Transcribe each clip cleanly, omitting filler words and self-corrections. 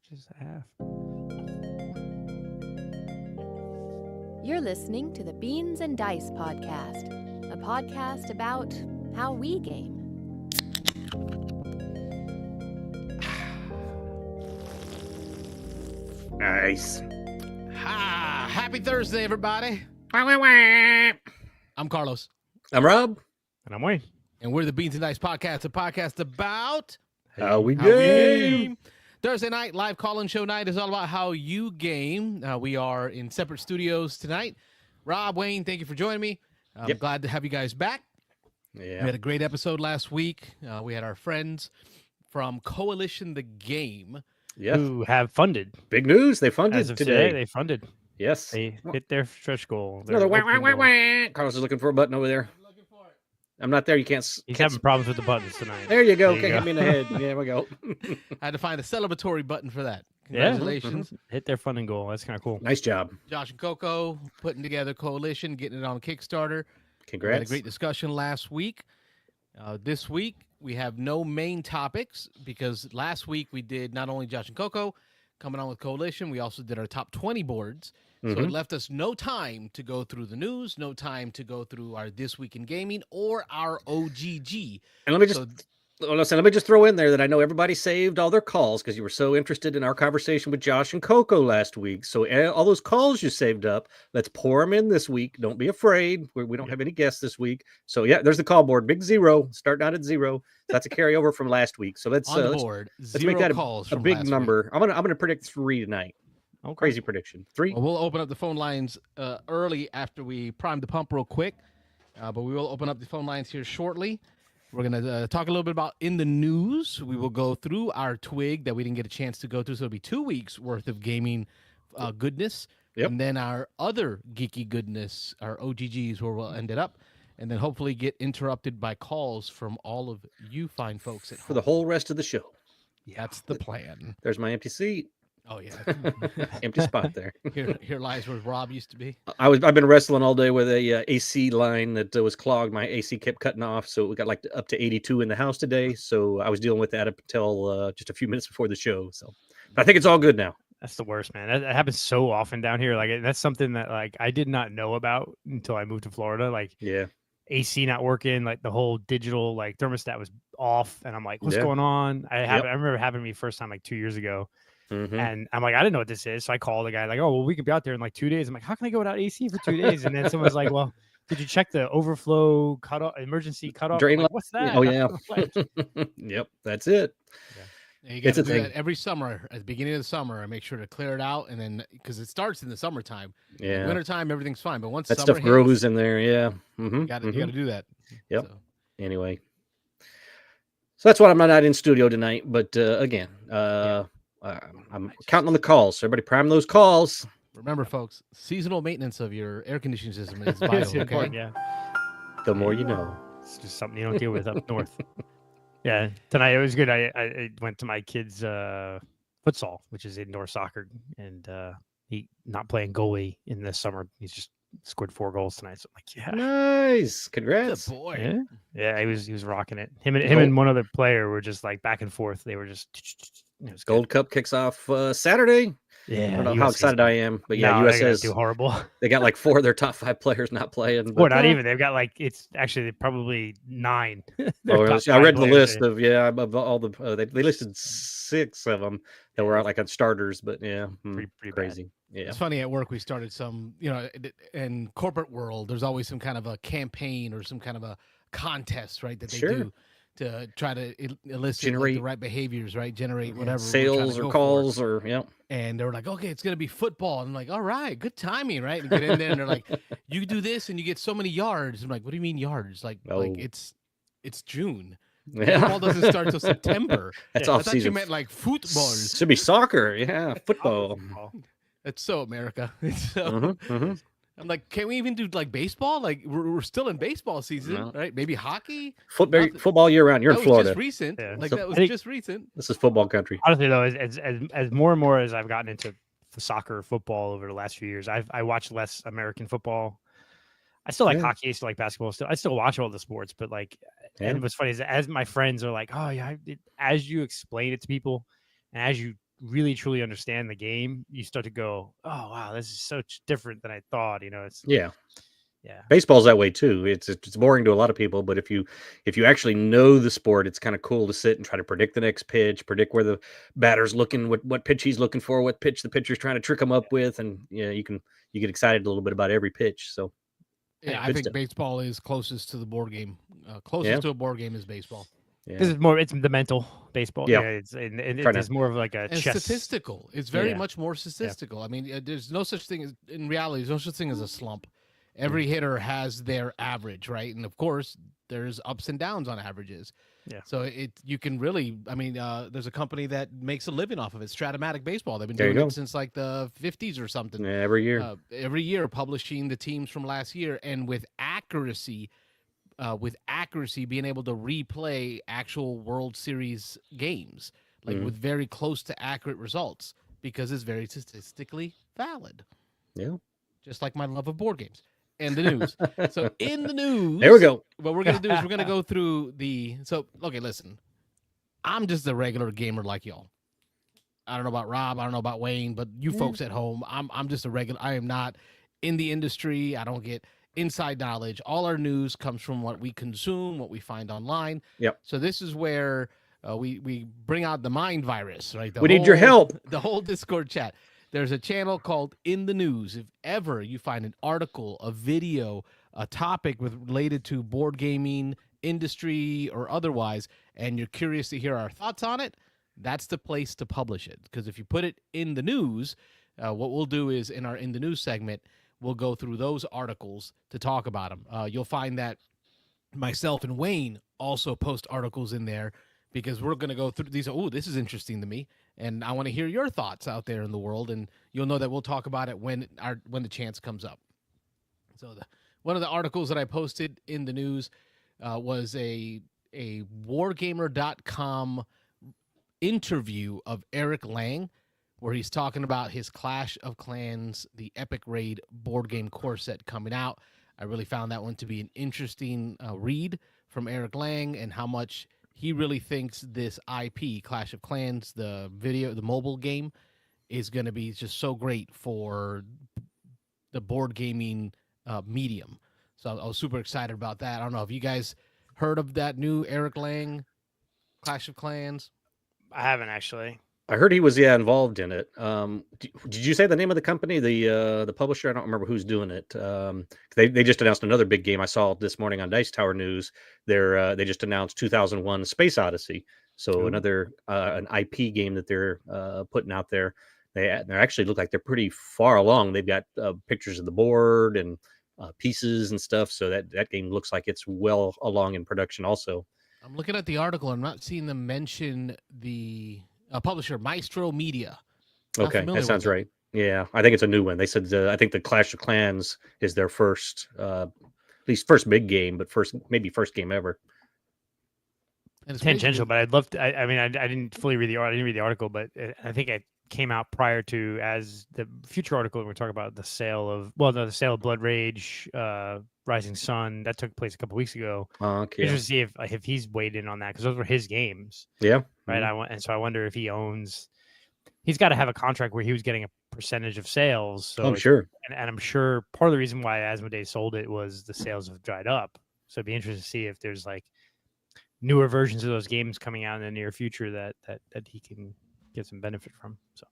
Just a half. You're listening to the Beans and Dice podcast, a podcast about how we game. Nice. Ha! Happy Thursday, everybody. I'm Carlos. I'm Rob. And I'm Wayne. And we're the Beans and Dice podcast, a podcast about How we how we game. game. Thursday night, live call-in show night is all about how you game. We are in separate studios tonight. Rob, Wayne, thank you for joining me. I'm glad to have you guys back. Yeah. We had a great episode last week. We had our friends from Coalition the Game. Yeah. Who have funded. Big news. They funded As of today, they funded. Yes. They hit their stretch goal. Another wah, wah, wah, wah. Carlos is looking for a button over there. I'm not there. You can't. He's can't having problems with the buttons tonight. There you go. There you Okay, go. hit me in the head. There we go. I had to find a celebratory button for that. Yeah. Congratulations. Hit their funding goal. That's kind of cool. Nice job. Josh and Coco putting together Coalition, getting it on Kickstarter. We Congrats. had a great discussion last week. This week, we have no main topics because last week we did not only Josh and Coco coming on with Coalition, we also did our top 20 boards. So it left us no time to go through the news, no time to go through our This Week in Gaming or our OGG. And let me just. So- Listen, let me just throw in there that I know everybody saved all their calls because you were so interested in our conversation with Josh and Coco last week. So all those calls you saved up, let's pour them in this week. Don't be afraid. We don't have any guests this week. So yeah, there's the call board. Big zero. Starting out at zero. That's a carryover from last week. So let's on the let's board, make zero that calls a from big last number. I'm gonna predict 3 tonight. Okay. Crazy prediction. 3. Week. Well, we'll open up the phone lines early after we prime the pump real quick, but we will open up the phone lines here shortly. We're going to talk a little bit about in the news. We will go through our twig that we didn't get a chance to go through. So it'll be 2 weeks worth of gaming goodness. Yep. And then our other geeky goodness, our OGGs, where we'll end it up. And then hopefully get interrupted by calls from all of you fine folks at For the whole rest of the show. That's the plan. There's my empty seat. Oh, yeah. Empty spot there. Here lies where Rob used to be. I've been wrestling all day with a AC line that was clogged. My AC kept cutting off, so we got like up to 82 in the house today. So I was dealing with that up until just a few minutes before the show. So but I think it's all good now. That's the worst, man. That happens so often down here. Like that's something that like I did not know about until I moved to Florida. Like Yeah. AC not working, like the whole digital like thermostat was off, and I'm like, what's Yeah. going on? I remember having me first time like 2 years ago. Mhm. And I'm like, I didn't know what this is. So I called the guy, like, oh, well, we could be out there in like 2 days. I'm like, how can I go without AC for 2 days? And then someone's like, well, did you check the overflow cutoff, emergency cutoff? Drain I'm like, what's that? Oh, yeah. Like, Yep, that's it. Yeah, you got It's to a do thing. that every summer at the beginning of the summer. I make sure to clear it out, and then because it starts in the summertime. Yeah. Wintertime, everything's fine, but once That summer stuff grows hits, in there. Yeah. you got to do that. Yep. So, Anyway. So that's why I'm not in studio tonight. But again, I'm counting on the calls. So everybody prime those calls. remember, folks, seasonal maintenance of your air conditioning system is it's vital. Okay. important, yeah. The more you know. It's just something you don't deal with up north. Yeah, tonight it was good. I went to my kid's futsal, which is indoor soccer, and he not playing goalie in the summer. He's just scored 4 goals tonight. So I'm like, yeah, Nice. Congrats. Good boy. yeah, yeah. He was rocking it. Him and one other player were just like back and forth. They were just it was good. Gold Cup kicks off Saturday. Yeah, I don't know how US is- excited I am, but yeah, No, they're gonna US do horrible. they got like 4 of their top 5 players not playing. Or but- not even. They've got like it's actually probably 9. Their Oh, top I read 5 the players list are- of of all the they listed 6 of them that were like on starters, but yeah, pretty bad. crazy. Yeah, It's funny at work. We started some, in corporate world, there's always some kind of a campaign or some kind of a contest, right? That they Sure. do to try to elicit like, Generate- the right behaviors, right? Generate whatever we're trying sales to or go for. calls or yeah. And they were like, okay, it's going to be football. And I'm like, all right, good timing, right? And get in there and they're like, you do this and you get so many yards. I'm like, what do you mean yards? Like Oh. it's June. Yeah, Football doesn't start till September. that's I off thought you season. meant like football. Should be soccer. Yeah, football. It's so America. It's so, Mhm. I'm like, can we even do like baseball? Like we're still in baseball season, No. right? Maybe hockey. Football, Nothing. football year round. You're That in was Florida. just recent. Yeah. Like So that was I think- just recent. This is football country. Honestly, though, as more and more as I've gotten into soccer, football over the last few years, I watch less American football. I still like Yeah. hockey. I still like basketball. I still watch all the sports, but like, Yeah. and what's funny is as my friends are like, oh yeah, as you explain it to people, and as you really truly understand the game, you start to go, oh wow, this is so different than I thought. It's Yeah. yeah. Baseball's that way too. It's boring to a lot of people, but if you actually know the sport, it's kind of cool to sit and try to predict the next pitch, predict where the batter's looking, what pitch he's looking for, what pitch the pitcher's trying to trick him up with, and you get excited a little bit about every pitch. So Yeah, I good think stuff. baseball is closest to the board game. Yeah. Closest to a board game is baseball. Because Yeah. it's the mental baseball. Yeah. It's Trying to- it's more of like a And chess. statistical. It's very Yeah. much more statistical. I mean, there's no such thing as, in reality, there's no such thing as a slump. Every hitter has their average, right? And of course, there's ups and downs on averages. Yeah. So you can really, I mean, there's a company that makes a living off of it, Stratomatic Baseball. They've been There you doing go. it since like the 50s or something. Yeah, every year. Publishing the teams from last year, and with accuracy, being able to replay actual World Series games, like with very close to accurate results, because it's very statistically valid. Yeah. Just like my love of board games. And the news. So in the news, There we go. What we're gonna do is we're gonna go through the. So okay, listen, I'm just a regular gamer like y'all. I don't know about Rob. I don't know about Wayne, but you folks at home, I'm just a regular. I am not in the industry. I don't get inside knowledge. All our news comes from what we consume, what we find online. Yep. So this is where we bring out the mind virus, right? We need your help. The whole Discord chat. There's a channel called In the News. If ever you find an article, a video, a topic related to board gaming, industry, or otherwise, and you're curious to hear our thoughts on it, that's the place to publish it. Because if you put it in the news, what we'll do is in our In the News segment, we'll go through those articles to talk about them. You'll find that myself and Wayne also post articles in there, because we're going to go through these. Oh, this is interesting to me, and I want to hear your thoughts out there in the world, and you'll know that we'll talk about it when the chance comes up. So one of the articles that I posted in the news was a wargamer.com interview of Eric Lang, where he's talking about his Clash of Clans, the Epic Raid board game core set coming out. I really found that one to be an interesting read from Eric Lang, and how much he really thinks this IP, Clash of Clans, the mobile game, is going to be just so great for the board gaming medium. So I was super excited about that. I don't know if you guys heard of that new Eric Lang Clash of Clans. I haven't actually. I heard he was involved in it. Did you say the name of the company, the publisher? I don't remember who's doing it. They just announced another big game. I saw this morning on Dice Tower News. They just announced 2001: Space Odyssey. So another an IP game that they're putting out there. They actually look like they're pretty far along. They've got pictures of the board and pieces and stuff. So that game looks like it's well along in production. Also, I'm looking at the article. I'm not seeing them mention the publisher, Maestro Media. Okay, that sounds right. Yeah, I think it's a new one. They said I think the Clash of Clans is their first, at least first big game, but maybe first game ever. And it's Tangential, but I'd love to. I mean, I didn't fully read I didn't read the article, but I think it came out prior to as the future article. We're talking about the sale of Blood Rage, Rising Sun that took place a couple weeks ago. Okay. Interested to see if he's weighed in on that, because those were his games. Yeah. Right. Mm-hmm. So I wonder if he owns. He's got to have a contract where he was getting a percentage of sales. So I'm sure. And I'm sure part of the reason why Asmodee sold it was the sales have dried up. So it'd be interesting to see if there's like newer versions of those games coming out in the near future that he can get some benefit from. So.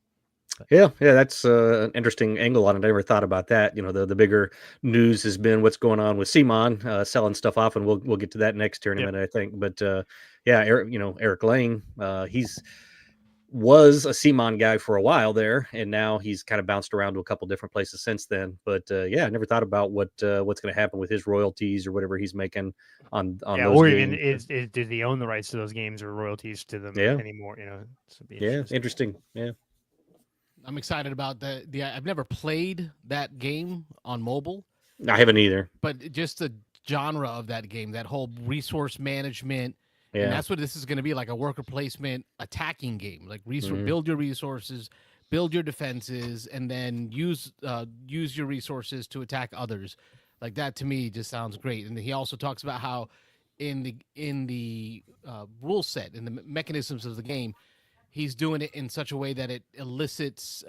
Yeah, that's an interesting angle on it. I never thought about that. The bigger news has been what's going on with Simon selling stuff off, and we'll get to that next tournament, I think. But Eric Lang, he's was a Simon guy for a while there, and now he's kind of bounced around to a couple different places since then. But I never thought about what's going to happen with his royalties or whatever he's making on those or games. even does he own the rights to those games or royalties to them anymore? Interesting. Yeah. I'm excited about I've never played that game on mobile. I haven't either. But just the genre of that game, that whole resource management, and that's what this is going to be, like a worker placement attacking game. Like build your resources, build your defenses, and then use your resources to attack others. Like that to me just sounds great. And he also talks about how in the rule set, in the mechanisms of the game, he's doing it in such a way that it elicits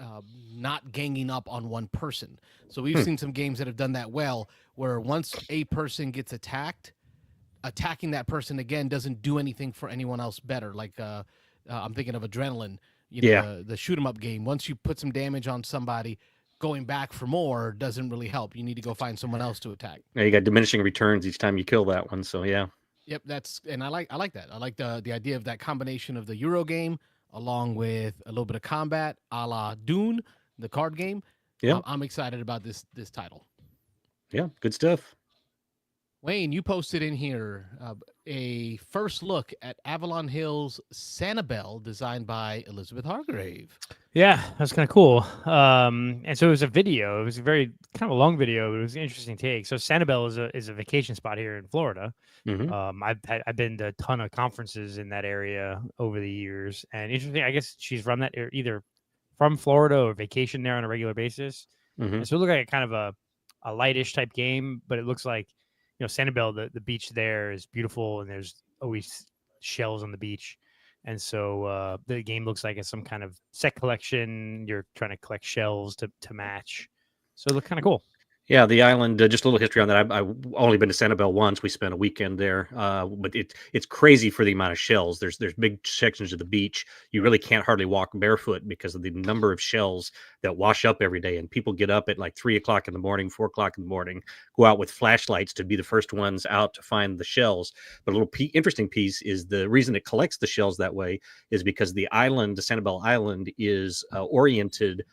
not ganging up on one person. So we've seen some games that have done that well, where once a person gets attacked, attacking that person again doesn't do anything for anyone else better. Like I'm thinking of Adrenaline, the shoot 'em up game. Once you put some damage on somebody, going back for more doesn't really help. You need to go find someone else to attack. Yeah, you got diminishing returns each time you kill that one. So yeah. Yep, I like that. I like the idea of that combination of the Euro game along with a little bit of combat, a la Dune, the card game. Yeah, I'm excited about this title. Yeah, good stuff. Wayne, you posted in here a first look at Avalon Hill's Sanibel, designed by Elizabeth Hargrave. Yeah, that's kind of cool. And so it was a video. It was a very kind of a long video, but it was an interesting take. So Sanibel is a vacation spot here in Florida. Mm-hmm. I've been to a ton of conferences in that area over the years, and interesting. I guess she's from that either from Florida or vacation there on a regular basis. Mm-hmm. And so it looked like a kind of a lightish type game, but it looks like Sanibel, the beach there is beautiful, and there's always shells on the beach. And so the game looks like it's some kind of set collection. You're trying to collect shells to match. So it looked kind of cool. Yeah, the island. Just a little history on that. I've only been to Sanibel once. We spent a weekend there, but it's crazy for the amount of shells. There's big sections of the beach you really can't hardly walk barefoot because of the number of shells that wash up every day. And people get up at like 3:00 in the morning, 4:00 in the morning, go out with flashlights to be the first ones out to find the shells. But a little interesting piece is the reason it collects the shells that way is because the island, the Sanibel Island, is oriented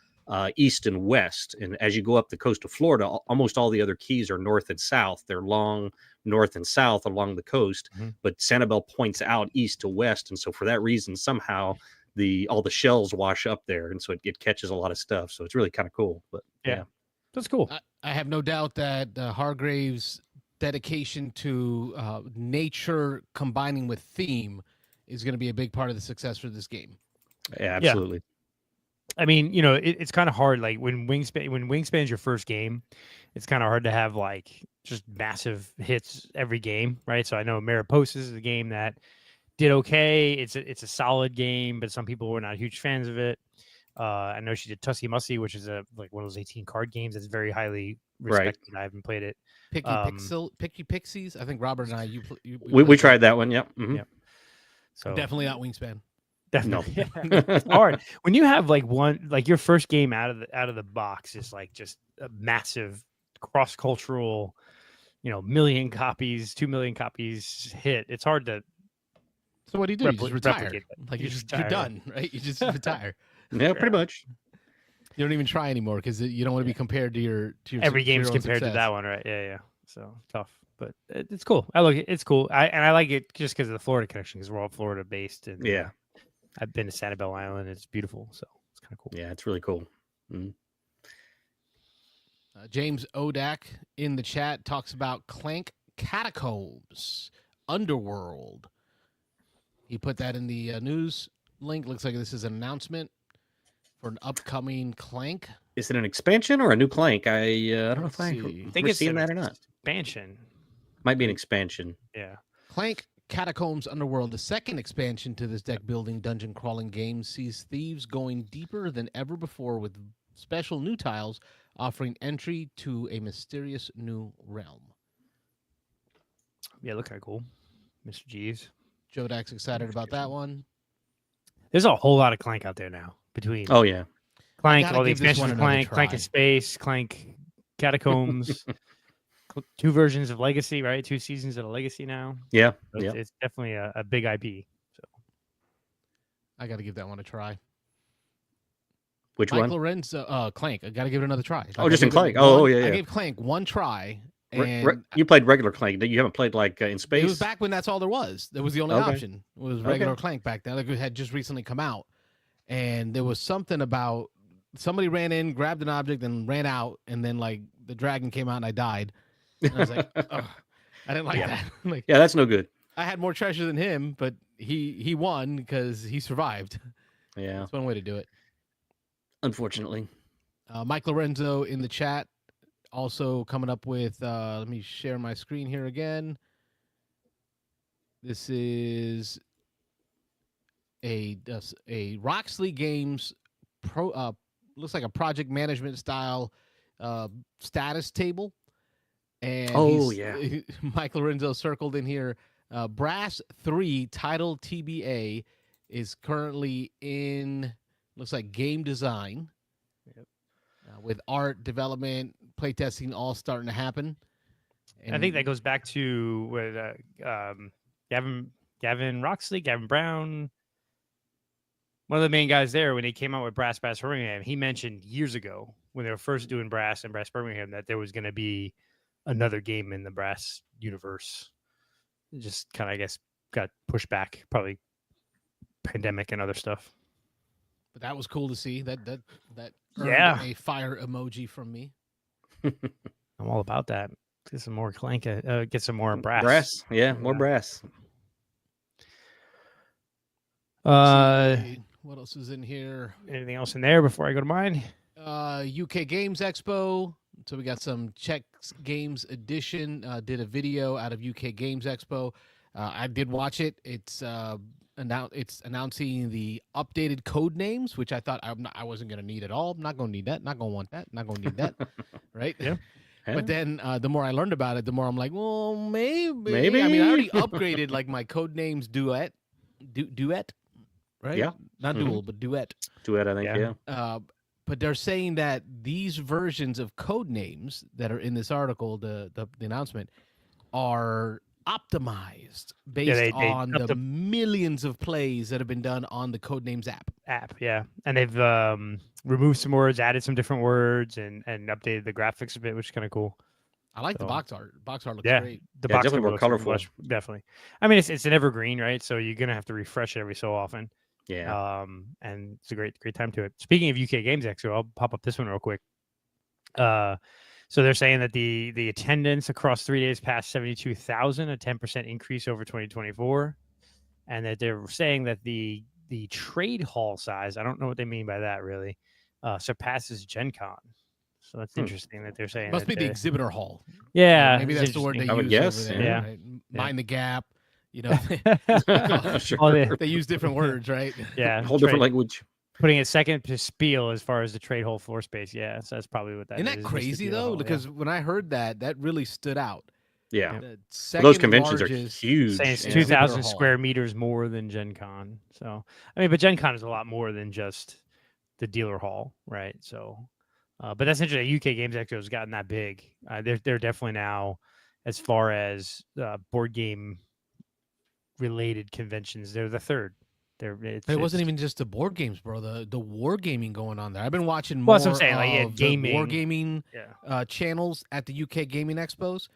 east and west. And as you go up the coast of Florida, almost all the other keys are north and south. They're long north and south along the coast, but Sanibel points out east to west. And so for that reason, somehow all the shells wash up there. And so it catches a lot of stuff. So it's really kind of cool. But yeah. That's cool. I have no doubt that Hargrave's dedication to nature combining with theme is going to be a big part of the success for this game. Yeah, absolutely. Yeah. I mean, it's kind of hard. Like when Wingspan's your first game, it's kind of hard to have like just massive hits every game, right? So I know Mariposas is a game that did okay. It's a solid game, but some people were not huge fans of it. I know she did Tussie Mussie, which is like one of those 18 card games that's very highly respected. Right. I haven't played it. Picky Pixies. I think Robert and I we tried that one. Yep. Mm-hmm. Yep. So definitely not Wingspan. Definitely. No. It's hard when you have like your first game out of the box is like just a massive cross-cultural, 1 million copies, 2 million copies hit. It's hard to. So what do you do? You just retire. Like you're done, right? You just retire. Yeah, pretty much. You don't even try anymore because you don't want to be compared to your every game's compared to that one, right? Yeah. So tough, but it's cool. It's cool. I like it just because of the Florida connection, because we're all Florida based, and yeah. I've been to Sanibel Island. It's beautiful, so it's kind of cool. Yeah, it's really cool. Mm-hmm. James Odak in the chat talks about Clank Catacombs Underworld. He put that in the news link. Looks like this is an announcement for an upcoming Clank. Is it an expansion or a new Clank? I don't know if I think it's seen that or not. Expansion. Might be an expansion. Yeah. Clank Catacombs Underworld, the second expansion to this deck-building, dungeon-crawling game, sees thieves going deeper than ever before with special new tiles offering entry to a mysterious new realm. Yeah, look kind of cool. Mr. G's. Joe Dax excited about that one. There's a whole lot of Clank out there now. Between Clank, all the expansions of Clank in Space, Clank Catacombs. 2 versions of Legacy, right? 2 seasons of Legacy now. Yeah, so it's definitely a big IP. So I got to give that one a try. Which Mike one? Lorenzo, Clank. I got to give it another try. Just in Clank. Yeah. I gave Clank one try. And you played regular Clank. You haven't played like in Space. It was back when that's all there was. That was the only option. It was regular Clank back then. Like it had just recently come out, and there was something about somebody ran in, grabbed an object, and ran out, and then like the dragon came out, and I died. And I was like, I didn't like that. Like, yeah, that's no good. I had more treasure than him, but he won because he survived. Yeah, that's one way to do it. Unfortunately, Mike Lorenzo in the chat also coming up with. Let me share my screen here again. This is a Roxley Games looks like a project management style status table. And Mike Lorenzo circled in here. Brass 3 title TBA is currently in, looks like game design. Yep. With art development, playtesting all starting to happen. And I think that goes back to with Gavin Roxley, Gavin Brown, one of the main guys there when he came out with Brass Birmingham. He mentioned years ago when they were first doing Brass and Brass Birmingham that there was going to be another game in the Brass universe. It just kind of, I guess, got pushed back, probably pandemic and other stuff. But that was cool to see. That yeah, a fire emoji from me. I'm all about that. Get some more get some more brass. Brass, yeah, more brass. What else is in here? Anything else in there before I go to mine? UK Games Expo. So we got some Czech Games Edition. Did a video out of UK Games Expo. I did watch it. It's announcing the updated code names, which I thought I wasn't going to need at all. I'm not going to need that. Not going to want that. Not going to need that. Right? Yeah. But then the more I learned about it, the more I'm like, well, maybe. I mean, I already upgraded like my code names duet, right? Yeah. Not dual, but duet. Duet, I think, yeah. But they're saying that these versions of code names that are in this article, the announcement, are optimized based on the millions of plays that have been done on the Codenames app. Yeah. And they've removed some words, added some different words, and updated the graphics a bit, which is kind of cool. I like the box art. Box art looks great. The box definitely more colorful. Definitely. I mean, it's an evergreen, right? So you're gonna have to refresh it every so often. Yeah. And it's a great time to it. Speaking of UK Games Expo, I'll pop up this one real quick. So they're saying that the attendance across 3 days passed 72,000, a 10% increase over 2024, and that they're saying that the trade hall size, I don't know what they mean by that really, surpasses Gen Con. So that's interesting that they're saying. Must be the exhibitor hall. Yeah, maybe that's the word they use. Yes, over there, yeah. Right? Mind the gap. You know, Sure. They use different words, right? Yeah, whole different language. Putting it second to Spiel as far as the trade hall floor space. Yeah, so that's probably what that is. Isn't that crazy though? Because when I heard that really stood out. Yeah, those conventions are huge. Saying it's 2,000 square meters more than Gen Con. So I mean, but Gen Con is a lot more than just the dealer hall, right? So, but that's interesting. UK Games Expo has gotten that big. They're definitely now, as far as board game related conventions, they're the third. It wasn't even just the board games, bro. The wargaming going on there. I've been watching more that's what I'm saying, of gaming. Wargaming channels at the UK Gaming Expos,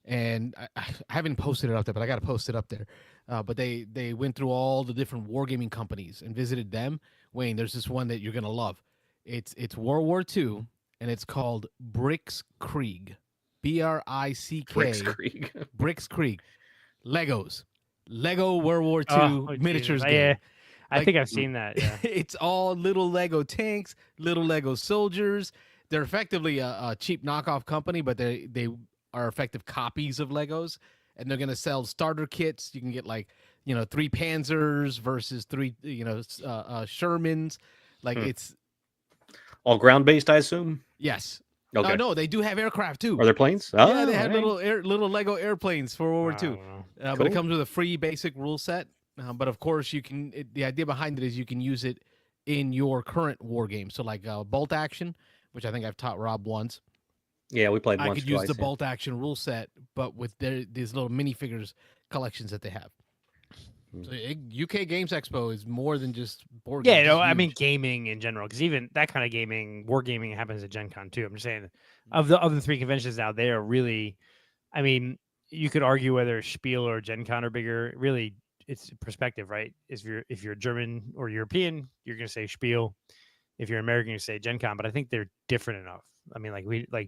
and I haven't posted it up there, but I got to post it up there. But they went through all the different wargaming companies and visited them. Wayne, there's this one that you're gonna love. It's World War II, and it's called Brickskrieg, BRICK. Brickskrieg, Legos. Lego World War II miniatures game. Yeah, I think I've seen that. Yeah. It's all little Lego tanks, little Lego soldiers. They're effectively a cheap knockoff company, but they are effective copies of Legos, and they're going to sell starter kits. You can get 3 Panzers versus 3 Shermans. It's all ground based, I assume. Yes. Okay. No, they do have aircraft too. Are there planes? Yeah, they have little Lego airplanes for World War II. Cool. But it comes with a free basic rule set. But of course, the idea behind it is you can use it in your current war game. So bolt action, which I think I've taught Rob once. Yeah, we played once. I could use the bolt action rule set, but with these little minifigures collections that they have. So UK Games Expo is more than just board games. Yeah, I mean gaming in general, because even that kind of gaming, war gaming, happens at Gen Con too. I'm just saying, of the 3 conventions now, they are really, I mean, you could argue whether Spiel or Gen Con are bigger. Really, it's perspective, right? If you're German or European, you're gonna say Spiel. If you're American, you say Gen Con. But I think they're different enough. I mean,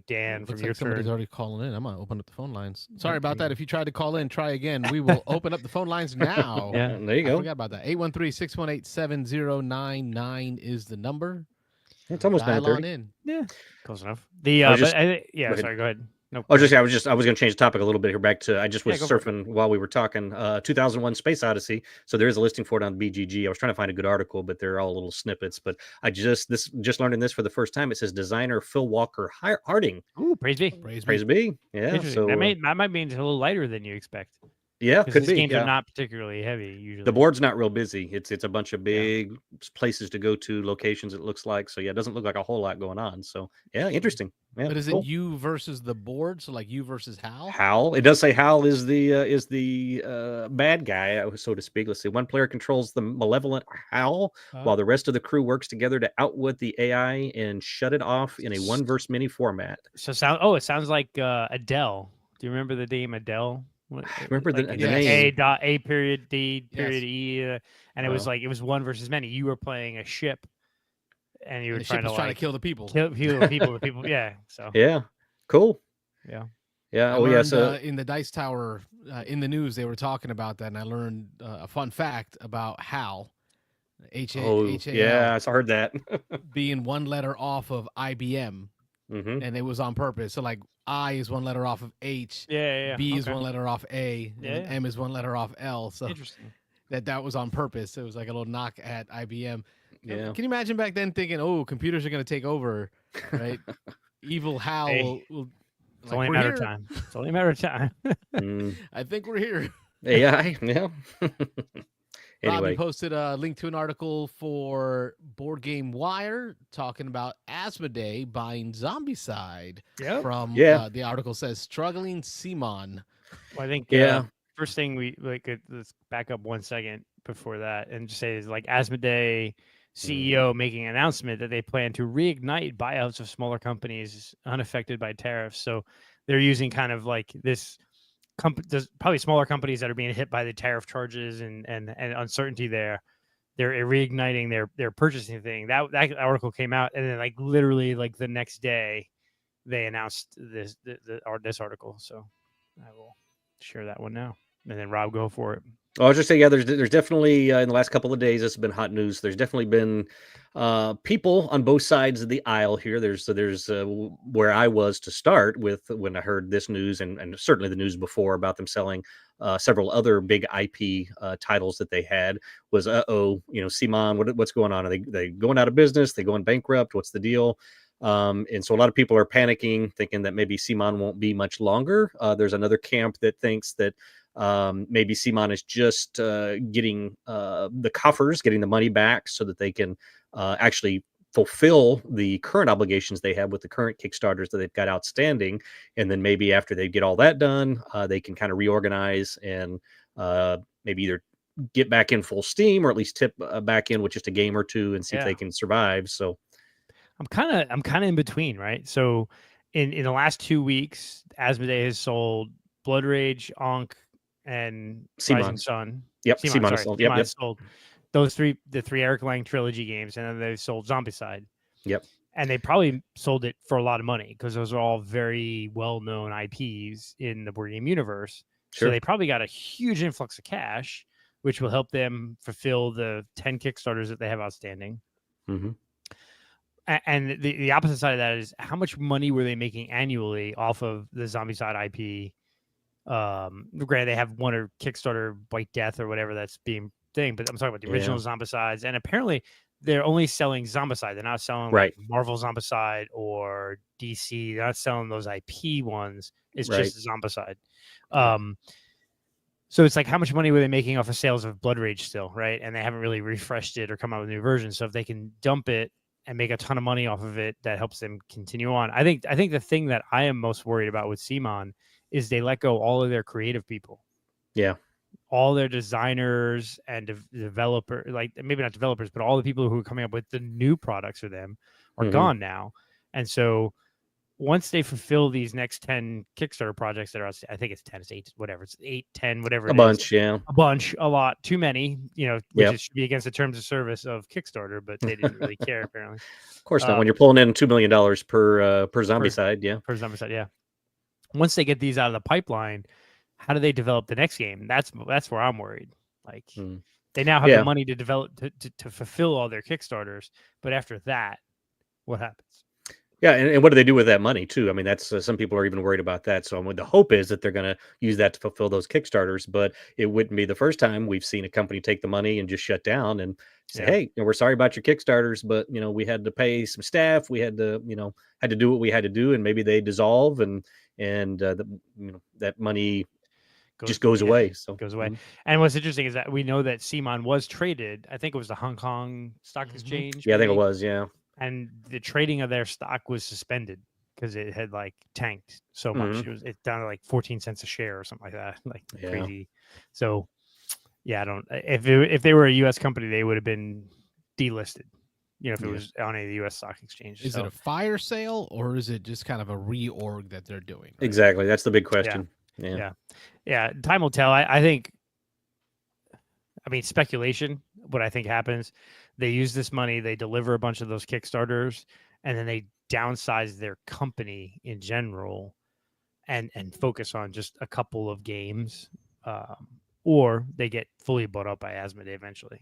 Dan from your somebody's already calling in. I'm gonna open up the phone lines. Sorry about that. If you tried to call in, try again. We will open up the phone lines now. Yeah, there you go. I forgot about that. 813-618-7099 is the number. It's almost 9:30. Yeah, close enough. Sorry, go ahead. Nope. I was going to change the topic a little bit here. Back to I just was go for it. surfing while we were talking. 2001 Space Odyssey. So there is a listing for it on BGG. I was trying to find a good article, but they're all little snippets. But I just learning this for the first time. It says designer Phil Walker Harding. Ooh, praise be. Praise be. Yeah. Interesting. So that might mean it's a little lighter than you expect. yeah, could These be. games Yeah. are not particularly heavy usually. The board's not real busy. It's a bunch of big places to go to, locations. It looks like. So yeah, it doesn't look like a whole lot going on. So yeah, interesting. Yeah, But is cool. it you versus the board? So like you versus Hal? Hal. It does say Hal is the bad guy, so to speak. Let's see. One player controls the malevolent Hal, while the rest of the crew works together to outwit the AI and shut it off in a one verse mini format. So it sounds like Adele. Do you remember the name Adele? I remember the name. name. A period D period Yes. E, and it was one versus many. You were playing a ship, and you were The ship was trying to like kill the people. kill the people. Yeah. So Yeah. Cool. yeah. Yeah. I Oh, yeah. learned, So in the Dice Tower, in the news, they were talking about that, and I learned a fun fact about Hal. oh, yeah. I heard that. Being one letter off of IBM, Mm-hmm. and it was on purpose. So like I is one letter off of H, Yeah. B is one letter off A, and Yeah. M is one letter off L. So Interesting. that was on purpose. It was like a little knock at IBM. Yeah. Can you imagine back then thinking, oh, computers are going to take over, right? Evil Hal Hey, will It's only a matter of time. It's only a matter of time. Mm. I think we're here. AI. Yeah. Rob, Anyway. you posted a link to an article for Board Game Wire talking about Asmodee buying Zombicide. Yep. From Yeah. the article says struggling Simon. Well, I think Yeah. first thing let's back up 1 second before that and just say is like Asmodee CEO making an announcement that they plan to reignite buyouts of smaller companies unaffected by tariffs. So they're using kind of like this there's probably smaller companies that are being hit by the tariff charges and uncertainty there. They're reigniting their purchasing thing. That article came out, and then like literally like the next day they announced this article. So I will share that one now, and then Rob, go for it. Oh, I was just saying, yeah, there's definitely in the last couple of days, it's been hot news. There's definitely been people on both sides of the aisle here. There's where I was to start with when I heard this news, and certainly the news before about them selling several other big IP titles that they had was, Simon, what's going on? Are they going out of business? They going bankrupt? What's the deal? And so a lot of people are panicking, thinking that maybe Simon won't be much longer. There's another camp that thinks that maybe Simon is just getting the coffers, getting the money back so that they can actually fulfill the current obligations they have with the current Kickstarters that they've got outstanding. And then maybe after they get all that done, they can kind of reorganize and maybe either get back in full steam or at least tip back in with just a game or two and see if they can survive. So I'm kind of in between, right? So in the last 2 weeks, Asmodee has sold Blood Rage, Ankh, and Rising Sun. Yep, Simon sold. Yep. Sold those the three Eric Lang trilogy games, and then they sold Zombicide. Yep. And they probably sold it for a lot of money because those are all very well-known IPs in the board game universe. Sure. So they probably got a huge influx of cash, which will help them fulfill the 10 Kickstarters that they have outstanding. Mm-hmm. And the opposite side of that is how much money were they making annually off of the Zombicide IP? Granted, they have one or Kickstarter White Death or whatever that's being thing, but I'm talking about the original Zombicides. And apparently they're only selling Zombicide. They're not selling like Marvel Zombicide or DC. They're not selling those IP ones. It's just Zombicide. So it's like, how much money were they making off of sales of Blood Rage still, right? And they haven't really refreshed it or come out with a new version. So if they can dump it and make a ton of money off of it, that helps them continue on. I think the thing that I am most worried about with Simon is they let go all of their creative people. Yeah. All their designers and developer, like maybe not developers, but all the people who are coming up with the new products for them are gone now. And so once they fulfill these next 10 Kickstarter projects that are, I think it's 10, it's 8, whatever, it's 8, 10, whatever it is. A bunch, a lot, too many, which should be against the terms of service of Kickstarter, but they didn't really care apparently. Of course not. When you're pulling in $2 million per Zombicide, per Zombicide, yeah. Once they get these out of the pipeline, how do they develop the next game? That's where I'm worried. Like they now have the money to develop to fulfill all their Kickstarters, but after that, what happens? Yeah, and what do they do with that money too? I mean, that's some people are even worried about that. So the hope is that they're going to use that to fulfill those Kickstarters. But it wouldn't be the first time we've seen a company take the money and just shut down and say, Yeah. "Hey, we're sorry about your Kickstarters, but we had to pay some staff. We had to, had to do what we had to do." And maybe they dissolve, and that money just goes away. So goes away. And what's interesting is that we know that Simon was traded. I think it was the Hong Kong Stock Exchange. Yeah, I think it maybe, was. Yeah. and the trading of their stock was suspended because it had like tanked so much. It's down to like 14 cents a share or something like that, like crazy. So yeah, I don't. If they were a U.S. company, they would have been delisted. If it was on a U.S. stock exchange. Is it a fire sale or is it just kind of a reorg that they're doing? Right? Exactly. That's the big question. Yeah. Time will tell. I think. I mean, speculation. What I think happens, they use this money, they deliver a bunch of those Kickstarters, and then they downsize their company in general, and focus on just a couple of games, or they get fully bought up by Asmodee eventually.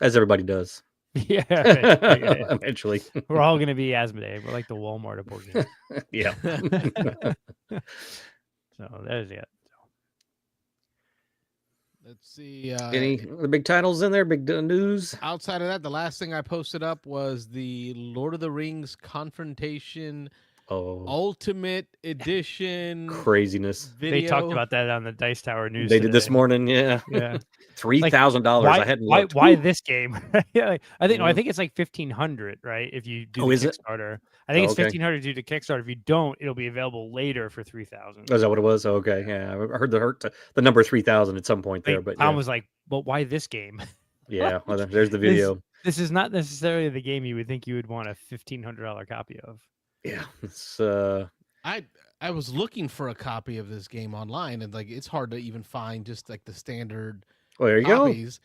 As everybody does. Yeah, eventually. We're all going to be Asmodee. We're like the Walmart of board games. Yeah. So there's it. Let's see. Any the big titles in there? Big news? Outside of that, the last thing I posted up was the Lord of the Rings Confrontation Ultimate Edition craziness. Video. They talked about that on the Dice Tower news. They did this morning. Yeah. $3,000. I hadn't looked. Why this game? I think it's like 1,500, right? If you do the Kickstarter. I think it's 1,500 due to Kickstarter. If you don't, it'll be available later for 3,000. Is that what it was? Okay, yeah, I heard the number 3,000 at some point there. But Tom was like, "Well, why this game?" Yeah, well, there's the video. This is not necessarily the game you would think you would want a $1,500 copy of. Yeah, it's I was looking for a copy of this game online, and like it's hard to even find just like the standard. Well, there you copies.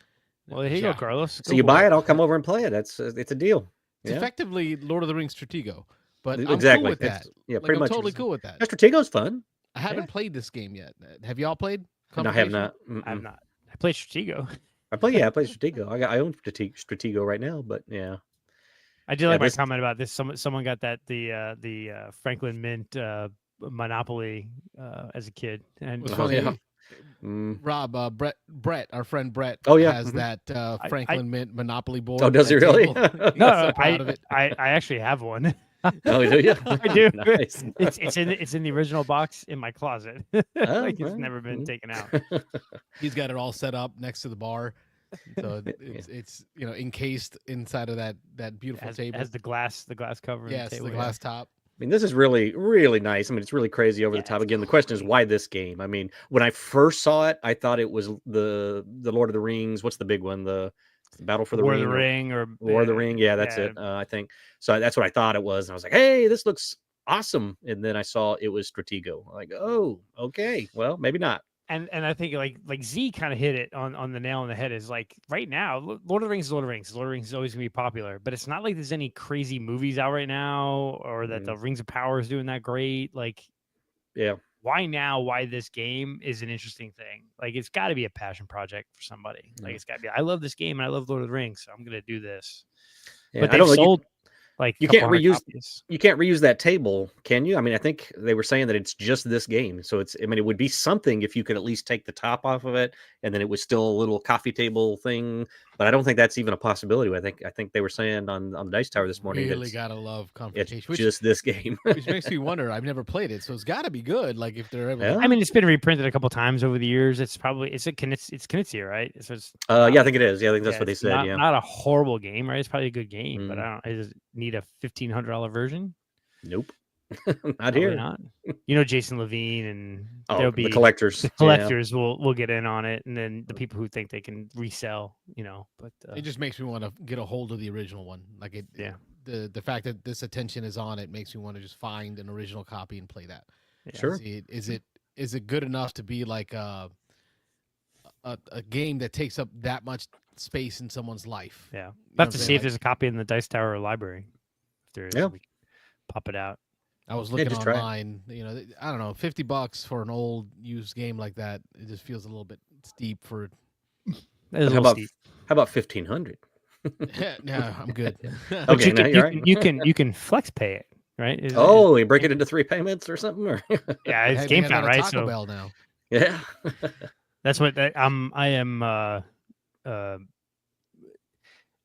Go. Well, there you go, Carlos. So you buy it, I'll come over and play it. It's a deal. It's effectively Lord of the Rings Stratego, but I'm exactly cool with that. Yeah, pretty much. Totally cool with that. Stratego's fun. I haven't played this game yet. Have y'all played? No, I have not. I have not. I played Stratego. I play Stratego. I own Stratego right now, but yeah. I did like my comment about this. Someone got that the Franklin Mint Monopoly as a kid, and it was funny. Rob, Brett, our friend Brett, has that Franklin Mint Monopoly board. Oh, does he really? No, so I actually have one. Oh, do you? I do. Nice. It's in the original box in my closet. It's never been taken out. He's got it all set up next to the bar, so it's encased inside of that beautiful table. Has the glass cover. Yes, the glass top. I mean, this is really, really nice. I mean, it's really crazy over the top. Again, the question is why this game? I mean, when I first saw it, I thought it was the Lord of the Rings. What's the big one? The Battle for the Ring. War of the Ring. Yeah, that's it. I think so. That's what I thought it was, and I was like, "Hey, this looks awesome." And then I saw it was Stratego. I'm like, oh, okay. Well, maybe not. And I think like Z kind of hit it on the nail on the head. Is like right now, Lord of the Rings is Lord of the Rings. Lord of the Rings is always gonna be popular, but it's not like there's any crazy movies out right now, or that the Rings of Power is doing that great. Like, yeah, why now? Why this game is an interesting thing. Like, it's got to be a passion project for somebody. Like, it's got to be. I love this game and I love Lord of the Rings, so I'm gonna do this. Yeah, but they've sold. Like you can't reuse that table, can you? I mean, I think they were saying that it's just this game, so it would be something if you could at least take the top off of it, and then it was still a little coffee table thing. But I don't think that's even a possibility. I think they were saying on the Dice Tower this morning. Really gotta love Confrontation. It's just this game, which makes me wonder. I've never played it, so it's got to be good. Like if they're ever. Yeah. I mean, it's been reprinted a couple times over the years. It's Knizia, right? So yeah, I think it is. Yeah, I think that's what they said. Not a horrible game, right? It's probably a good game, but I just need a $1,500 version. Nope. Not here. Not. Jason Levine and there'll be the collectors. The collectors will get in on it, and then the people who think they can resell, But it just makes me want to get a hold of the original one. Like it. Yeah. The fact that this attention is on it makes me want to just find an original copy and play that. Yeah. Sure. Is it good enough to be like a game that takes up that much space in someone's life? Yeah. I'll have to see if there's a copy in the Dice Tower library. If there is, we can pop it out. I was looking online, I don't know, $50 for an old used game like that. It just feels a little bit steep for. How about 1,500? No, I'm good. Okay, you can flex pay it. right? Oh, you break it into 3 payments or something, or yeah, it's Hey, Game they got Found, a right? Taco So Bell now. yeah. that's what I am.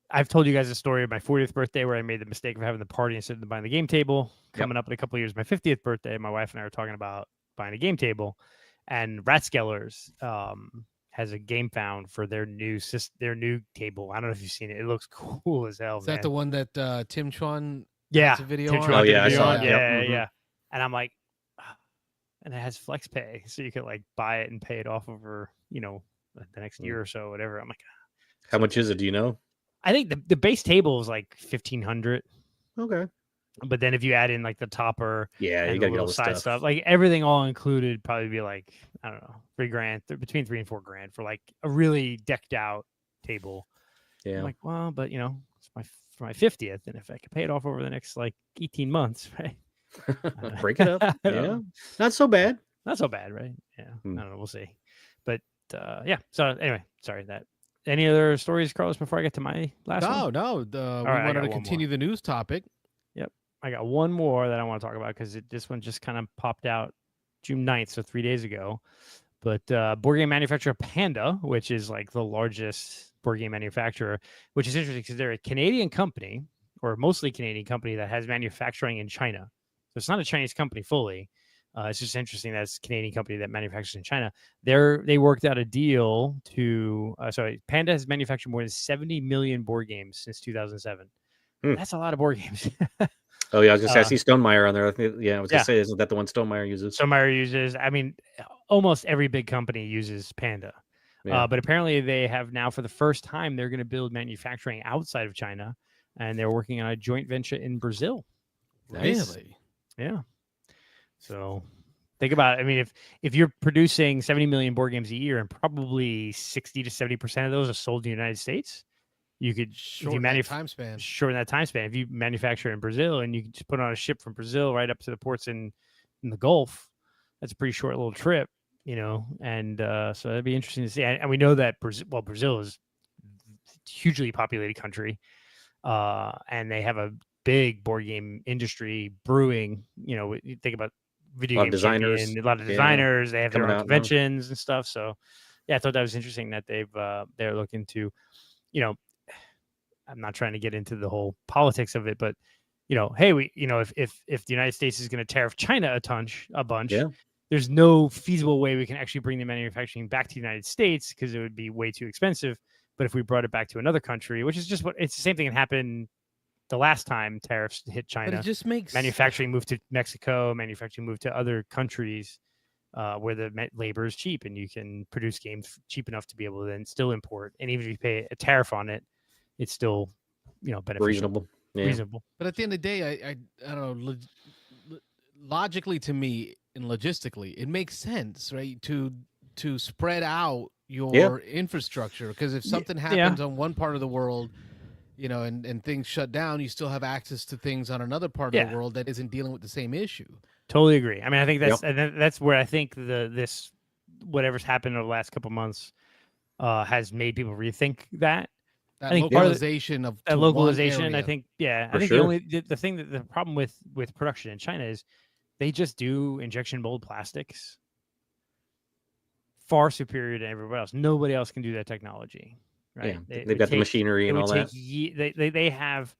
I've told you guys a story of my 40th birthday where I made the mistake of having the party instead of buying the game table. Coming up in a couple of years, my 50th birthday, my wife and I were talking about buying a game table, and Rathskellers has a Game Found for their new table. I don't know if you've seen it. It looks cool as hell, Is man. that the one that Tim Chuan Yeah, has a video Tim on? Chuan did a I video saw on. it. Yeah, Yep. yeah. And I'm like, and it has flex pay, so you could like buy it and pay it off over, the next year or so, whatever. I'm like, How much is it? Do you know? I think the base table is like 1,500. Okay. But then if you add in like the topper, Yeah, you and the gotta get all little the side stuff. stuff, like everything all included, probably be like, I don't know, $3,000, between $3,000 and $4,000 for like a really decked out table. Yeah. I'm like, well, but it's for my 50th, and if I could pay it off over the next like 18 months, right? Break it up. Yeah. Not so bad. Not so bad, right? Yeah. I Hmm. don't know. We'll see. But yeah. So anyway, sorry that. Any other stories, Carlos, before I get to my last one? No. We right, I wanted got to one continue the news topic. I got one more that I want to talk about because this one just kind of popped out June 9th, so 3 days ago. But board game manufacturer Panda, which is like the largest board game manufacturer, which is interesting because they're a Canadian company, or mostly Canadian company, that has manufacturing in China. So it's not a Chinese company fully. It's just interesting that it's a Canadian company that manufactures in China. They worked out a deal to Panda has manufactured more than 70 million board games since 2007. That's a lot of board games. Oh yeah, I was gonna say I see Stonemeyer on there. I think, I was gonna Yeah. say, isn't that the one Stonemeyer uses? Stonemeyer uses. I mean, almost every big company uses Panda. Yeah. But apparently, they have now, for the first time, they're going to build manufacturing outside of China, and they're working on a joint venture in Brazil. Nice. Really? Yeah. So think about it. I mean, if you're producing 70 million board games a year, and probably 60 to 70% of those are sold in the United States, you could Shorten that time span. shorten that time span. If you manufacture in Brazil and you can just put on a ship from Brazil right up to the ports in the Gulf, that's a pretty short little trip, and so that'd be interesting to see. And we know that Brazil is a hugely populated country, and they have a big board game industry brewing. You think about video game designers. champion, a lot of designers. They have their Coming own out now. conventions and stuff. So yeah, I thought that was interesting that they're looking to, I'm not trying to get into the whole politics of it, but hey, if the United States is going to tariff China a bunch, Yeah. there's no feasible way we can actually bring the manufacturing back to the United States because it would be way too expensive. But if we brought it back to another country, which is just it's the same thing that happened the last time tariffs hit China. But it just makes manufacturing moved to Mexico, manufacturing moved to other countries where the labor is cheap and you can produce games cheap enough to be able to then still import. And even if you pay a tariff on it, it's still, beneficial. Reasonable. Yeah. Reasonable. But at the end of the day, I don't know. Logically, to me, and logistically, it makes sense, right? To spread out your infrastructure, because if something happens on one part of the world, and things shut down, you still have access to things on another part of the world that isn't dealing with the same issue. Totally agree. I mean, I think that's where I think this whatever's happened over the last couple of months has made people rethink that. That I think localization of localization. I think, I think sure. the problem with production in China is they just do injection mold plastics far superior to everybody else. Nobody else can do that technology, right? Yeah, they've got the machinery and all that. They have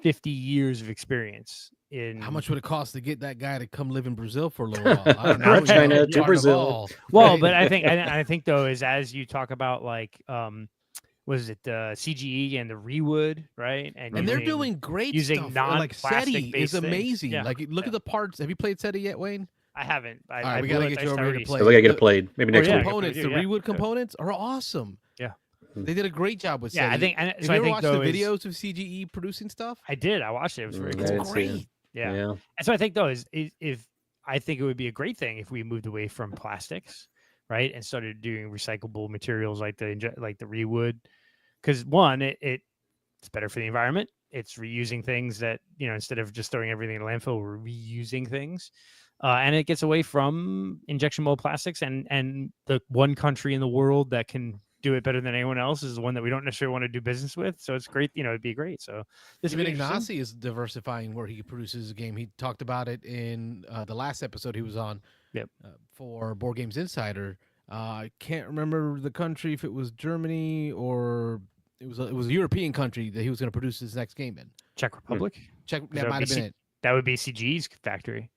50 years of experience in. How much would it cost to get that guy to come live in Brazil for a little while? I don't know. From China to Brazil. Well, right? but I think though is as you talk about like was it CGE and the Rewood, right? And they're doing great using stuff. non-plastic SETI based is amazing. Yeah. Like look at the parts. Have you played SETI yet, Wayne? I haven't. All right, we gotta get you over here to play. So we gotta get it played. Maybe next week. Components, the Rewood components are awesome. Yeah. They did a great job with SETI. Yeah, I think. Have you ever watched the videos of CGE producing stuff? I did. I watched it. It was very I cool. didn't see it. Great. Yeah. And so I think though is if I think it would be a great thing if we moved away from plastics, right, and started doing recyclable materials like the Rewood, because one, it's better for the environment. It's reusing things that instead of just throwing everything in a landfill, we're reusing things, and it gets away from injection mold plastics and the one country in the world that can do it better than anyone else is the one that we don't necessarily want to do business with. So it's great. It'd be great. So this Even would be interesting. Ignacy is diversifying where he produces a game. He talked about it in the last episode he was on. Yep. For Board Games Insider. I can't remember the country, if it was Germany or it was a European country that he was going to produce his next game in. Czech Republic. That might have been it. That would be CG's factory.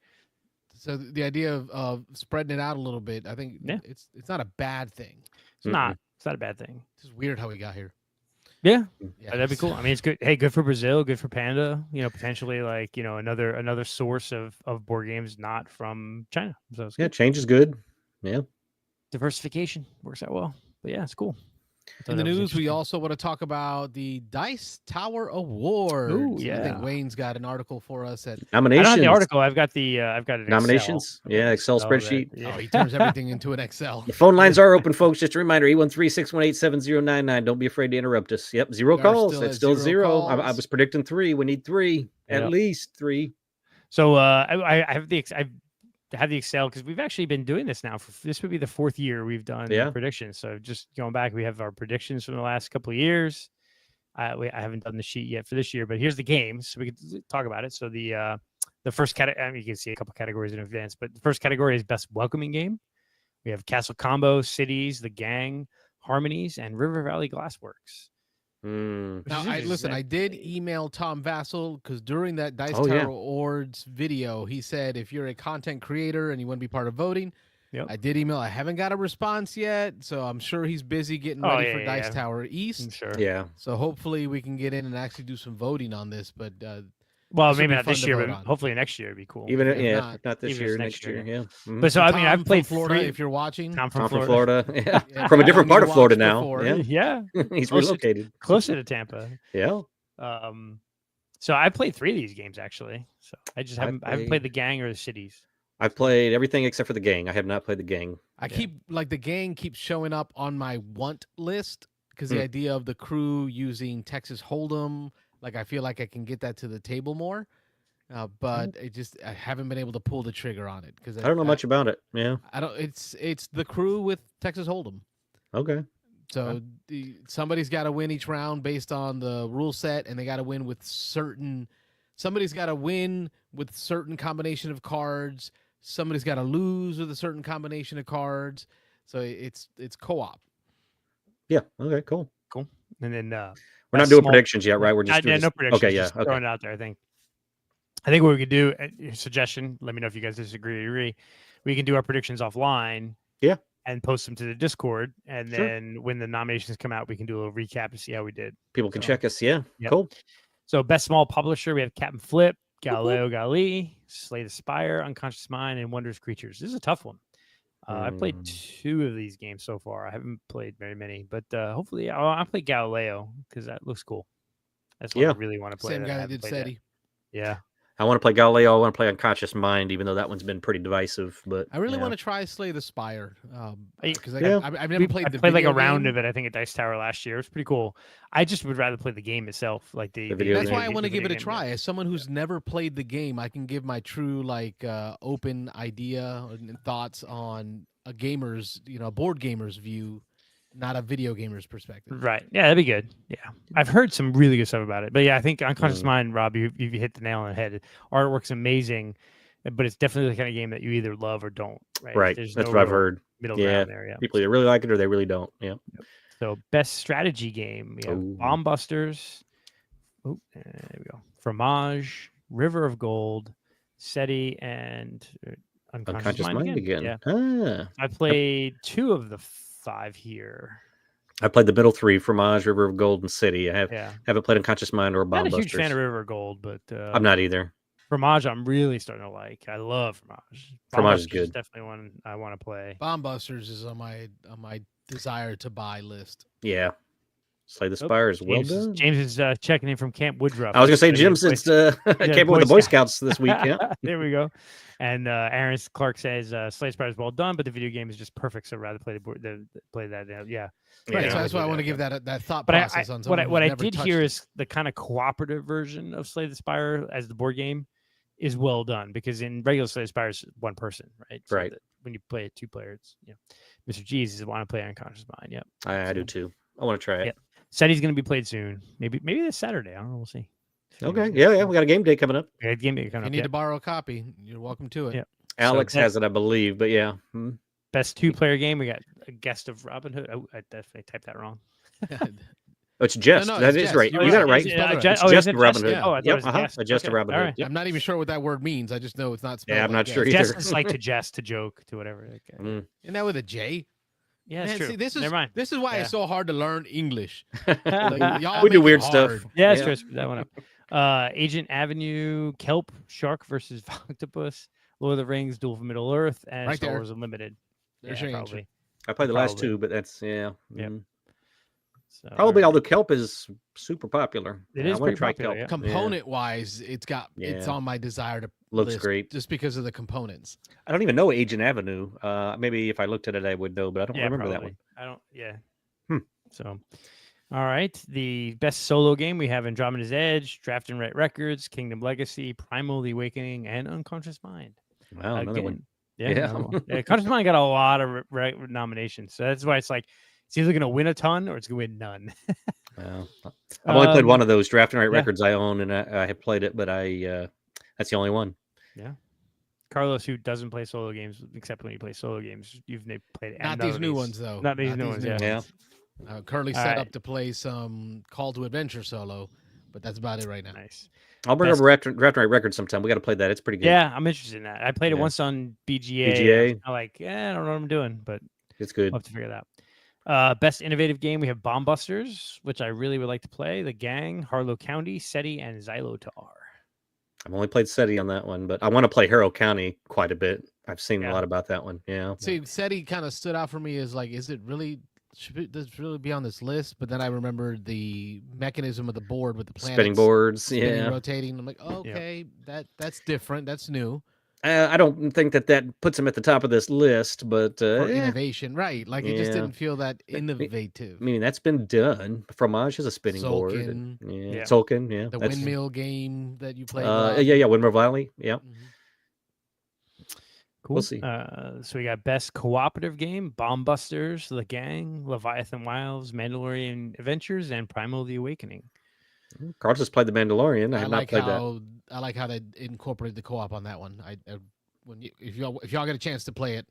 So the idea of spreading it out a little bit, I think it's not a bad thing. It's not a bad thing. It's just weird how we got here. Yeah, that'd be cool. I mean, it's good. Hey, good for Brazil, good for Panda. Potentially like another source of board games not from China. So it's good. Change is good. Yeah, diversification works out well. But yeah, it's cool. In the news, we also want to talk about the Dice Tower Awards. Ooh, yeah. I think Wayne's got an article for us at nominations. I don't have the article. I've got it. Nominations. Excel. Yeah, Excel spreadsheet. Oh, he turns everything into an Excel. The phone lines are open, folks. Just a reminder: 813-618-7099. Don't be afraid to interrupt us. Yep, zero calls. It's still zero. I was predicting 3. We need 3, at least 3. So I have the Excel because we've actually been doing this now. This would be the 4th year we've done predictions. So just going back, we have our predictions from the last couple of years. I haven't done the sheet yet for this year, but here's the games. So we can talk about it. So the first category, I mean, you can see a couple categories in advance, but the first category is best welcoming game. We have Castle Combo, Cities, The Gang, Harmonies, and River Valley Glassworks. Now, I did email Tom Vassell because during that Dice Tower Awards video, he said if you're a content creator and you want to be part of voting, I did email. I haven't got a response yet, so I'm sure he's busy getting ready for Dice Tower East. I'm sure. Yeah. So hopefully we can get in and actually do some voting on this. But maybe not this year, but hopefully next year would be cool. Even not this year, next year. Yeah. Mm-hmm. But so I mean, I've played Florida. If you're watching, Tom from Florida. Yeah. From a different part of Florida now. Yeah. He's relocated closer to Tampa. Yeah. So I played 3 of these games actually. So I haven't played The Gang or the Cities. I've played everything except for The Gang. I have not played The Gang. I keep The Gang keeps showing up on my want list because the idea of the crew using Texas Hold'em, like I feel like I can get that to the table more, but I haven't been able to pull the trigger on it because I don't know much about it. Yeah, I don't. It's the crew with Texas Hold'em. Okay. So somebody's got to win each round based on the rule set, and they got to win with certain. Somebody's got to win with certain combination of cards. Somebody's got to lose with a certain combination of cards. So it's co-op. Yeah. Okay. Cool. And then we're not doing predictions yet, right? We're just doing no predictions. Okay. Yeah. Just throwing it out there. I think what we could do. Suggestion. Let me know if you guys disagree or agree. We can do our predictions offline. Yeah. And post them to the Discord, and then when the nominations come out, we can do a little recap and see how we did. People can check us. Yeah. Yep. Cool. So best small publisher, we have Captain Flip, Galileo Galilei, Slay the Spire, Unconscious Mind, and Wondrous Creatures. This is a tough one. I played 2 of these games so far. I haven't played very many, but hopefully I'll play Galileo because that looks cool. That's what I really want to play. Same guy that did SETI. Yeah. I want to play Galileo. I want to play Unconscious Mind, even though that one's been pretty divisive. But I really want to try Slay the Spire because I've never played. I played like a round of it. I think at Dice Tower last year. It was pretty cool. I just would rather play the game itself, like the video. That's why I want to give it a try. As someone who's never played the game, I can give my true open idea and thoughts on a gamer's, board gamer's view. Not a video gamer's perspective. Right. Yeah, that'd be good. Yeah. I've heard some really good stuff about it. But yeah, I think Unconscious Mind, Rob, you hit the nail on the head. Artwork's amazing, but it's definitely the kind of game that you either love or don't. Right. That's what I've heard. Middle ground there. Yeah. People either really like it or they really don't. Yeah. So best strategy game. We have Bomb Busters. Oh, there we go. Fromage, River of Gold, SETI, and Unconscious Mind again. Yeah. I played 2 of the 5 here. I played the middle 3, Fromage, River of Gold, and City. I haven't played Unconscious Mind or Bomb Busters. I'm not a huge fan of River of Gold, but I'm not either. Fromage, I'm really starting to like. I love Fromage. Fromage is good. Definitely one I want to play. Bomb Busters is on my desire to buy list. Yeah. Slay the Spire is well done. James is checking in from Camp Woodruff. I was going to say, Jim since came with the Boy Scouts this week. Yeah. There we go. And Aaron Clark says, Slay the Spire is well done, but the video game is just perfect. So I'd rather play play that. Yeah. Right. So that's why I want to give that thought process on something. What I did hear is the kind of cooperative version of Slay the Spire as the board game is well done because in regular Slay the Spire is one person, right? So right. When you play it 2 players, Mr. Jesus want to play Unconscious Mind. Yep. I do too. I want to try it. Yep. Said he's going to be played soon. Maybe this Saturday. I don't know. We'll see. Okay. Yeah. We got a game day coming up. We got a game day If coming you up. need to borrow a copy, you're welcome to it. Yep. Alex So has it, I believe, but yeah. Best 2-player game. We got a Guest of Robin Hood. Oh, I definitely typed that wrong. Oh, it's Jest. No, That it's is Jest. right. You're You got it right. right. You spelled it right. It's is Jest it of Robin Hood. Jest? Oh, I thought it Yep. was Guest. A Jest of Okay. Robin All Hood. right. Yep. I'm not even sure what that word means. I just know it's not spelled. Yeah, I'm not like sure Jest. either. Jest is like to jest, to joke, to whatever. Mm. Isn't that with a J? Yeah, it's Man, true. see, this is Never mind. this is why it's so hard to learn English. Yeah, Like, y'all We do make it weird stuff. hard. it's Yeah. true. Screw that one up. Agent Avenue, Kelp, Shark versus Octopus, Lord of the Rings, Duel for Middle Earth, and Right Star there. Wars Unlimited. There's Yeah, your answer. probably. I played the last Probably. 2, but that's Yep. mm. So, Probably, all although kelp is super popular. It I is wanna pretty try popular, kelp. yeah. Component wise, it's Yeah. on my desire to Looks list great. just because of the components. I don't even know Agent Avenue. Maybe if I looked at it, I would know, but I don't Yeah, remember that probably. one. I don't. Yeah. Hmm. So, all right. The best solo game we have Andromeda's Edge, Draft and Write Records, Kingdom Legacy, Primal the Awakening, and Unconscious Mind. Wow, another one. Yeah. Yeah. Another one. Unconscious Mind got a lot of nominations, so that's why it's like it's either going to win a ton or it's going to win none. Wow. I've only played one of those Draft and Write yeah. records I own, and I have played it, but that's the only one. Yeah. Carlos, who doesn't play solo games except when you play solo games, you've played Not none these of new ones though. Not these new ones. Yeah. Yeah. Currently All set right. up to play some Call to Adventure solo, but that's about it right now. Nice. I'll bring Best- over Draft and Write records sometime. We got to play that. It's pretty good. Yeah, I'm interested in that. I played it Yeah. once on BGA. BGA. I'm like, I don't know what I'm doing, but It's good. I'll have to figure it out. Best innovative game, we have Bomb Busters, which I really would like to play. The Gang, Harlow County, SETI, and Xylotar. I've only played SETI on that one, but I want to play Harrow County quite a bit. I've seen Yeah. a lot about that one. Yeah. See, SETI kind of stood out for me as like, is it really? Does it really be on this list? But then I remembered the mechanism of the board with the planets Spinning boards. spinning, Yeah. rotating. I'm like, okay, that's different. That's new I don't think that puts him at the top of this list, but for innovation, right? Like it just Yeah. didn't feel that innovative. I mean, that's been done. Fromage is a spinning board. And, Sulkin. Yeah. Sulkin, yeah. The that's- windmill game that you played. yeah, Windmill Valley. Yeah. Mhm. Cool. We'll see. So we got best cooperative game, Bomb Busters, The Gang, Leviathan Wilds, Mandalorian Adventures, and Primal the Awakening. Carl just played the Mandalorian. I I have not like played that. how I like how they incorporated the co-op on that one. If y'all get a chance to play it,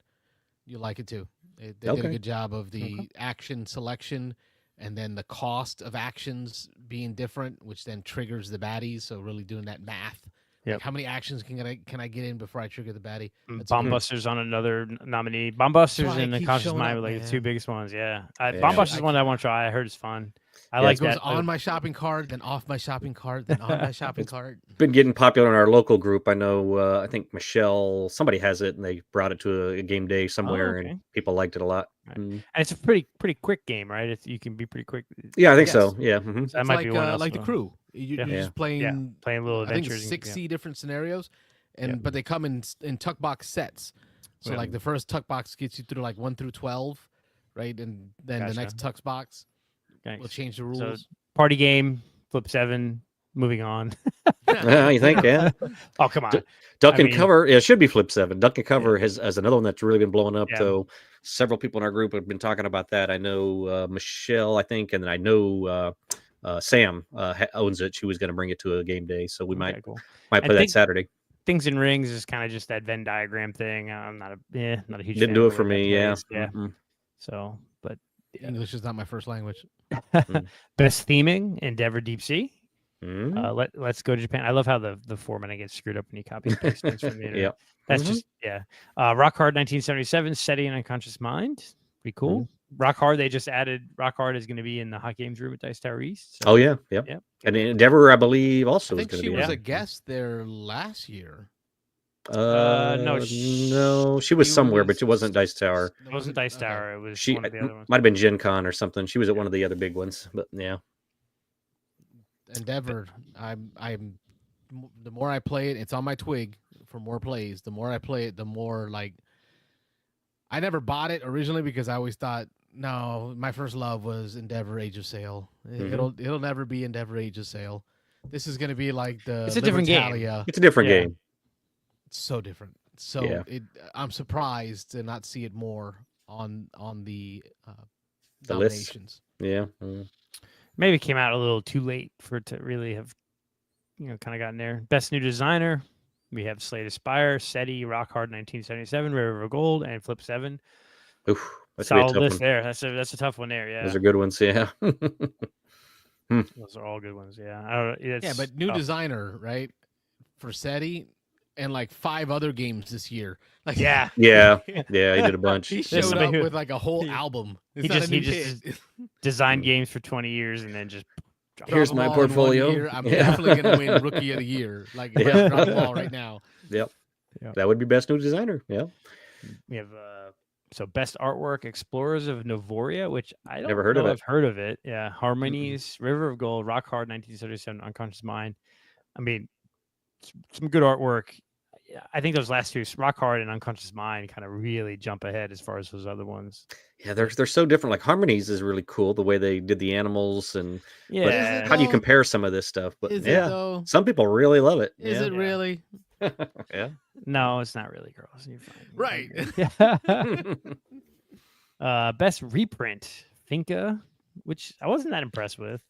you like it too. They did a Okay. good job of the action selection, and then the cost of actions being different, which then triggers the baddies. So really doing that math. Yep. Like how many actions can I get in before I trigger the baddie? That's a Bomb good- Busters on another nominee. Bomb Busters why it and the keeps Conscious showing Mind up, were like the man. two biggest ones. Yeah. Yeah. Bomb Busters is one I want to try. I heard it's fun. I Yeah, like It goes that. on my shopping cart, then off my shopping cart, then on my shopping cart. Been getting popular in our local group. I know. I think Michelle, somebody has it, and they brought it to a game day somewhere, okay. and people liked it a lot. Right. Mm. And it's a pretty quick game, right? You can be pretty quick. Yeah, I think Yes. so. Yeah. Mhm. That It's might like be one else. like the though. crew. Yeah. You're just playing Playing little I think adventures. and- 60 different scenarios, and but they come in tuck box sets. So Yeah. like the first tuck box gets you through like 1 through 12, right? And then the Gotcha. next tuck box Okay. will change the So rules. party game, flip 7, moving on. You think? Yeah. Oh, come on. Duck I and mean- Cover. Yeah, it should be Flip 7. Duck and Cover has another one that's really been blowing up. Yeah. Though several people in our group have been talking about that. I know Michelle, I think, and then I know Sam owns it. She was going to bring it to a game day, so we Okay, might cool. play And that Saturday. Things in Rings is kind of just that Venn diagram thing. I'm not a huge Didn't fan do of it for the way me. that Yeah. plays. Yeah. Mm-mm. So, but English is not my first language. best theming, Endeavor Deep Sea. Mm. Let's go to Japan. I love how the formatting gets screwed up when you copy and paste things from the internet. Yep. That's Mhm. just Rock Hard 1977, SETI and Unconscious Mind. Pretty cool. Rock Hard, they just added Rock Hard is going to be in the Hot Games room at Dice Tower East. So, Oh yeah, yeah. Yep. And Endeavor, I believe, I also is think going she to be. was in a it. guest there last year. no, no, she was she somewhere, was- but it wasn't Dice Tower. It wasn't Dice Okay. Tower. It was She one of the other ones. might have been Gen Con or something. She was at one of the other big ones, but yeah. Endeavor. I'm the more I play it, it's on my twig for more plays. The more I play it, the more like I never bought it originally because I always thought, no, my first love was Endeavor Age of Sail. Mhm. It'll never be Endeavor Age of Sail. This is gonna be like the It's a different game. Libertalia. It's a different Yeah. game. It's so different. So Yeah. I'm surprised to not see it more on the The lists. nominations. Yeah. Maybe it came out a little too late for it to really have, kind of gotten there. Best new designer, we have Slay the Spire, SETI, Rock Hard 1977, River of Gold, and Flip 7. Oof, that's gonna be a Solid tough list one. there. That's a tough one there. Yeah, Those are good ones. Yeah. those are all good ones. Yeah, I don't. Yeah, but new designer, right? For SETI and like 5 other games this year. Like Yeah, Yeah. Yeah. He did a bunch. he There's showed somebody up who- with like a whole album. It's he not a just- new he just hit. designed Mm. games for 20 years and then just Drop Here's them my all in one portfolio. year, I'm Yeah. definitely gonna win Rookie of the Year. Like if Yeah. I drop them all right now. Yep. Yeah. That would be best new designer. Yeah. we have so best artwork, Explorers of Novoria, which I don't Never heard know of it. I've heard of it. Yeah, Harmonies, River of Gold, Rock Hard 1977, Unconscious Mind. I mean, some good artwork. Yeah, I think those last two, Rock Hard and Unconscious Mind, kind of really jump ahead as far as those other ones. Yeah. They're so different. Like Harmonies is really cool. The way they did the animals and Yeah, how do you though? compare some of this stuff? But Is it yeah, though? some people really love it. Is yeah. it really? Yeah. no, it's not really, girls. You're fine. Right. Best reprint, Finca, which I wasn't that impressed with.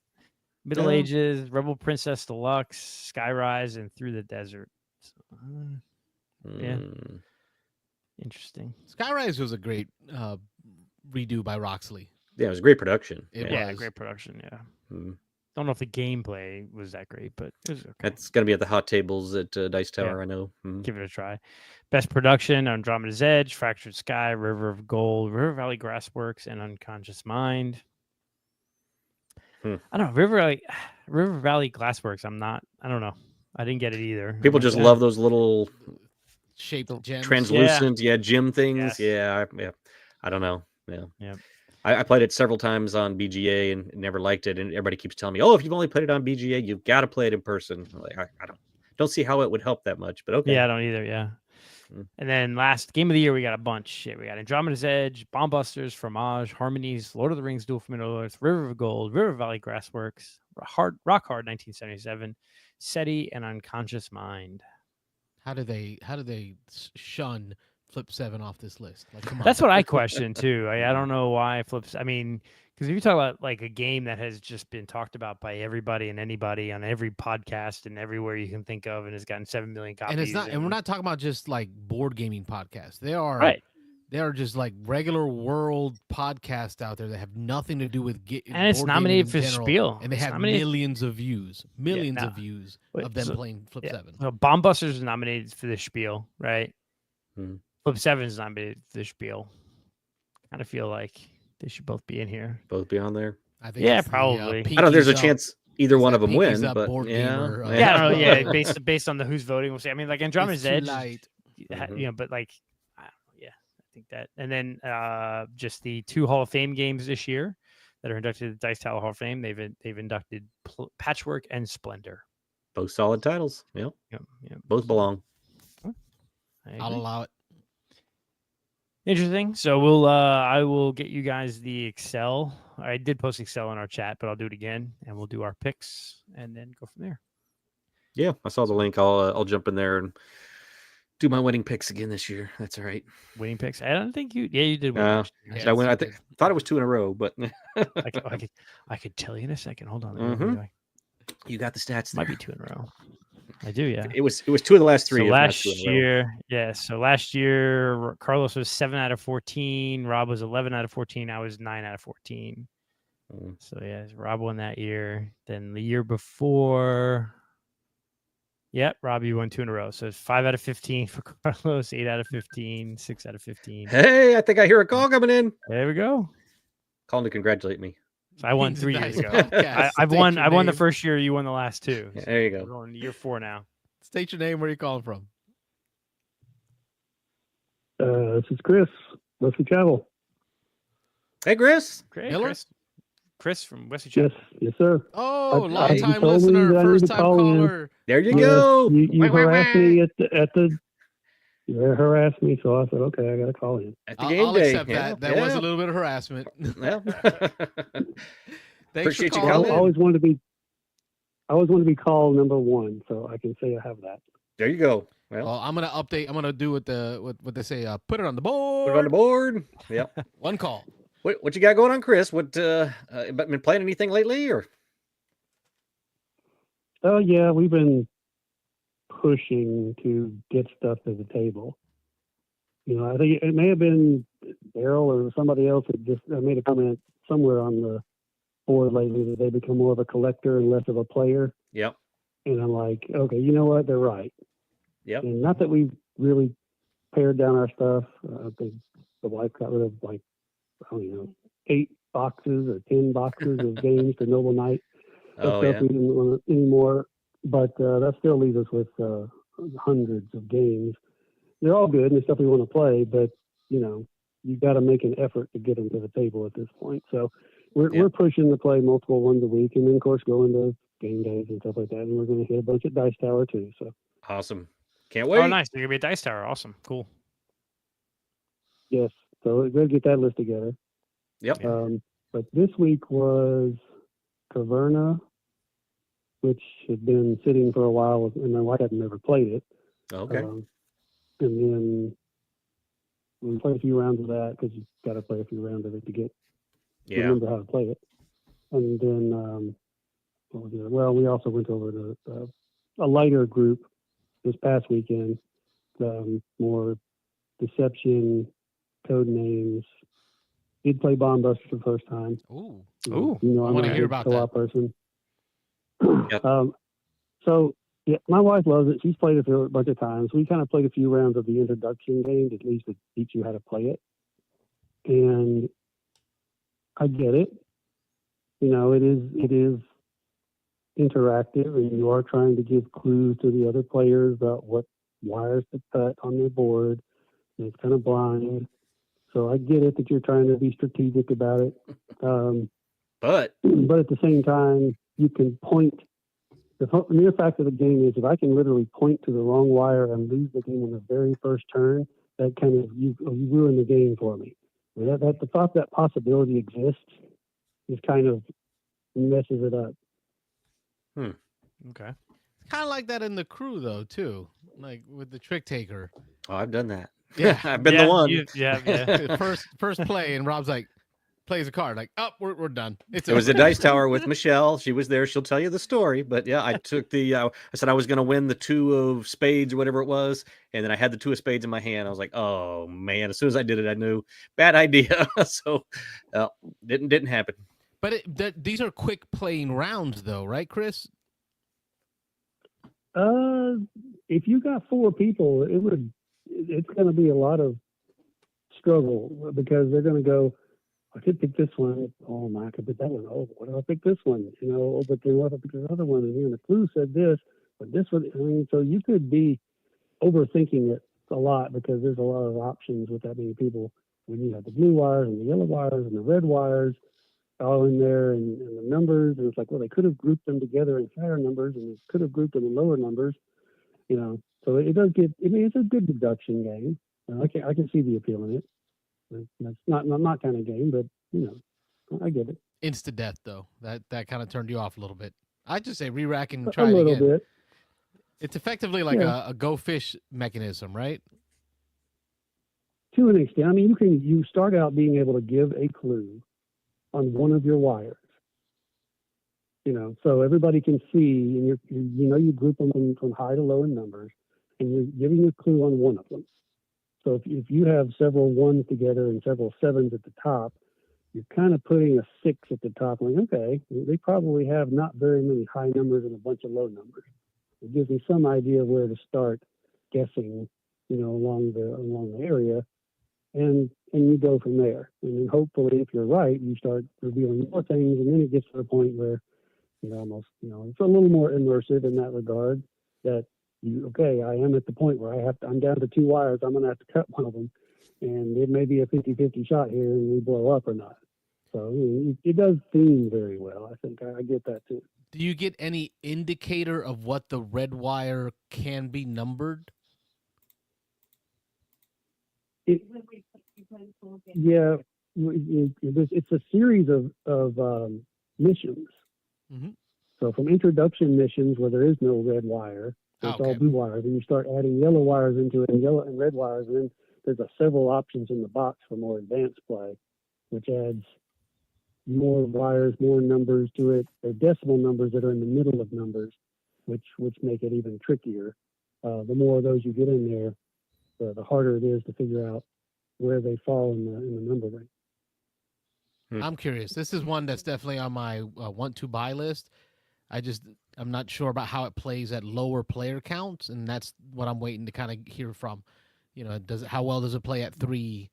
Middle No. Ages, Rebel Princess Deluxe, Skyrise, and Through the Desert. So, Yeah. Mm. interesting. Skyrise was a great redo by Roxley. Yeah, it was a great production. It Yeah, was. great production. Yeah. Mm. Don't know if the gameplay was that great, but it was okay. That's gonna be at the hot tables at Dice Tower. I know. Mm. Give it a try. Best production: Andromeda's Edge, Fractured Sky, River of Gold, River Valley Grassworks, and Unconscious Mind. I don't know. River Valley Glassworks. I don't know. I didn't get it either. People I'm just like, love those little Shaped gems. translucent, gem things. Yes. Yeah, I don't know. Yeah. Yep. I played it several times on BGA and never liked it. And everybody keeps telling me, "Oh, if you've only played it on BGA, you've got to play it in person." I'm like, I don't see how it would help that much, but okay. Yeah, I don't either. Yeah. And then last game of the year, we got a bunch. Shit, we got Andromeda's Edge, Bomb Busters, Fromage, Harmonies, Lord of the Rings, Duel for Middle Earth, River of Gold, River Valley Grassworks, Rock Hard 1977, SETI, and Unconscious Mind. How do they shun Flip 7 off this list? Like, come on. That's what I question too. I don't know why Flips. I mean, because if you talk about like a game that has just been talked about by everybody and anybody on every podcast and everywhere you can think of, and has gotten 7 million copies, and it's not, and we're not talking about just like board gaming podcasts. They are right. They are just like regular world podcasts out there that have nothing to do with and it's nominated for Spiel, and they it's have nominated... millions of views, of views Wait, of them so, playing Flip 7. So Bomb Busters is nominated for the Spiel, right? Hmm. Flip 7 is nominated for the Spiel. Kind of feel like they should both be in here. Both be on there. I think Yeah, it's the, probably. I don't know. There's a Pinkies Up. chance either one of them Pinkies win, Up but board yeah, gamer, Yeah, I don't know, yeah, based on the who's voting, we'll see. I mean, like Andromeda's It's too Edge, light. but like, yeah, I think that. And then just the 2 Hall of Fame games this year that are inducted to the Dice Tower Hall of Fame. They've inducted Patchwork and Splendor. both solid titles. Yep, Yep. both belong. I'll allow it. Interesting. So I will get you guys the Excel. I did post Excel in our chat, but I'll do it again, and we'll do our picks and then go from there. Yeah, I saw the link. I'll jump in there and do my winning picks again this year. That's all right. Winning picks. I don't think you. Yeah, you did win. last year. Did I win? I thought it was 2 in a row, but I could tell you in a second. Hold on. Mhm. You got the stats. Might There. be 2 in a row. I do, yeah. It was 2 of the last 3. So if not last 2 in a row. year, yeah. So last year, Carlos was 7 out of 14. Rob was 11 out of 14. I was 9 out of 14. Mm. So yeah, Rob won that year. Then the year before, yep, Rob, you won 2 in a row. So it's 5 out of 15 for Carlos, 8 out of 15, 6 out of 15. Hey, I think I hear a call coming in. There we go. Calling to congratulate me. So I won Beans 3 and years Dice ago. Podcast. I've State won. your I won the name. first year. You won the last 2. Yeah, there you We're go. going to year 4 now. State your name. Where are you calling from? This is Chris, Wesley Travel. Hey, Chris. Great, Miller? Chris from Wesley Yes, Chapel. yes, sir. Oh, I- long you time told me listener, that I need first to time call in. caller. There you Yes, go. You Wah, wah, harassed wah. me at the. You harassed me, so I said, okay, I got to call in. At the I'll, game I'll day. accept Yeah, that. That was a yeah. little bit of harassment. Yeah. Thanks Appreciate for you I calling. calling. always wanted to be. I always want to be call number 1, so I can say I have that. There you go. Well, I'm gonna update. I'm gonna do what they say. Put it on the board. Put it on the board. Yep. One call. What you got going on, Chris? What been playing anything lately, or? Oh yeah, we've been pushing to get stuff to the table. You know, I think it may have been Daryl or somebody else that just made a comment somewhere on the board lately that they become more of a collector and less of a player. Yep. And I'm like, okay, you know what? They're right. Yep. And not that we've really pared down our stuff. I think the wife got rid of like, I don't know, 8 boxes or 10 boxes of games for Noble Knight. Oh, stuff yeah. we didn't want anymore, but that still leaves us with hundreds of games. They're all good and the stuff we want to play, but you know, you've got to make an effort to get them to the table at this point. So we're pushing to play multiple ones a week, and then of course going to game days and stuff like that. And we're going to hit a bunch at Dice Tower too. So awesome! Can't wait. Oh, nice! You're gonna be at Dice Tower. Awesome, cool. Yes, so we're going to get that list together. Yep. But this week was Caverna, which had been sitting for a while, and my wife had never played it. Okay. And then we played a few rounds of that because you've got to play a few rounds of it to remember how to play it. And then, what was it? Well, we also went over to a lighter group this past weekend, more deception, code names. Did play Bomb Busters for the first time. Ooh. Ooh. You know, I I'm wanna a hear big about co-op person. Yep. So yeah, my wife loves it. She's played it a bunch of times. We kind of played a few rounds of the introduction games, at least to teach you how to play it. And I get it. You know, it is interactive, and you are trying to give clues to the other players about what wires to cut on their board. And it's kind of blind. So I get it that you're trying to be strategic about it. But at the same time, you can point. The mere fact of the game is if I can literally point to the wrong wire and lose the game on the very first turn, that kind of, you ruin the game for me. That the thought that possibility exists is kind of messes it up. Okay. Kind of like that in the crew though too, like with the trick taker. oh, I've done that. Yeah. I've been the one. Yeah. The first play, and Rob's like, plays a card, like, oh, we're done. It was the Dice Tower with Michelle. She was there. She'll tell you the story. But yeah, I took I said I was going to win the 2 of spades or whatever it was. And then I had the 2 of spades in my hand. I was like, oh, man. As soon as I did it, I knew. Bad idea. So didn't happen. But these are quick playing rounds though, right, Chris? If you got 4 people, it's going to be a lot of struggle because they're going to go, I could pick this one. Oh my, I could pick that one. Oh, what do I pick this one? You know, but then what if I pick this other one? And then the clue said this, but this one, I mean, so you could be overthinking it a lot because there's a lot of options with that many people. When you have the blue wires and the yellow wires and the red wires all in there and the numbers, and it's like, well, they could have grouped them together in higher numbers and they could have grouped them in lower numbers, you know. So it does get, I mean, it's a good deduction game. I can see the appeal in it. That's not my kind of game, but you know, I get it. Insta death though, that kind of turned you off a little bit. I just say re-rack and A try it little again. bit. It's effectively like a go fish mechanism, right? To an extent. I mean, you start out being able to give a clue on one of your wires. You know, so everybody can see, and you group them from high to low in numbers, and you're giving a clue on one of them. So if you have several 1s together and several 7s at the top, you're kind of putting a 6 at the top. Like, okay, they probably have not very many high numbers and a bunch of low numbers. It gives me some idea where to start guessing, you know, along the area, and you go from there. And then hopefully, if you're right, you start revealing more things, and then it gets to the point where, you know, almost, you know, it's a little more immersive in that regard. That I am at the point where I'm down to 2 wires. I'm going to have to cut one of them, and it may be a 50-50 shot here, and we blow up or not. So it does theme very well. I think I get that too. Do you get any indicator of what the red wire can be numbered? Yeah, it's a series of missions. Mm-hmm. So from introduction missions where there is no red wire, So it's all blue wires, and you start adding yellow wires into it, and yellow and red wires, and then there's several options in the box for more advanced play, which adds more wires, more numbers to it. There are decimal numbers that are in the middle of numbers, which make it even trickier. The more of those you get in there, the harder it is to figure out where they fall in the number range. I'm curious. This is one that's definitely on my want to buy list. I'm not sure about how it plays at lower player counts, and that's what I'm waiting to kind of hear from. How well does it play at 3?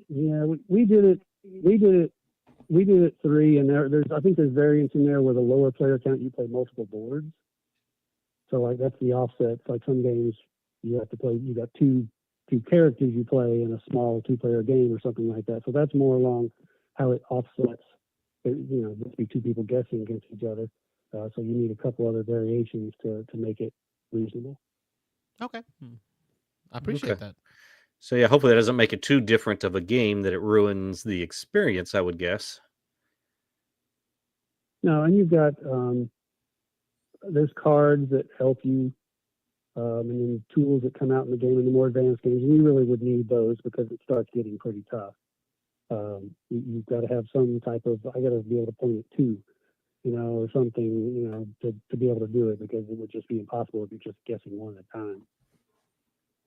Yeah, we did it. We did it 3, and I think there's variants in there with a lower player count. You play multiple boards, so like that's the offset. Like some games you have to play. You got two characters you play in a small 2-player game or something like that. So that's more along how it offsets. There'd be 2 people guessing against each other. So you need a couple other variations to make it reasonable. Okay, I appreciate that. So yeah, hopefully that doesn't make it too different of a game that it ruins the experience, I would guess. No, and you've got there's cards that help you, and then tools that come out in the game in the more advanced games, and you really would need those because it starts getting pretty tough. You've got to have some type of, I got to be able to point it to, or something, to be able to do it, because it would just be impossible if you're just guessing one at a time.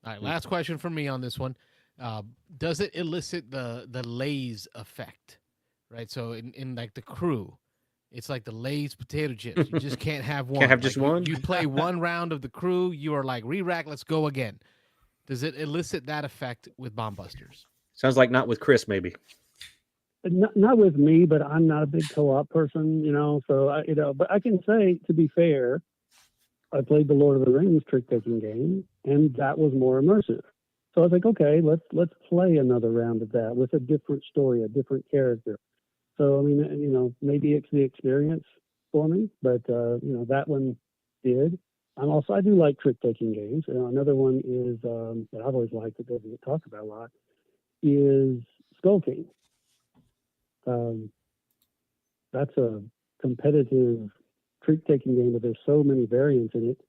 All right, last question for me on this one. Does it elicit the Lay's effect? Right, so in like the Crew, it's like the Lay's potato chips. You just can't have one. Can't have just one? You play one round of the Crew, you are like, re-rack, let's go again. Does it elicit that effect with Bomb Busters? Sounds like not with Chris, maybe. Not with me, but I'm not a big co-op person, so but I can say, to be fair, I played the Lord of the Rings trick-taking game, and that was more immersive. So I was like, okay, let's play another round of that with a different story, a different character. So, I mean, maybe it's the experience for me, but, that one did. I do like trick-taking games. Another one is, that I've always liked that doesn't get talked about a lot, is Skull King. That's a competitive trick-taking game, but there's so many variants in it.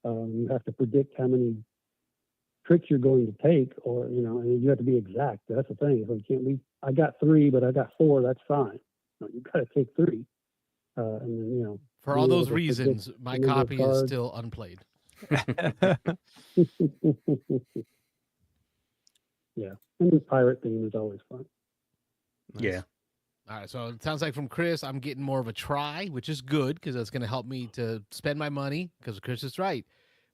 You have to predict how many tricks you're going to take, or and you have to be exact. That's the thing. So you can't be, I got 3, but I got 4. That's fine. No, you've got to take 3. And then for all those reasons, my copy is still unplayed. Yeah, and the pirate theme is always fun. Nice. Yeah. All right, so it sounds like from Chris, I'm getting more of a try, which is good because that's going to help me to spend my money. Because Chris is right,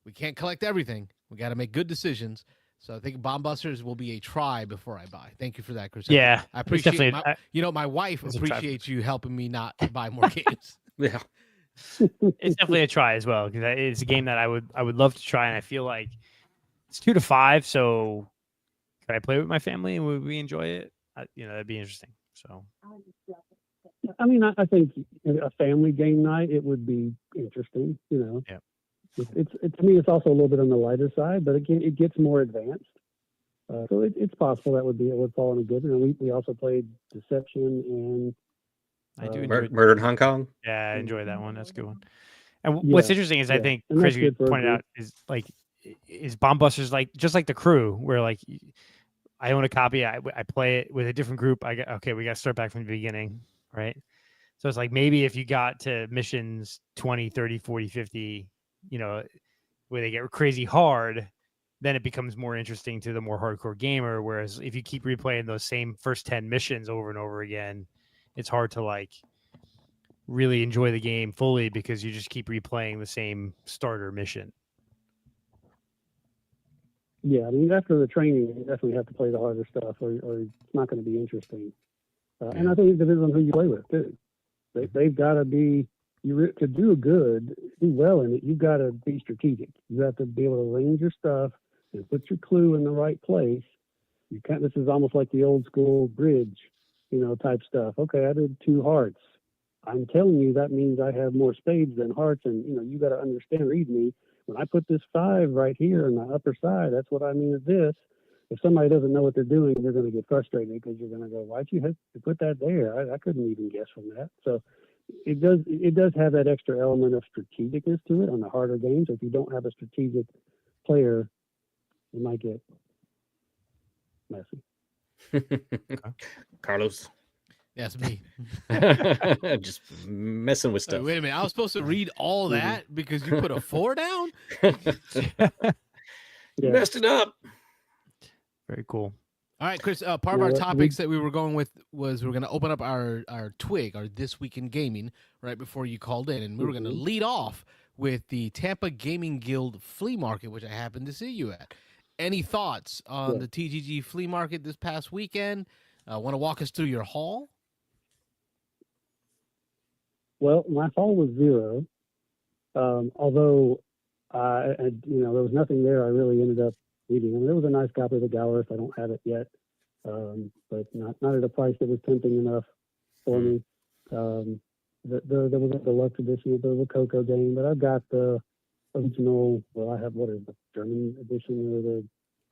we can't collect everything. We got to make good decisions. So I think Bomb Busters will be a try before I buy. Thank you for that, Chris. Yeah, I appreciate. My wife appreciates you helping me not buy more games. Yeah, it's definitely a try as well, because it's a game that I would love to try, and I feel like it's 2 to 5. So could I play with my family and would we enjoy it? That'd be interesting. So, I mean, I think a family game night, it would be interesting. Yeah. It's to me, it's also a little bit on the lighter side, but again, it gets more advanced. So it's possible it would fall in a good. We also played Deception and I do Murder in Hong Kong. Yeah, I enjoy that one. That's a good one. And what's interesting is I think Chris pointed out is Bomb Busters just like the Crew, where like I own a copy, I play it with a different group. We got to start back from the beginning, right? So it's like maybe if you got to missions 20, 30, 40, 50, where they get crazy hard, then it becomes more interesting to the more hardcore gamer. Whereas if you keep replaying those same first 10 missions over and over again, it's hard to really enjoy the game fully because you just keep replaying the same starter mission. Yeah, I mean, after the training, you definitely have to play the harder stuff, or it's not going to be interesting. And I think it depends on who you play with too. They've got to be to do well in it. You've got to be strategic. You have to be able to arrange your stuff and put your clue in the right place. This is almost like the old school bridge, type stuff. Okay, I did 2 hearts. I'm telling you that means I have more spades than hearts, and you got to read me. When I put this 5 right here on the upper side, that's what I mean is this. If somebody doesn't know what they're doing, they're going to get frustrated because you're going to go, why'd you have to put that there? I couldn't even guess from that. So it does have that extra element of strategicness to it on the harder games. If you don't have a strategic player, it might get messy. Carlos. That's me. Just messing with stuff. Wait a minute. I was supposed to read all that because you put a 4 down? You messed it up. Very cool. All right, Chris, part of our topics that we were going with was we're going to open up our Twig, our This Week in Gaming, right before you called in. And we were going to lead off with the Tampa Gaming Guild Flea Market, which I happened to see you at. Any thoughts on the TGG Flea Market this past weekend? Want to walk us through your haul? Well, my haul was 0. Although, there was nothing there I really ended up reading. I mean, there was a nice copy of the Gallerist. I don't have it yet, but not at a price that was tempting enough for me. There was a deluxe edition of the Coco game, but I've got the original. Well, I have what is the German edition or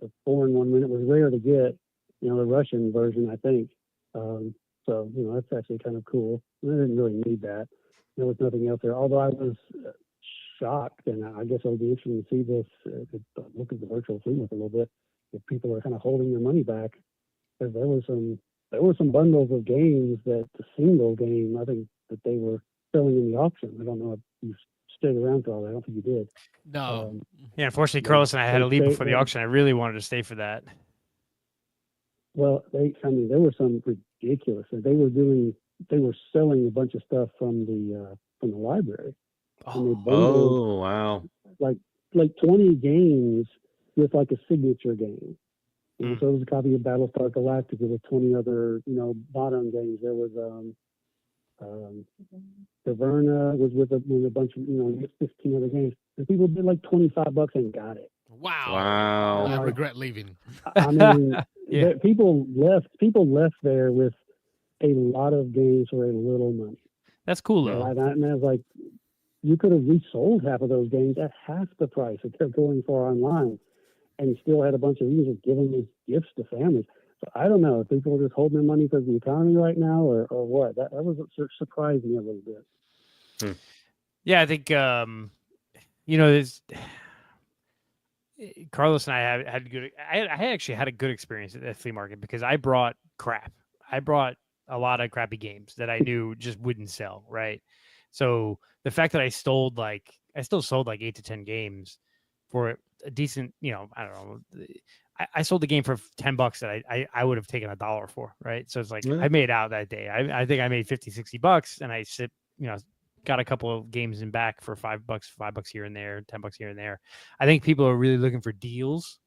the foreign one when it was rare to get. The Russian version, I think. So that's actually kind of cool. I didn't really need that. There was nothing else there. Although I was shocked, and I guess it'll be interesting to see this. Look at the virtual flea market a little bit. If people are kind of holding their money back, because there were some bundles of games that the single game I think that they were selling in the auction. I don't know if you stayed around for all that. I don't think you did. No. Yeah, unfortunately, Carlos and I had to leave before the auction. I really wanted to stay for that. Well, there were some ridiculous. They were selling a bunch of stuff from the library. Oh, wow! Like 20 games with like a signature game. So it was a copy of Battlestar Galactica with 20 other bottom games. There was Caverna was with a bunch of 15 other games. And people bid like $25 and got it. Wow! I regret leaving. I mean, people left there with a lot of games for a little money. That's cool though. And I was like, you could have resold half of those games at half the price that they're going for online, and still had a bunch of users giving these gifts to families. So I don't know if people are just holding their money because of the economy right now, or what. That was surprising a little bit. Yeah, I think there's. Carlos and I had good. I actually had a good experience at the flea market because I brought crap. I brought a lot of crappy games that I knew just wouldn't sell, right? So the fact that I still sold like 8 to 10 games for a decent, I don't know. I sold the game for $10 that I would have taken $1 for, right? So it's like I made out that day. I think I made $50-$60, and I got a couple of games in back for $5 here and there, $10 here and there. I think people are really looking for deals.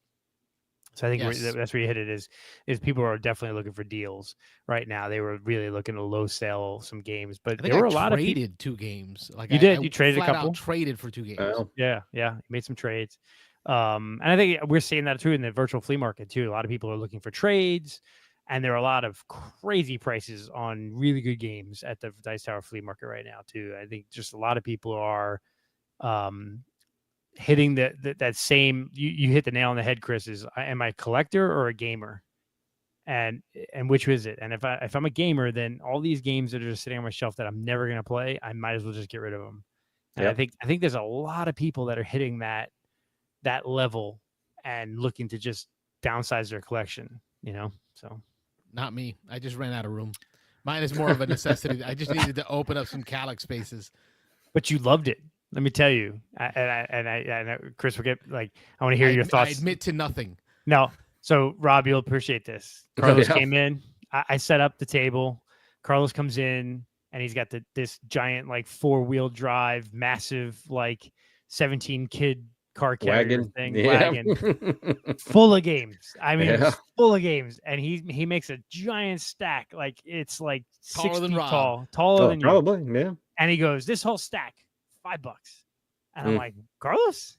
So I think that's where you hit it is people are definitely looking for deals right now. They were really looking to low sell some games, but there were a lot of traded 2 games. Like you did, you traded a couple. Traded for 2 games. Yeah, you made some trades. And I think we're seeing that too in the virtual flea market too. A lot of people are looking for trades, and there are a lot of crazy prices on really good games at the Dice Tower flea market right now too. I think just a lot of people are hitting that same. You hit the nail on the head, Chris. Am I a collector or a gamer? And which is it? And if I'm a gamer, then all these games that are just sitting on my shelf that I'm never going to play, I might as well just get rid of them. And I think there's a lot of people that are hitting that level and looking to just downsize their collection, so. Not me. I just ran out of room. Mine is more of a necessity. I just needed to open up some Calyx spaces. But you loved it. Let me tell you. I Chris, I want to hear your thoughts. I admit to nothing. No. So Rob, you'll appreciate this. Carlos came in. I set up the table. Carlos comes in and he's got this giant 4-wheel drive, massive 17 kid car carrier wagon full of games. I mean, full of games, and he makes a giant stack, it's 6 feet tall, taller than you. Probably, yeah. And he goes, "This whole stack, $5." And I'm like, Carlos,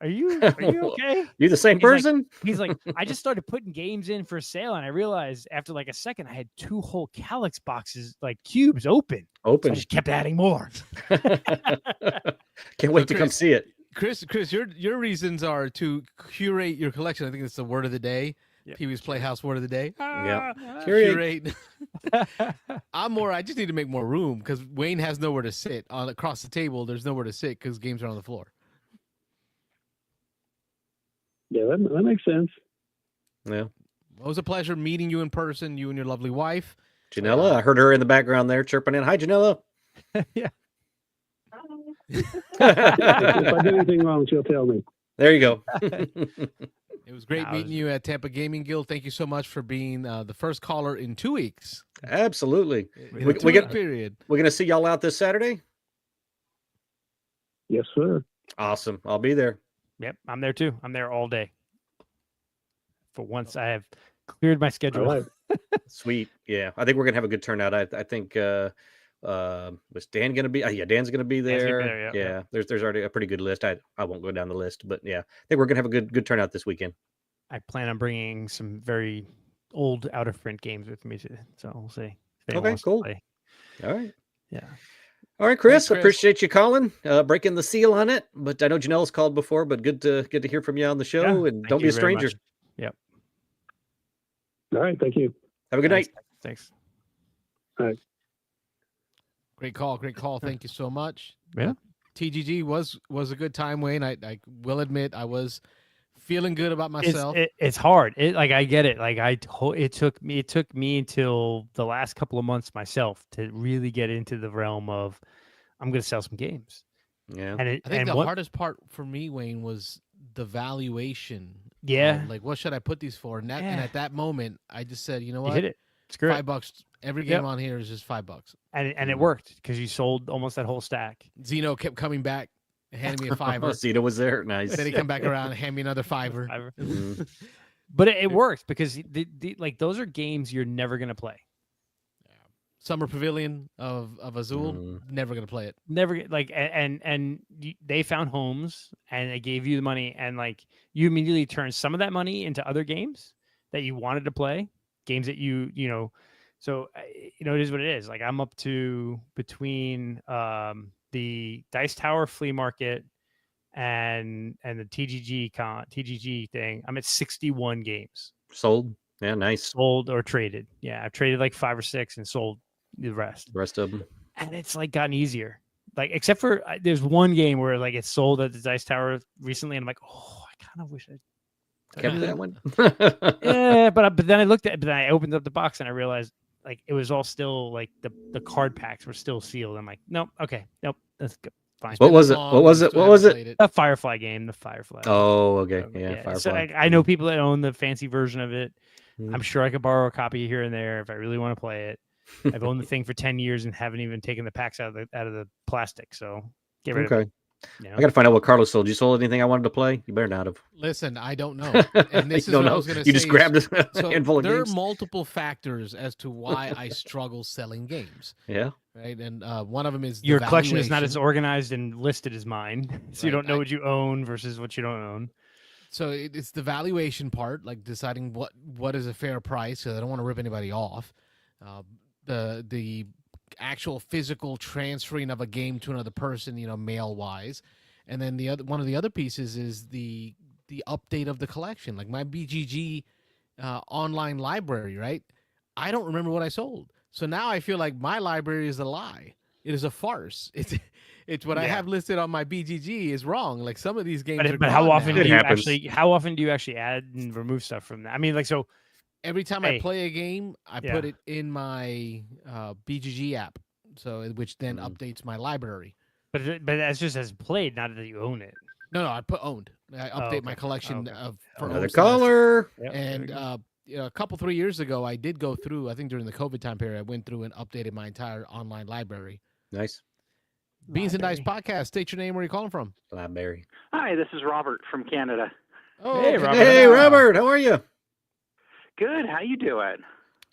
are you okay? You the same person? He's like, I just started putting games in for sale, and I realized after a second, I had 2 whole Calyx boxes, cubes open. So I just kept adding more. Can't wait to come see it. Chris, your reasons are to curate your collection. I think that's the word of the day. Yep. Pee Wee's Playhouse word of the day. Yeah. Curate. I just need to make more room because Wayne has nowhere to sit. Across the table, there's nowhere to sit because games are on the floor. Yeah, that makes sense. Yeah. It was a pleasure meeting you in person, you and your lovely wife. Janella, I heard her in the background there chirping in. Hi, Janella. Yeah. If I do anything wrong, she'll tell me. There you go. It was great meeting you at Tampa Gaming Guild. Thank you so much for being the first caller in 2 weeks. Absolutely. In a 2-week period. We're going to see y'all out this Saturday? Yes, sir. Awesome. I'll be there. Yep, I'm there too. I'm there all day. For once, I have cleared my schedule. All right. Sweet. Yeah, I think we're gonna have a good turnout. I think was Dan gonna be? Yeah, Dan's gonna be Dan's there. gonna be there, yeah. There's already a pretty good list. I won't go down the list, but yeah, I think we're gonna have a good turnout this weekend. I plan on bringing some very old out of print games with me too. So we'll see. If anyone Okay, wants to cool. play. All right. Yeah. All right, Chris. Thanks, Chris. Appreciate you calling, breaking the seal on it. But I know Janelle's called before, but good to hear from you on the show. Yeah, And thank don't be you a very stranger. much. Yep. All right. Thank you. Have a good night. Thanks. Great call. Thank you so much. Yeah. TGG was a good time, Wayne. I will admit I was feeling good about myself. It's hard. I get it. It took me until the last couple of months myself to really get into the realm of I'm going to sell some games. Yeah. And I think the hardest part for me, Wayne, was the valuation. Yeah. What should I put these for? And at that moment, I just said, you know what? You hit it. Screw it. $5. Every game on here is just $5. And it worked because you sold almost that whole stack. Zeno kept coming back and handing me a $5. Zeno was there. Nice. Then he come back around and hand me another $5. Mhm. But it works because those are games you're never going to play. Summer Pavilion of Azul, never gonna play it. Never they found homes and they gave you the money and you immediately turned some of that money into other games that you wanted to play, games that you know. So it is what it is. I'm up to between the Dice Tower flea market and the TGG thing. I'm at 61 games Sold. Yeah, nice. sold or traded. Yeah, I've traded 5 or 6 and sold the rest. The rest of them. And it's gotten easier. Except for there's one game where it's sold at the Dice Tower recently, and I'm like, oh, I kind of wish I Kept that one. yeah, but then I opened up the box and I realized it was all still the card packs were still sealed. I'm like, nope, okay, nope, that's good, fine. What was it? What was it? What was it? A Firefly game, the Firefly. Oh, okay, yeah. Firefly. So I know people that own the fancy version of it. Mhm. I'm sure I could borrow a copy here and there if I really want to play it. I've owned the thing for 10 years and haven't even taken the packs out of the plastic. So get rid of it. I got to find out what Carlos sold. You sold anything I wanted to play? You better not have. Listen, I don't know. And this is what I was going to say. You just grabbed a So handful of there games. are multiple factors as to why I struggle selling games. Yeah. Right. And one of them is Your collection is not as valuation. organized and listed as mine. So you Right, don't know what you own versus what you don't own. So it's the valuation part, deciding what is a fair price. Because I don't want to rip anybody off. The actual physical transferring of a game to another person, mail wise, and then one of the other pieces is the update of the collection, my BGG online library. Right, I don't remember what I sold, so now I feel like my library is a lie. It is a farce. It's what I have listed on my BGG is wrong. Some of these games are But how gone often now. how often do you actually add and remove stuff from that? I mean, so Every time I play a game, I Yeah. put it in my BGG app, which then updates my library. but that's just as played, not that you own it. No, I put owned. I update my okay. collection Okay. of for Another owned stuff. caller. Yep, And there you go. a couple 3 years ago, I did go through. I think during the COVID time period, I went through and updated my entire online library. Nice. Beans and Dice Library. podcast. State your name. Where you calling from? Library. Hi, this is Robert from Canada. Oh, Hey, okay. Robert. Hey, Robert. How are you? Good. How you doing?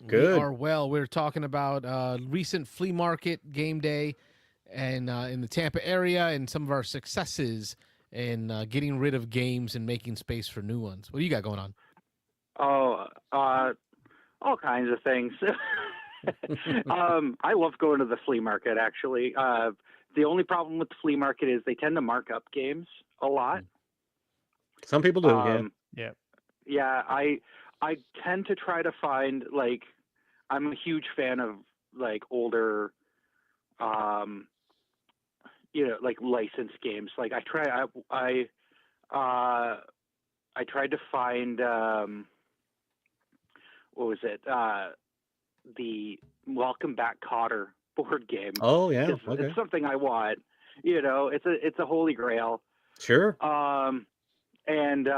Good. We are well. We're talking about recent flea market game day, and in the Tampa area, and some of our successes in getting rid of games and making space for new ones. What do you got going on? Oh, all kinds of things. I love going to the flea market, actually. The only problem with the flea market is they tend to mark up games a lot. Some people do. Yeah. Yeah, I tend to try to find, like, I'm a huge fan of like older, like licensed games. Like I tried to find what was it? The Welcome Back Kotter board game. Oh yeah, 'Cause okay, it's something I want. It's a holy grail. sure. And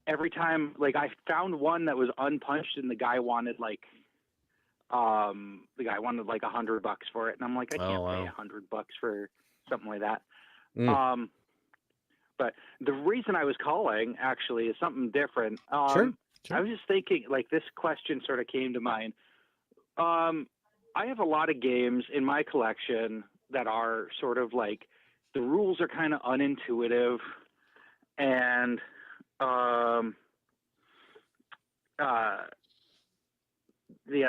every time, like, I found one that was unpunched, and the guy wanted like $100 for it, and I'm like, I Oh, can't wow. pay $100 for something like that. Mm. But the reason I was calling actually is something different. Sure. I was just thinking, like, this question sort of came to mind. I have a lot of games in my collection that are sort of like, the rules are kind of unintuitive, and the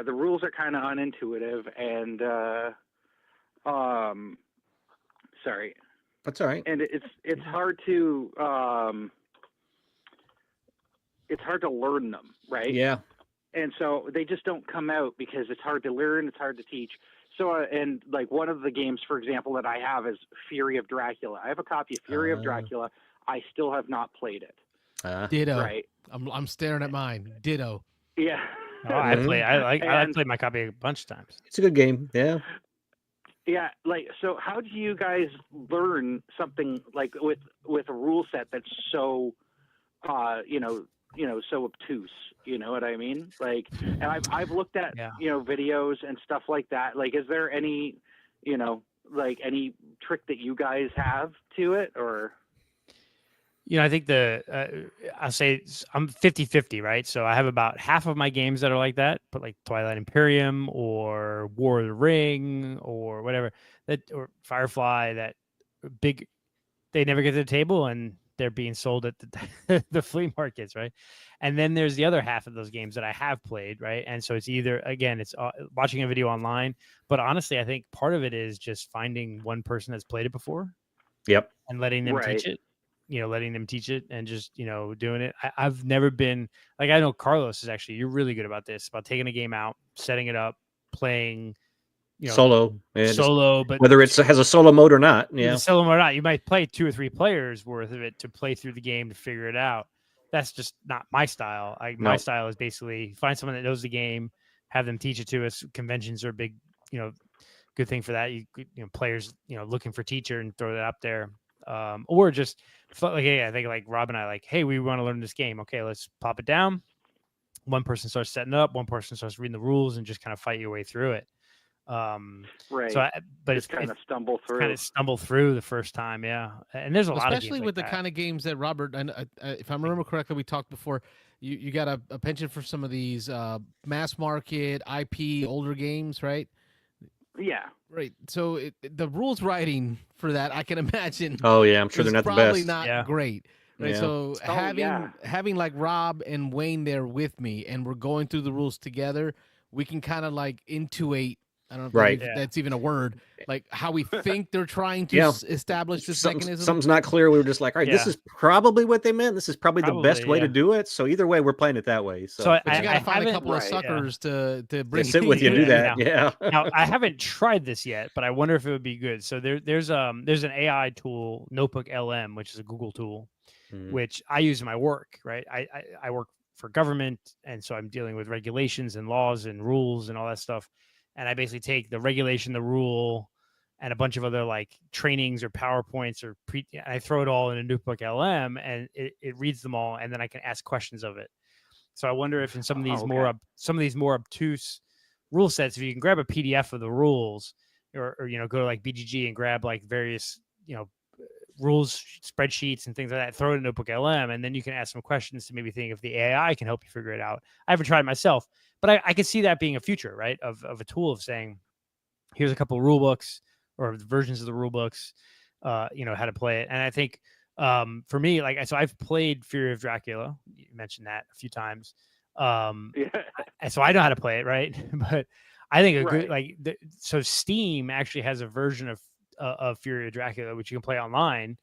rules are kind of unintuitive, and sorry, That's all right. and it's hard to learn them, right? Yeah. And so they just don't come out because it's hard to learn, it's hard to teach. So and like one of the games, for example, that I have is Fury of Dracula. I have a copy of Fury of Dracula. I still have not played it. Ditto. Right. I'm staring at mine. Ditto. Yeah. Oh, I Mhm. play. I And- played my copy a bunch of times. It's a good game. Yeah. Yeah, like, so how do you guys learn something like with a rule set that's so so obtuse, you know what I mean? Like, and I've looked at Yeah. videos and stuff like that. Like, is there any any trick that you guys have to it, or? I think I'll say I'm 50-50, right? So I have about half of my games that are like that, but like Twilight Imperium or War of the Ring or whatever, or Firefly, that big, they never get to the table and they're being sold at the flea markets, right? And then there's the other half of those games that I have played, right? And so it's either, again, it's watching a video online, but honestly, I think part of it is just finding one person that's played it before Yep. and letting them Right. teach it. Letting them teach it and just, doing it. I've never been like, I know Carlos is actually, you're really good about this, about taking a game out, setting it up, playing, Solo. Yeah, just solo, but whether it has a solo mode or not. Yeah. solo or not, you might play 2 or 3 players worth of it to play through the game to figure it out. That's just not my style. My No. style is basically find someone that knows the game, have them teach it to us. Conventions are a big, good thing for that. Players, looking for teacher and throw that up there. Or just like, I think like Rob and I, like, hey, we want to learn this game. Okay, let's pop it down. One person starts setting it up, one person starts reading the rules, and just kind of fight your way through it. Right. So, but just kind of stumble through. Kind of stumble through the first time, yeah. And there's a lot of especially games with like the that. kind of games that Robert, and if I remember correctly, we talked before. You got a penchant for some of these mass market IP older games, right? Yeah. Right. So the rules writing for that, I can imagine. Oh yeah, I'm sure is they're not the probably best. not Yeah. great. Right. Yeah. So yeah. having like Rob and Wayne there with me, and we're going through the rules together, we can kind of like intuit. I don't know if Right. that's even a word. Like how we think they're trying to Yeah. establish this mechanism. Something's not clear. We were just like, all right, this Yeah. is probably what they meant. This is probably the best Probably, way yeah. to do it. So either way, we're playing it that way. So, So But you got to find a haven't- couple of Right, suckers to yeah, bring sit with you, do Yeah. that. Yeah. Now, I haven't tried this yet, but I wonder if it would be good. So there's an AI tool, Notebook LM, which is a Google tool, Mhm. which I use in my work, right? I work for government, and so I'm dealing with regulations and laws and rules and all that stuff. And I basically take the regulation, the rule, and a bunch of other like trainings or PowerPoints or I throw it all in a Notebook LM, and it reads them all, and then I can ask questions of it. So I wonder if in some of these more obtuse rule sets, if you can grab a PDF of the rules, or go to like BGG and grab like various rules spreadsheets and things like that, throw it in Notebook LM, and then you can ask some questions to maybe think if the AI can help you figure it out. I haven't tried it myself, but I could see that being a future, right, of a tool of saying, here's a couple of rule books or versions of the rule books, how to play it. And I think for me, like, so I've played Fury of Dracula. You mentioned that a few times. Yeah. So I know how to play it, right? But I think a good, Right. so Steam actually has a version of Fury of Dracula, which you can play online.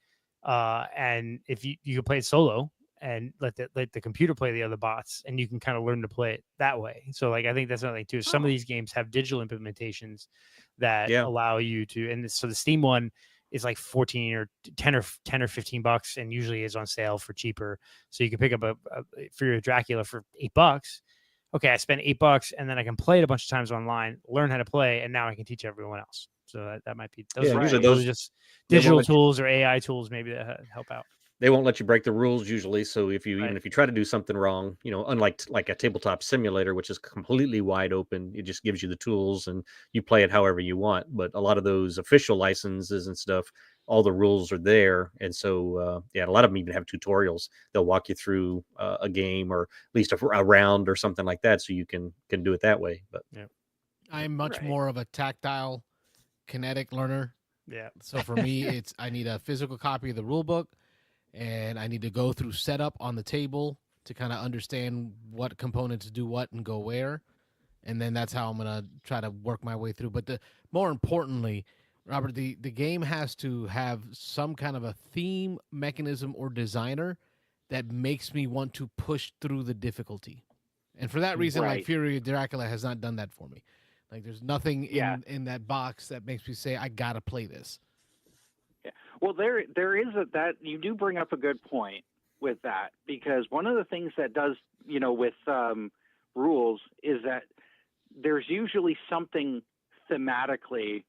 And if you can play it solo, and let the computer play the other bots, and you can kind of learn to play it that way. So like I think that's another thing too. Some of these games have digital implementations that allow you to, and so the Steam one is like 14 or 10 or $15, and usually is on sale for cheaper. So you can pick up a Fury of Dracula for $8. Okay, I spent $8, and then I can play it a bunch of times online, learn how to play, and now I can teach everyone else. So that might be those are just digital tools or AI tools maybe that help out. They won't let you break the rules usually. So if you even if you try to do something wrong, unlike like a tabletop simulator, which is completely wide open, it just gives you the tools and you play it however you want. But a lot of those official licenses and stuff, all the rules are there. And so, a lot of them even have tutorials. They'll walk you through a game or at least a round or something like that, so you can do it that way. But I'm much more of a tactile, kinetic learner. Yeah. So for me, I need a physical copy of the rule book. And I need to go through setup on the table to kind of understand what components do what and go where. And then that's how I'm going to try to work my way through. But more importantly, Robert, the game has to have some kind of a theme, mechanism, or designer that makes me want to push through the difficulty. And for that reason, like Fury of Dracula has not done that for me. Like there's nothing in that box that makes me say, I got to play this. Yeah. Well, there is that you do bring up a good point with that, because one of the things that does, with rules is that there's usually something thematically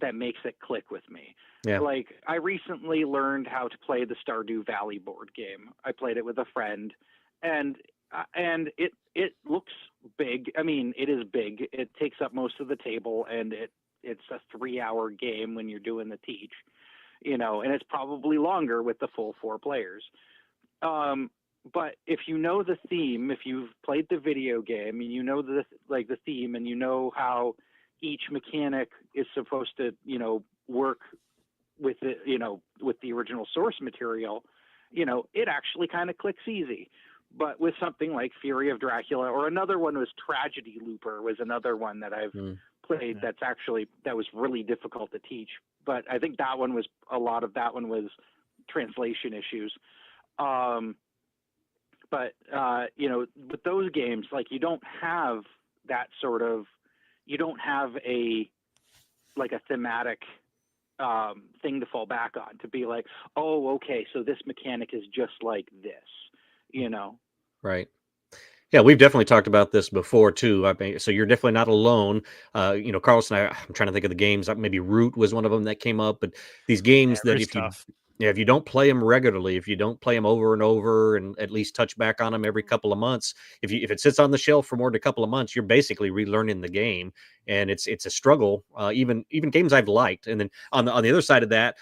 that makes it click with me. Yeah. Like I recently learned how to play the Stardew Valley board game. I played it with a friend, and it looks big. I mean, it is big. It takes up most of the table, and it's a 3-hour game when you're doing the teach. And it's probably longer with the full 4 players. But if you know the theme, if you've played the video game and you know the theme, and you know how each mechanic is supposed to, work with it, with the original source material, it actually kind of clicks easy. But with something like Fury of Dracula, or another one was Tragedy Looper, was another one that I've played that was really difficult to teach. But I think a lot of that one was translation issues. But with those games, like you don't have a thematic thing to fall back on, to be like, oh, okay, so this mechanic is just like this, Right. Yeah, we've definitely talked about this before too. I mean, so you're definitely not alone. Carlos and I'm trying to think of the games. Like maybe Root was one of them that came up. But these games that if you don't play them regularly, if you don't play them over and over, and at least touch back on them every couple of months, if it sits on the shelf for more than a couple of months, you're basically relearning the game, and it's a struggle. Even games I've liked, and then on the other side of that,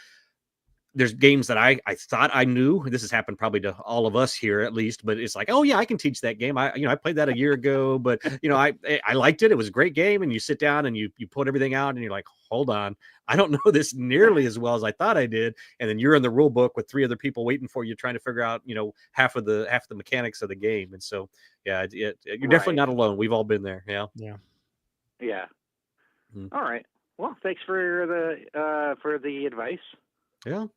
there's games that I thought I knew. This has happened probably to all of us here at least, but it's like, oh yeah, I can teach that game. I played that a year ago, but I liked it. It was a great game. And you sit down and you put everything out and you're like, hold on, I don't know this nearly as well as I thought I did. And then you're in the rule book with 3 other people waiting for you, trying to figure out, half the mechanics of the game. And so, yeah, you're definitely not alone. We've all been there. Yeah. Yeah. Yeah. All right. Well, thanks for the advice. Yeah.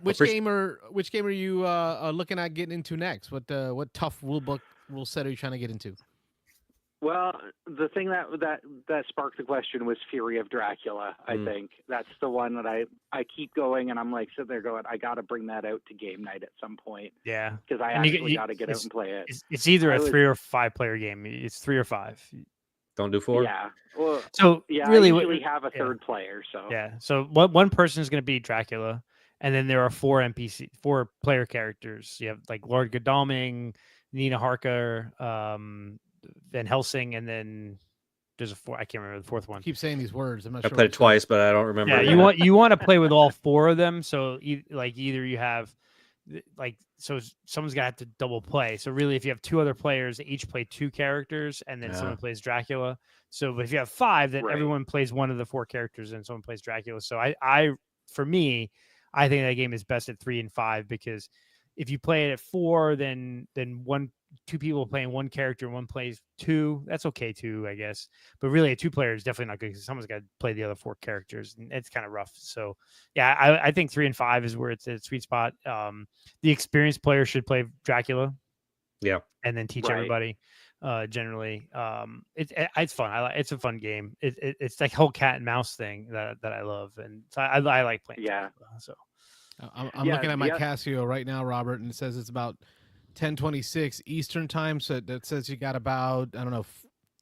Which game are you looking at getting into next? What tough rule set are you trying to get into? Well, the thing that sparked the question was Fury of Dracula. I think that's the one that I keep going, and I'm like sitting there going, I got to bring that out to game night at some point. Yeah, because I actually got to get out and play it. It's either a 3 or 5 player game. It's 3 or 5. Don't do 4. Yeah. Well, so really, I usually have a third player. So So one person is going to be Dracula, and then there are 4 player characters. You have like Lord Godalming, Nina Harker, Van Helsing, and then there's a 4. I can't remember the 4th one. I keep saying these words. I'm not I sure. played it twice, but I don't remember. Yeah, you want to play with all 4 of them. So either you have so someone's gonna have to double play. So really, if you have 2 other players, they each play 2 characters, and then someone plays Dracula. So if you have 5, then everyone plays one of the 4 characters, and someone plays Dracula. So for me, I think that game is best at 3 and 5, because if you play it at 4, then two people playing one character, one plays two. That's okay too, I guess. But really, a 2-player is definitely not good because someone's got to play the other 4 characters, and it's kind of rough. So, yeah, I think 3 and 5 is where it's a sweet spot. The experienced player should play Dracula, and then teach everybody. Generally, it's fun. It's a fun game. It's like whole cat and mouse thing that I love, and so I like playing. Yeah. Dracula, so. I'm looking at my Casio right now, Robert, and it says it's about 10:26 Eastern time. So that says you got about, I don't know,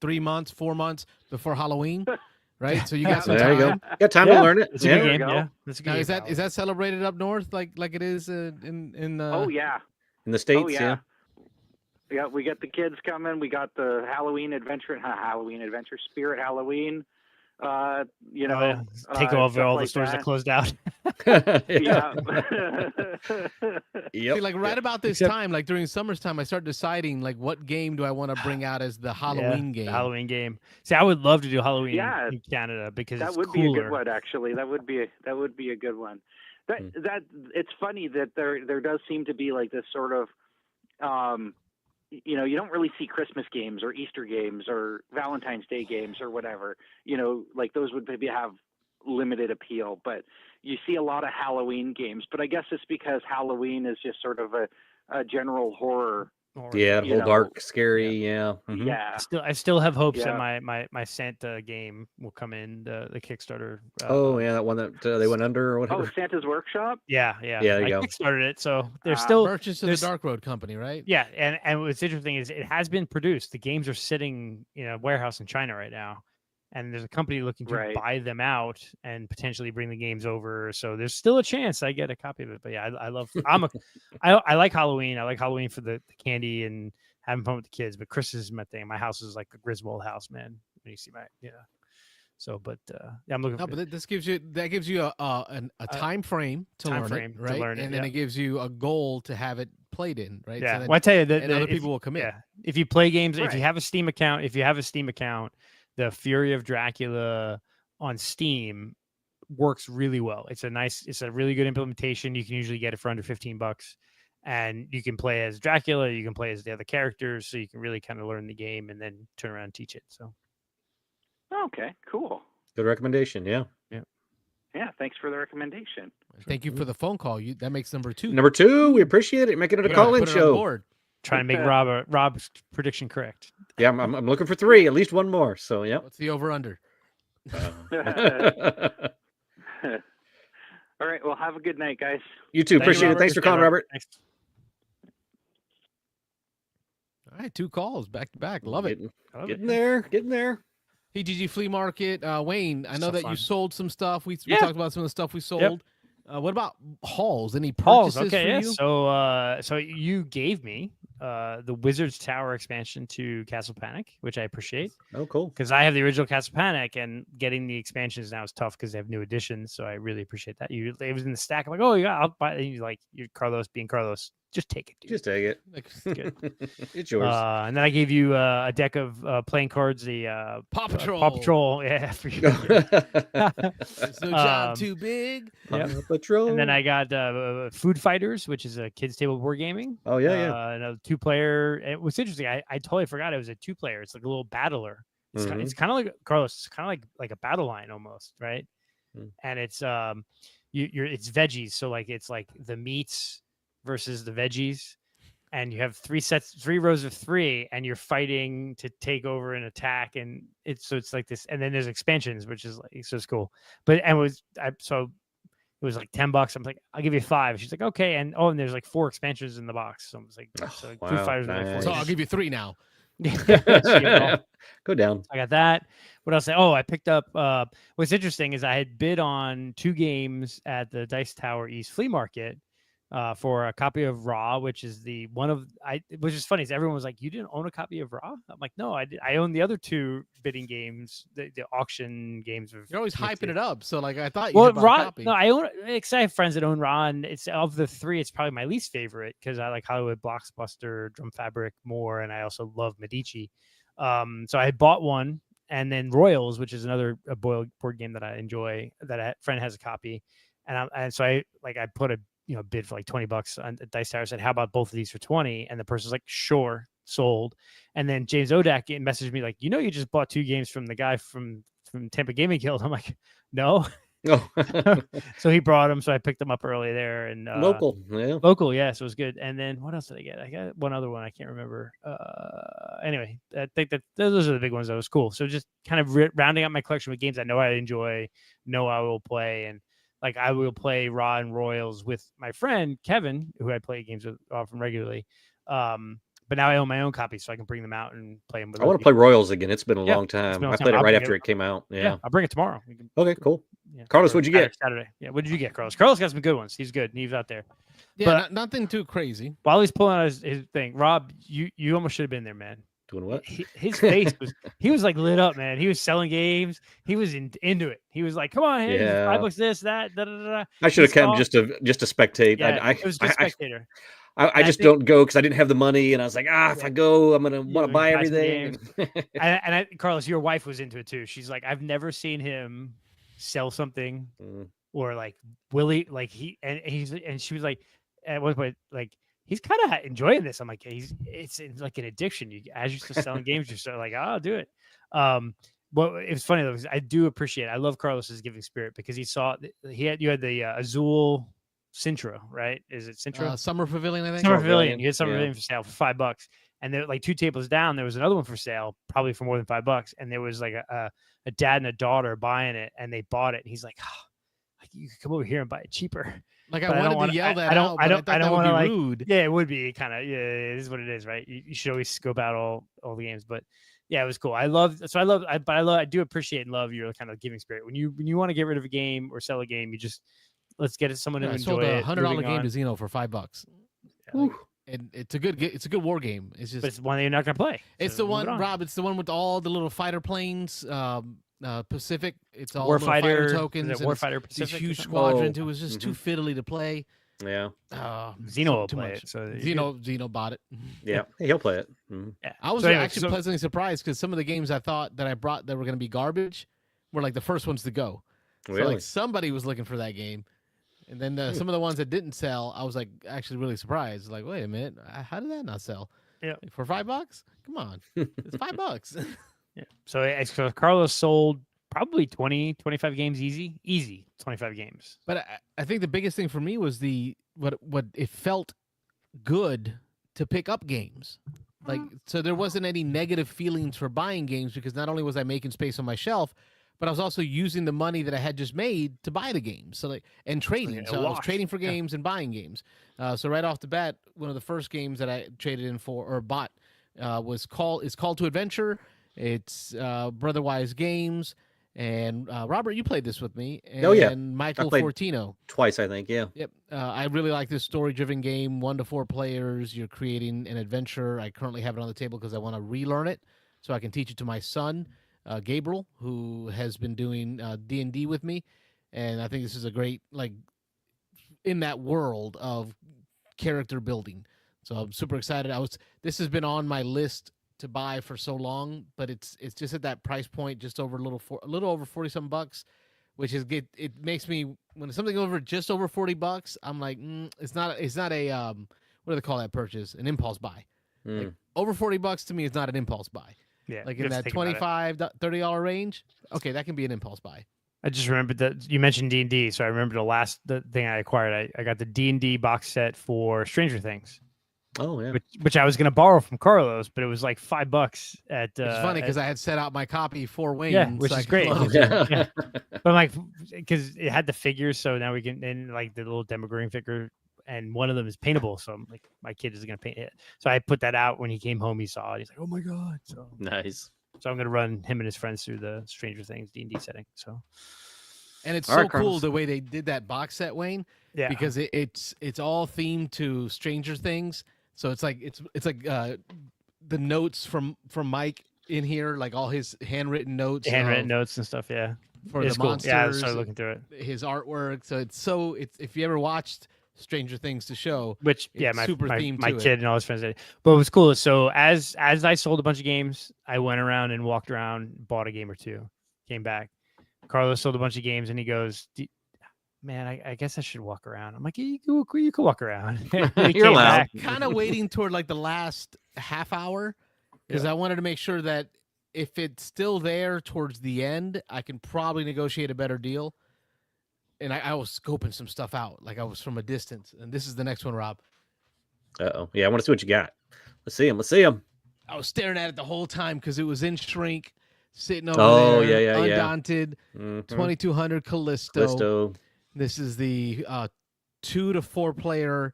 3 months, 4 months before Halloween, right? So you got some There time. you go. Got time to learn it. It's a good game. Yeah, that's a good Now, game. is that celebrated up north like it is in Oh yeah. In the States, Oh yeah. Yeah, we got the kids coming. We got the Halloween adventure, Spirit Halloween. Take over all the like stores that that closed out. Yeah. See, like right about this time, like during summertime, I start deciding like what game do I want to bring out as the Halloween game. The Halloween game. See, I would love to do Halloween Yeah. in Canada because that it's would cooler. be a good one, actually. That would be a good one. That it's funny that there does seem to be like this sort of you don't really see Christmas games or Easter games or Valentine's Day games or whatever. Like those would maybe have limited appeal, but you see a lot of Halloween games. But I guess it's because Halloween is just sort of a general horror. Yeah, the whole dark, scary. Yeah. Mm-hmm. Yeah. I still have hopes that my Santa game will come in the Kickstarter. That one that they went under or whatever. Oh, Santa's Workshop. Yeah. There you I go. Kickstarted it, so there's still Merchants of the Dark Road Company, right? Yeah, and what's interesting is it has been produced. The games are sitting in a warehouse in China right now, and there's a company looking to buy them out and potentially bring the games over. So there's still a chance I get a copy of it. But yeah, I like Halloween. I like Halloween for the candy and having fun with the kids. But Christmas is my thing. My house is like a Griswold house, man. When you see my So, but I'm looking. But this gives you a time frame to learn it, and then it gives you a goal to have it played in, right? Yeah. So then, well, I tell you that other people will commit. Yeah. If you play games, if you have a Steam account, the Fury of Dracula on Steam works really well. It's a really good implementation. You can usually get it for under $15, and you can play as Dracula. You can play as the other characters, so you can really kind of learn the game and then turn around and teach it. So. Okay, cool. Good recommendation. Yeah. Yeah, thanks for the recommendation. Thank you for the phone call. That makes number 2. Number 2, we appreciate it. Making it a call-in show. Trying to make Rob's prediction correct. Yeah, I'm looking for 3, at least one more. So yeah. What's the over/under? All right. Well, have a good night, guys. You too. Appreciate it. Thanks for calling, Robert. Thanks. All right, 2 calls back to back. Love it. Getting there. PGG Flea Market. Wayne, I know that you sold some stuff. We talked about some of the stuff we sold. Yep. What about hauls? Any purchases for you? So you gave me the Wizard's Tower expansion to Castle Panic, which I appreciate. Oh, cool. Because I have the original Castle Panic, and getting the expansions now is tough because they have new additions. So I really appreciate that. It was in the stack. I'm like, oh yeah, I'll buy it. And you're Carlos being Carlos. Just take it, dude. Just take it. Good. It's yours. And then I gave you a deck of playing cards, the Paw Patrol. Paw Patrol, yeah, for you. There's no job too big. Yep. Paw Patrol. And then I got Food Fighters, which is a kids table board gaming. Oh yeah. Another 2-player. It was interesting. I totally forgot it was a 2-player. It's like a little battler. It's kind of like Carlos. It's kind of like a battle line almost, right? And it's it's veggies. So like it's like the meats versus the veggies, and you have 3 rows of 3, and you're fighting to take over and attack, and it's like this, and then there's expansions, which is like so it's cool. But it was like $10. I'm like, I'll give you 5. She's like, okay, and there's like 4 expansions in the box, so I was like, Food Fighters, nice. So I'll give you 3 now. Go down. I got that. What else? I picked up. What's interesting is I had bid on 2 games at the Dice Tower East Flea Market. For a copy of Raw, which is which is funny is everyone was like, you didn't own a copy of Raw? I'm like, no, I did. I own the other 2 bidding games, the auction games. You're always hyping it up, so like I thought. Raw. A copy. No, I own. Because I have friends that own Raw, and it's of the 3, it's probably my least favorite because I like Hollywood Blockbuster, Drum Fabric more, and I also love Medici. So I had bought one, and then Royals, which is another board game that I enjoy, that a friend has a copy, and so I put a bid for like $20 on Dice Tower. Said, how about both of these for 20? And the person's like, sure. sold. And then James Odak messaged me like, you just bought 2 games from the guy from Tampa Gaming Guild. I'm like, no. Oh, So he brought them. So I picked them up early there and local. Yeah. local. Yeah. So it was good. And then what else did I get? I got one other one. I can't remember. Anyway, I think that those are the big ones. That was cool. So just kind of rounding out my collection with games I know I enjoy, know I will play. And like I will play Raw and Royals with my friend Kevin, who I play games with often regularly. But now I own my own copies, so I can bring them out and play them with I want to play Royals again. It's been a Yeah, long time. been a long I time. played it I'll right bring after it. it came out. Yeah. I'll bring it tomorrow. Okay, cool. Yeah, Carlos, or what'd you get? Saturday. Yeah, what did you get, Carlos? Carlos got some good ones. He's good. He's out there. Yeah, But- nothing too crazy. While he's pulling out his thing, Rob, you almost should have been there, man. Doing what? His face he was like lit up, man. He was selling games. He was into it. He was like, come on, hey, Yeah. $5 this, that, da, da, da, da. I should have He come saw- just to spectate. Yeah, it was just I spectator. I just don't go because I didn't have the money, and I was like, if I go, I'm gonna want to would buy buy some everything. Carlos, your wife was into it too. She's like, I've never seen him sell something or like Willie, like and she was like, at one point, like he's kind of enjoying this. I'm like, it's like an addiction. As you're still selling games, you're still like, I'll do it. Well, it was funny though, because I do appreciate. I love Carlos's giving spirit because you had the Azul Sintra, right? Is it Sintra? Summer Pavilion, I think. Summer Pavilion, Pavilion. You had Summer Pavilion for sale for $5, and there like 2 tables down. There was another one for sale, probably for more than $5, and there was like a dad and a daughter buying it, and they bought it. And he's like, like you could come over here and buy it cheaper. Like But I wanted to yell that out, but I thought that would be like, rude. Yeah, it would be kind of. Yeah, it is what it is, right? You should always scope out all the games, but. Yeah, it was cool. I do appreciate and love your kind of giving spirit. When you want to get rid of a game or sell a game, you just let's get someone to I enjoy sold it. a $100 game on. to Xeno for $5. And it's a good war game. It's just But it's one that you're not gonna play. it's So the one, move it on. Rob. It's the one with all the little fighter planes. Pacific. It's all Warfighter fighter tokens. is it and it's Warfighter these Pacific or huge something? squadrons. Oh, It was just too fiddly to play. Yeah, Xeno will too play much. it. So Xeno bought it. yeah, he'll play it. Yeah. I was So anyway, actually pleasantly surprised because some of the games I thought that I brought that were going to be garbage were like the first ones to go. So Really? like somebody was looking for that game, and then some of the ones that didn't sell, I was like actually really surprised. Like, wait a minute, how did that not sell? Yeah. Like, for $5? Come on, it's $5. Yeah. So Carlos sold probably 20, 25 games easy 25 games. But I think the biggest thing for me was what it felt good to pick up games. Like, so there wasn't any negative feelings for buying games because not only was I making space on my shelf, but I was also using the money that I had just made to buy the games. So and trading. like a So I was wash. trading for games and buying games. So right off the bat, one of the first games that I traded in for or bought is Call to Adventure. It's Brotherwise Games. And Robert, you played this with me. And Oh, yeah. Michael played- Fortino. Twice, I think. Yeah. Yep. I really like this story-driven game, 1 to 4 players. You're creating an adventure. I currently have it on the table because I want to relearn it so I can teach it to my son, Gabriel, who has been doing D&D with me. And I think this is a great, like, in that world of character building. So I'm super excited. This has been on my list to buy for so long, but it's just at that price point, just over a little over 40 some bucks, which is good. It makes me, when it's something over just over $40, I'm like, it's not a what do they call that purchase? An impulse buy. Like, over $40 to me is not an impulse buy. Yeah. Like you in have to that think about it. $25, $30 range. Okay, that can be an impulse buy. I just remembered that you mentioned D&D, so I remember the thing I acquired. I got the D&D box set for Stranger Things, Oh yeah. which I was going to borrow from Carlos, but it was like $5 at. It's funny because I had set out my copy for Wayne. Yeah, which so I is could great. close Yeah. it. Yeah. But I'm like, because it had the figures, so now we can, and like the little Demogorgon figure, and one of them is paintable. So I'm like, my kid is going to paint it. So I put that out when he came home. He saw it. He's like, oh my God. Nice. So I'm going to run him and his friends through the Stranger Things D&D setting. So And it's All so right, cool Carlos. the way they did that box set, Wayne. yeah, Because it's all themed to Stranger Things. So it's like the notes from Mike in here, like all his handwritten notes, handwritten notes and stuff. Yeah. for It's the cool. monsters. Yeah, I started looking through it. His artwork. So it's if you ever watched Stranger Things the show, Which yeah, It's my super my, themed my to it. kid and all his friends did. But it was cool. So as I sold a bunch of games, I went around and walked around, bought a game or two, came back. Carlos sold a bunch of games, and he goes, "Man, I guess I should walk around." I'm like, "You can walk around." He You're came allowed. back. kind of waiting toward like the last a half hour because I wanted to make sure that if it's still there towards the end, I can probably negotiate a better deal. And I was scoping some stuff out, like I was from a distance. And this is the next one, Rob. Uh-oh. Yeah, I want to see what you got. Let's see him. Let's see him. I was staring at it the whole time because it was in shrink, sitting over there, yeah. undaunted, 2200 Callisto. This is the 2 to 4 player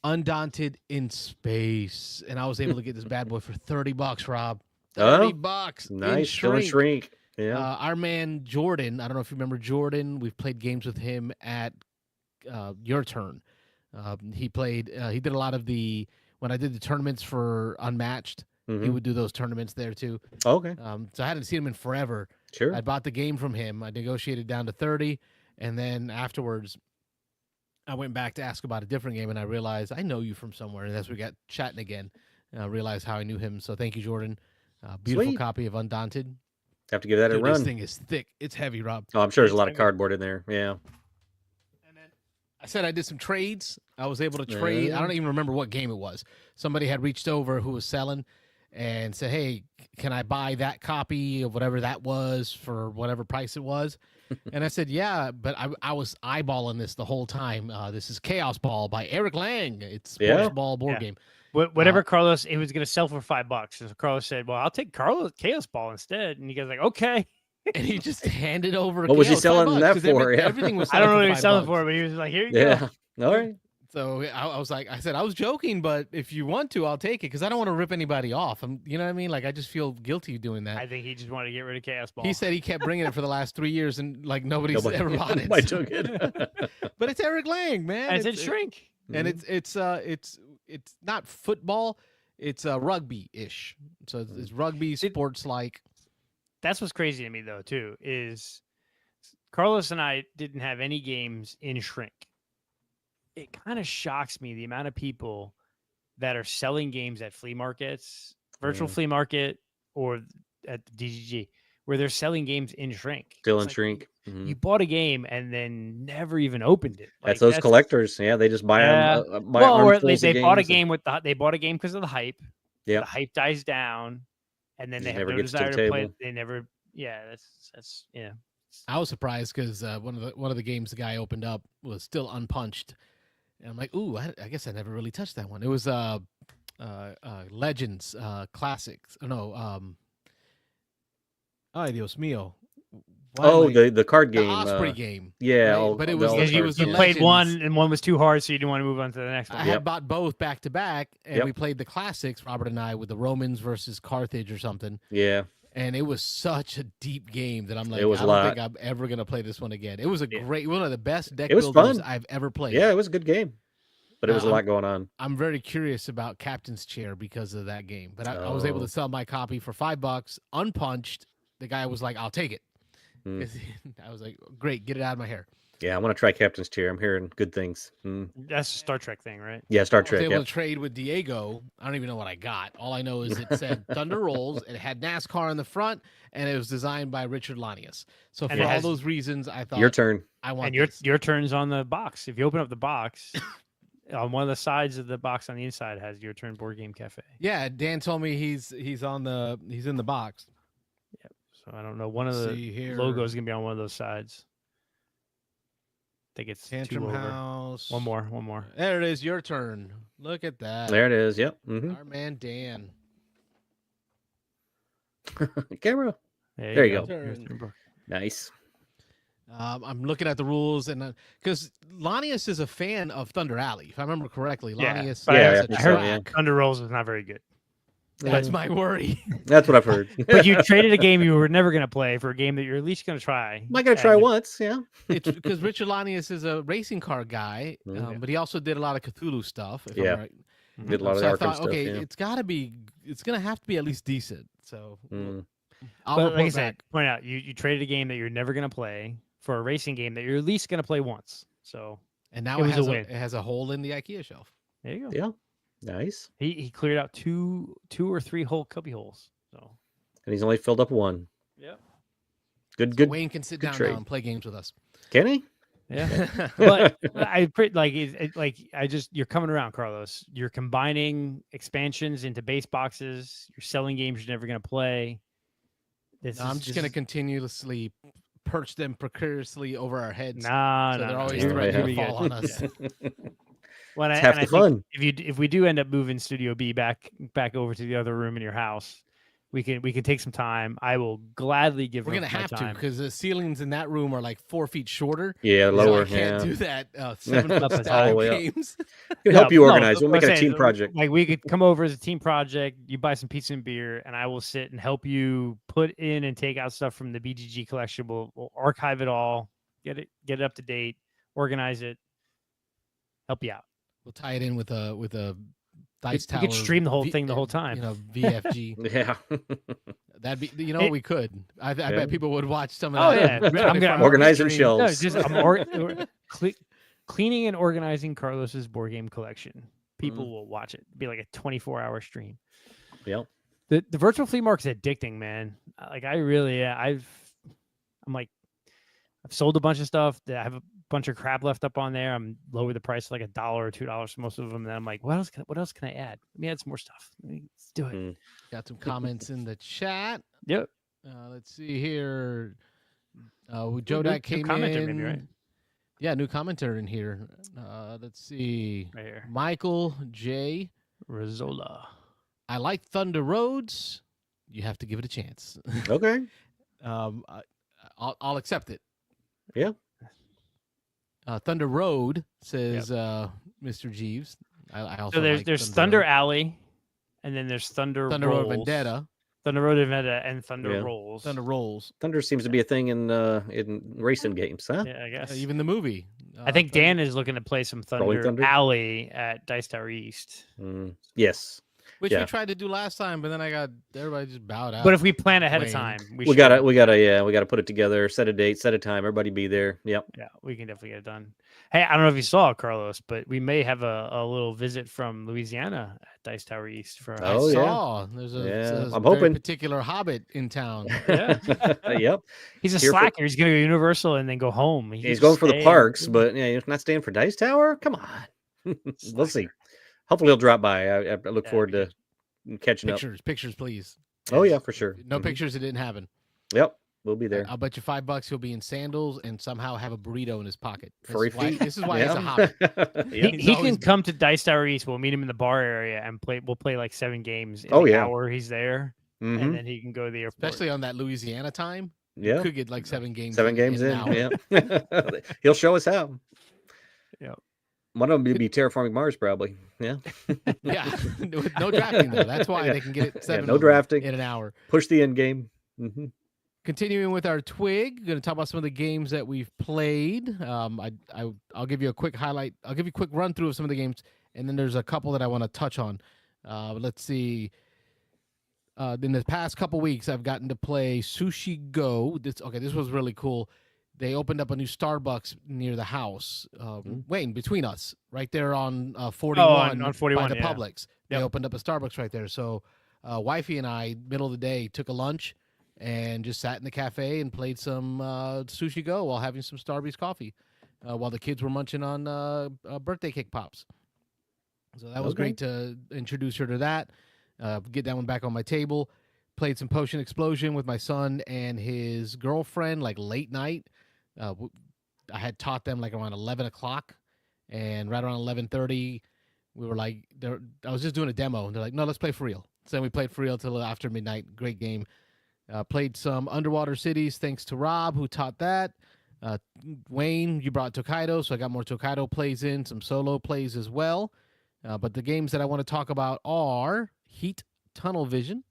undaunted in space, and I was able to get this bad boy for $30, Rob. $30. Nice. Still in shrink. Yeah. Our man Jordan, I don't know if you remember Jordan. We've played games with him at Your Turn. He played. He did a lot of when I did the tournaments for Unmatched. He would do those tournaments there too. Okay. So I hadn't seen him in forever. Sure. I bought the game from him. I negotiated down to 30, and then afterwards, I went back to ask about a different game, and I realized I know you from somewhere. And as we got chatting again, I realized how I knew him. So thank you, Jordan. Beautiful copy of Undaunted. Have to give that a run. This thing is thick. It's heavy, Rob. Oh, I'm sure there's a lot of cardboard in there. Yeah. And then I said I did some trades. I was able to trade. I don't even remember what game it was. Somebody had reached over who was selling and said, hey, can I buy that copy of whatever that was for whatever price it was? And I said, yeah, but I was eyeballing this the whole time. This is Chaos Ball by Eric Lang. It's sports ball board game. Whatever Carlos, it was going to sell for $5. So Carlos said, well, I'll take Chaos Ball instead. And he goes like, okay. And he just handed over. What was he selling that for? Everything was. I don't know what he was selling for, but he was like, here you go. All right. So I was like, I said, I was joking, but if you want to, I'll take it because I don't want to rip anybody off. You know what I mean? Like, I just feel guilty doing that. I think he just wanted to get rid of Chaos Ball. He said he kept bringing it for the last 3 years, and like nobody's ever bought it. I took it. But it's Eric Lang, man. And it's in shrink. And it's not football. It's rugby-ish. So it's rugby, sports-like. That's what's crazy to me, though, too, is Carlos and I didn't have any games in shrink. It kind of shocks me the amount of people that are selling games at flea markets, virtual flea market, or at the DGG, where they're selling games in shrink. Still in shrink. You bought a game and then never even opened it. Like, that's collectors. Yeah, they just buy them. Or they bought a game they bought a game because of the hype. Yeah, the hype dies down, and then they have no desire to play it. They never. Yeah, that's yeah. I was surprised because one of the games the guy opened up was still unpunched. And I'm like, ooh, I guess I never really touched that one. It was Legends Classics. Ay, Dios mío. The card game. The Osprey game. Yeah. Right? But it was you played one and one was too hard, so you didn't want to move on to the next one. I had bought both back to back, and we played the classics, Robert and I, with the Romans versus Carthage or something. Yeah. And it was such a deep game that I'm like, I don't think I'm ever going to play this one again. It was one of the best deck builders I've ever played. Yeah, it was a good game. But it was a lot going on. I'm very curious about Captain's Chair because of that game. But I was able to sell my copy for $5, unpunched. The guy was like, I'll take it. I was like, great, get it out of my hair. Yeah, I want to try Captain's Chair. I'm hearing good things. That's a Star Trek thing, right? Yeah, Star Trek. I was able to trade with Diego. I don't even know what I got. All I know is it said Thunder Rolls. It had NASCAR in the front, and it was designed by Richard Lanius. So for all those reasons, I thought your turn. I want your turn's on the box. If you open up the box, on one of the sides of the box on the inside has Your Turn Board Game Cafe. Yeah, Dan told me he's in the box. Yep. So I don't know. One of the logos is gonna be on one of those sides. I think it's Tantrum House. One more. There it is. Your turn. Look at that. There it is. Yep. Our man Dan. Camera. There you go. Nice. I'm looking at the rules, and because Lanius is a fan of Thunder Alley, if I remember correctly. Lanius, I heard Thunder Rolls was not very good. That's my worry. That's what I've heard. But you traded a game you were never going to play for a game that you're at least going to try. Might going to try once, yeah. It's because Richard Lanius is a racing car guy, but he also did a lot of Cthulhu stuff. If I'm right. Did a lot of the Arkham stuff. Okay, it's going to have to be at least decent. So I'll like I said, point out you traded a game that you're never going to play for a racing game that you're at least going to play once. So and now it has a hole in the IKEA shelf. There you go. Yeah. Nice. He cleared out two or three whole cubby holes. So, and he's only filled up one. Yeah. Good. Wayne can sit down trade. now and play games with us. Can he? Yeah, but you're coming around, Carlos. You're combining expansions into base boxes. You're selling games you're never going to play. I'm just going to continuously perch them precariously over our heads. Nah, so they're always no. threatening to fall on us. Well, it's half the fun. If we do end up moving Studio B back over to the other room in your house, we can take some time. I will gladly give. We're gonna have to because the ceilings in that room are like 4 feet shorter. Yeah, lower. So I can't do that. 7 foot all the style way up. games. We'll help you organize. We'll make it a team project. Like we could come over as a team project. You buy some pizza and beer, and I will sit and help you put in and take out stuff from the BGG collection. We'll archive it all, get it up to date, organize it, help you out. We'll tie it in with a dice tower. You could stream the whole thing the whole time. VFG. Yeah. That'd be. We could. I bet people would watch some of that. Oh yeah. I'm gonna organizing shelves. I'm cleaning and organizing Carlos's board game collection. People will watch it. It'd be like a 24-hour stream. Yep. The virtual flea market's addicting, man. Like I've sold a bunch of stuff. I have a bunch of crap left up on there. I'm lower the price like $1 or $2 for most of them. And then I'm like, what else can I add? Let me add some more stuff. Let's do it. Got some comments in the chat. Yep. Let's see here. Jodak came in. Maybe, right? Yeah, new commenter in here. Let's see. Right here. Michael J. Rizzola. I like Thunder Roads. You have to give it a chance. Okay. I'll accept it. Yeah. Thunder Road says Mr. Jeeves. I also so there's Thunder Alley, and then there's Thunder Road Vendetta. Thunder Road Vendetta and Thunder Rolls. Thunder Rolls. Thunder seems to be a thing in racing games, huh? Yeah, I guess. Even the movie. I think Dan is looking to play some Thunder Alley at Dice Tower East. Yes. Which we tried to do last time, but then everybody just bowed out. But if we plan ahead of time, we gotta put it together, set a date, set a time, everybody be there. Yep. Yeah, we can definitely get it done. Hey, I don't know if you saw it, Carlos, but we may have a little visit from Louisiana at Dice Tower East for. I saw. There's a I'm hoping particular Hobbit in town. Yeah. Yep. He's a slacker. He's going to go to Universal and then go home. He's going for the parks, but he's not staying for Dice Tower. Come on. We'll see. Hopefully he'll drop by. I look forward to catching up. Pictures, please. Oh yeah, for sure. No pictures. It didn't happen. Yep, we'll be there. I'll bet you $5 he'll be in sandals and somehow have a burrito in his pocket. This is why he's a hobbit. He can come to Dice Tower East. We'll meet him in the bar area and play. We'll play like 7 games in the hour he's there, and then he can go to the airport. Especially on that Louisiana time. Yeah, you could get like 7 games. 7 games in. Yeah, he'll show us how. Yeah. One of them would be Terraforming Mars, probably. Yeah. Yeah. No drafting, though. That's why they can get it 7 no drafting in an hour. Push the end game. Continuing with our twig, going to talk about some of the games that we've played. I'll give you a quick highlight. I'll give you a quick run through of some of the games, and then there's a couple that I want to touch on. Let's see. In the past couple weeks, I've gotten to play Sushi Go. This was really cool. They opened up a new Starbucks near the house, Wayne, between us, right there on 41, on 41 by the Publix. They opened up a Starbucks right there. So wifey and I, middle of the day, took a lunch and just sat in the cafe and played some Sushi Go while having some Starbucks coffee while the kids were munching on birthday cake pops. So that was great to introduce her to that, get that one back on my table. Played some Potion Explosion with my son and his girlfriend, like late night. I had taught them like around 11 o'clock, and right around 11:30, we were like, I was just doing a demo, and they're like, no, let's play for real. So then we played for real till after midnight. Great game. Played some Underwater Cities, thanks to Rob, who taught that. Wayne, you brought Tokaido, so I got more Tokaido plays in, some solo plays as well. But the games that I want to talk about are Heat Tunnel Vision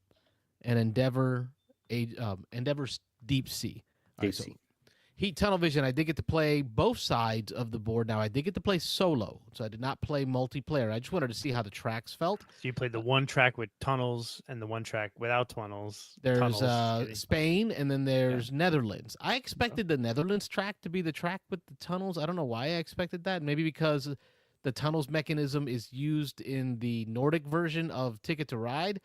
and Endeavor's Deep Sea. Deep Sea. Heat Tunnel Vision, I did get to play both sides of the board. Now, I did get to play solo, so I did not play multiplayer. I just wanted to see how the tracks felt. So you played the one track with tunnels and the one track without tunnels. There's Spain, and then there's Netherlands. I expected the Netherlands track to be the track with the tunnels. I don't know why I expected that. Maybe because the tunnels mechanism is used in the Nordic version of Ticket to Ride.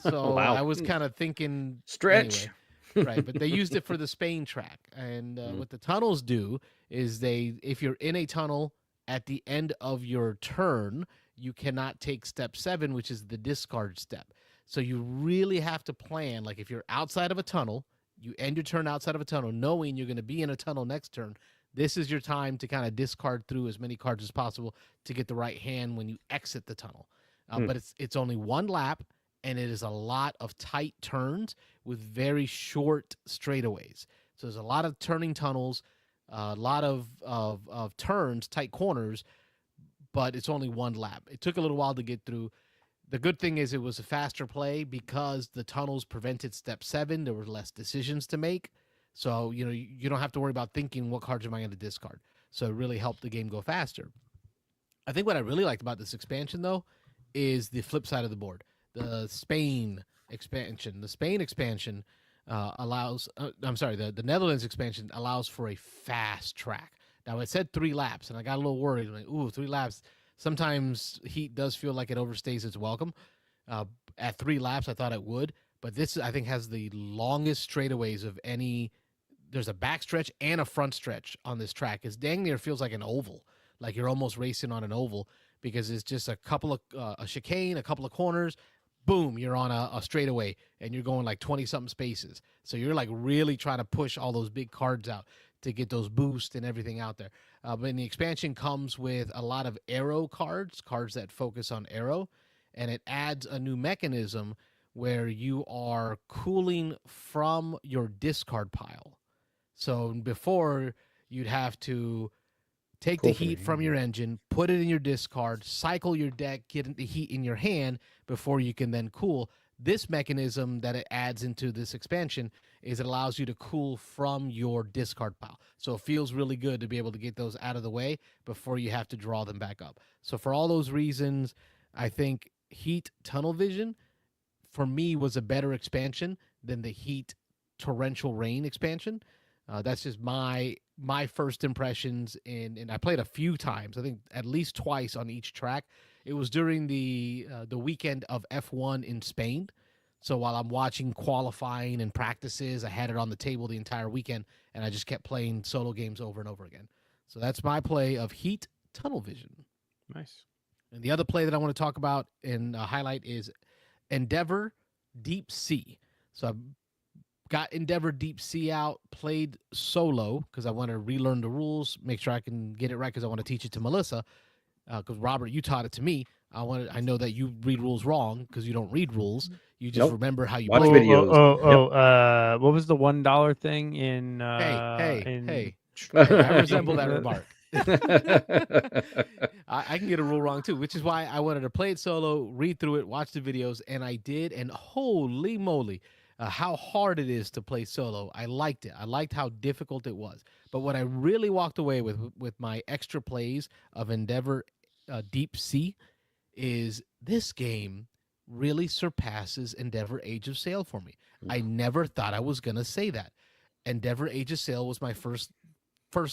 So wow. I was kind of thinking... Stretch. Right, but they used it for the Spain track. And what the tunnels do is if you're in a tunnel at the end of your turn, you cannot take step 7, which is the discard step. So you really have to plan, like if you're outside of a tunnel, you end your turn outside of a tunnel, knowing you're going to be in a tunnel next turn. This is your time to kind of discard through as many cards as possible to get the right hand when you exit the tunnel. But it's only one lap, and it is a lot of tight turns with very short straightaways. So there's a lot of turning tunnels, a lot of turns, tight corners, but it's only one lap. It took a little while to get through. The good thing is it was a faster play because the tunnels prevented step 7. There were less decisions to make. So, you don't have to worry about thinking what cards am I going to discard. So it really helped the game go faster. I think what I really liked about this expansion, though, is the flip side of the board. The Spain expansion. The Spain expansion allows, the Netherlands expansion allows for a fast track. Now, it said 3 laps, and I got a little worried. I'm like, ooh, 3 laps. Sometimes heat does feel like it overstays its welcome. At 3 laps, I thought it would. But this, I think, has the longest straightaways of any. There's a back stretch and a front stretch on this track. It dang near feels like an oval, like you're almost racing on an oval, because it's just a couple of a chicane, a couple of corners, boom, you're on a straightaway, and you're going like 20-something spaces. So you're like really trying to push all those big cards out to get those boosts and everything out there. But the expansion comes with a lot of arrow cards that focus on arrow, and it adds a new mechanism where you are cooling from your discard pile. So before, you'd have to take the heat from your engine, put it in your discard, cycle your deck, get the heat in your hand before you can then cool. This mechanism that it adds into this expansion is it allows you to cool from your discard pile. So it feels really good to be able to get those out of the way before you have to draw them back up. So for all those reasons, I think Heat Tunnel Vision, for me, was a better expansion than the Heat Torrential Rain expansion. That's just my first impressions, and I played a few times. I think at least twice on each track. It was during the weekend of F1 in Spain. So while I'm watching qualifying and practices, I had it on the table the entire weekend, and I just kept playing solo games over and over again. So that's my play of Heat Tunnel Vision. Nice. And the other play that I want to talk about and highlight is Endeavor Deep Sea. So I've got Endeavor Deep Sea out, played solo because I want to relearn the rules, make sure I can get it right because I want to teach it to Melissa. Because Robert, you taught it to me. I know that you read rules wrong because you don't read rules. You just remember how you watch play videos. What was the $1 thing in? Hey! I resemble that remark. I can get a rule wrong too, which is why I wanted to play it solo, read through it, watch the videos, and I did. And holy moly, how hard it is to play solo. I liked it. I liked how difficult it was. But what I really walked away with my extra plays of Endeavor Deep Sea is this game really surpasses Endeavor Age of Sail for me. I never thought I was going to say that. Endeavor Age of Sail was my first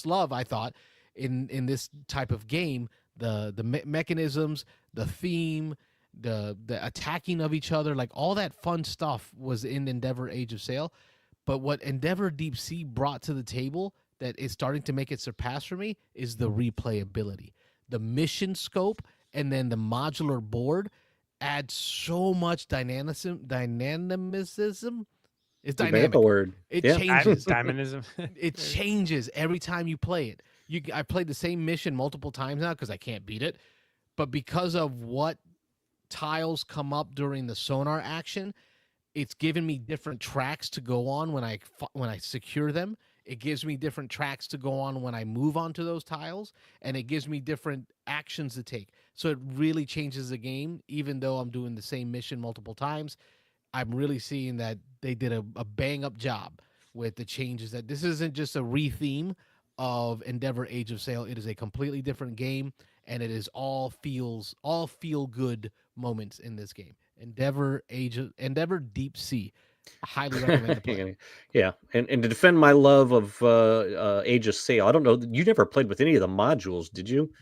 love, I thought, in this type of game. The mechanisms, the theme, the attacking of each other, like all that fun stuff was in Endeavor Age of Sail. But what Endeavor Deep Sea brought to the table that is starting to make it surpass for me is the replayability. The mission scope and then the modular board add so much dynamicism. It's dynamic. Word. It changes. Dynamism. It changes every time you play it. I played the same mission multiple times now because I can't beat it. But because of what tiles come up during the sonar action, it's given me different tracks to go on when I secure them. It gives me different tracks to go on when I move onto those tiles, and it gives me different actions to take. So it really changes the game, even though I'm doing the same mission multiple times. I'm really seeing that they did a bang-up job with the changes. That this isn't just a re-theme of Endeavor Age of Sail. It is a completely different game, and it is all feel-good moments in this game. Endeavor Deep Sea. I highly recommend the play. Yeah, and to defend my love of Age of Sail, I don't know, you never played with any of the modules, did you?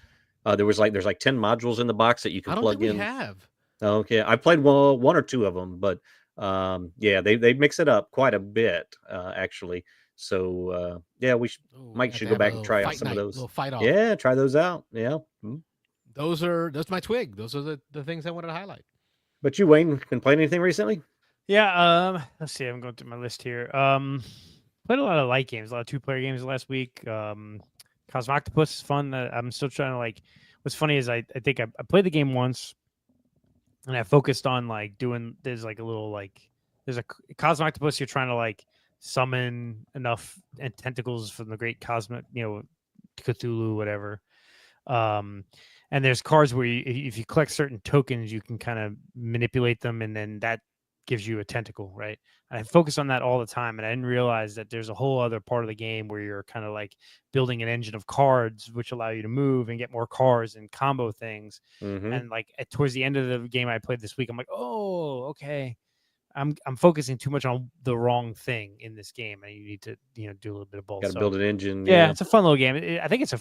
There's like 10 modules in the box that you can plug in. I don't think we have. Okay, I played one or two of them, but Yeah, they mix it up quite a bit, actually. So yeah, Mike Have should to go have a back and little try out fight some of night, those. little fight off. Yeah, try those out. Yeah. That's my twig. Those are the things I wanted to highlight. But you, Wayne, been playing anything recently? Yeah, let's see. I'm going through my list here. Played a lot of light games, a lot of 2-player games last week. Cosmoctopus is fun. I'm still trying to like. What's funny is I think I played the game once, and I focused on like doing. There's like a little like there's a Cosmoctopus. You're trying to like summon enough tentacles from the great cosmic, Cthulhu, whatever. And there's cards where if you collect certain tokens, you can kind of manipulate them, and then that gives you a tentacle, right? And I focus on that all the time, and I didn't realize that there's a whole other part of the game where you're kind of like building an engine of cards, which allow you to move and get more cards and combo things. Mm-hmm. And like towards the end of the game I played this week, I'm like, oh, okay. I'm focusing too much on the wrong thing in this game, and you need to do a little bit of both. Got to build an engine. Yeah, it's a fun little game. I think it's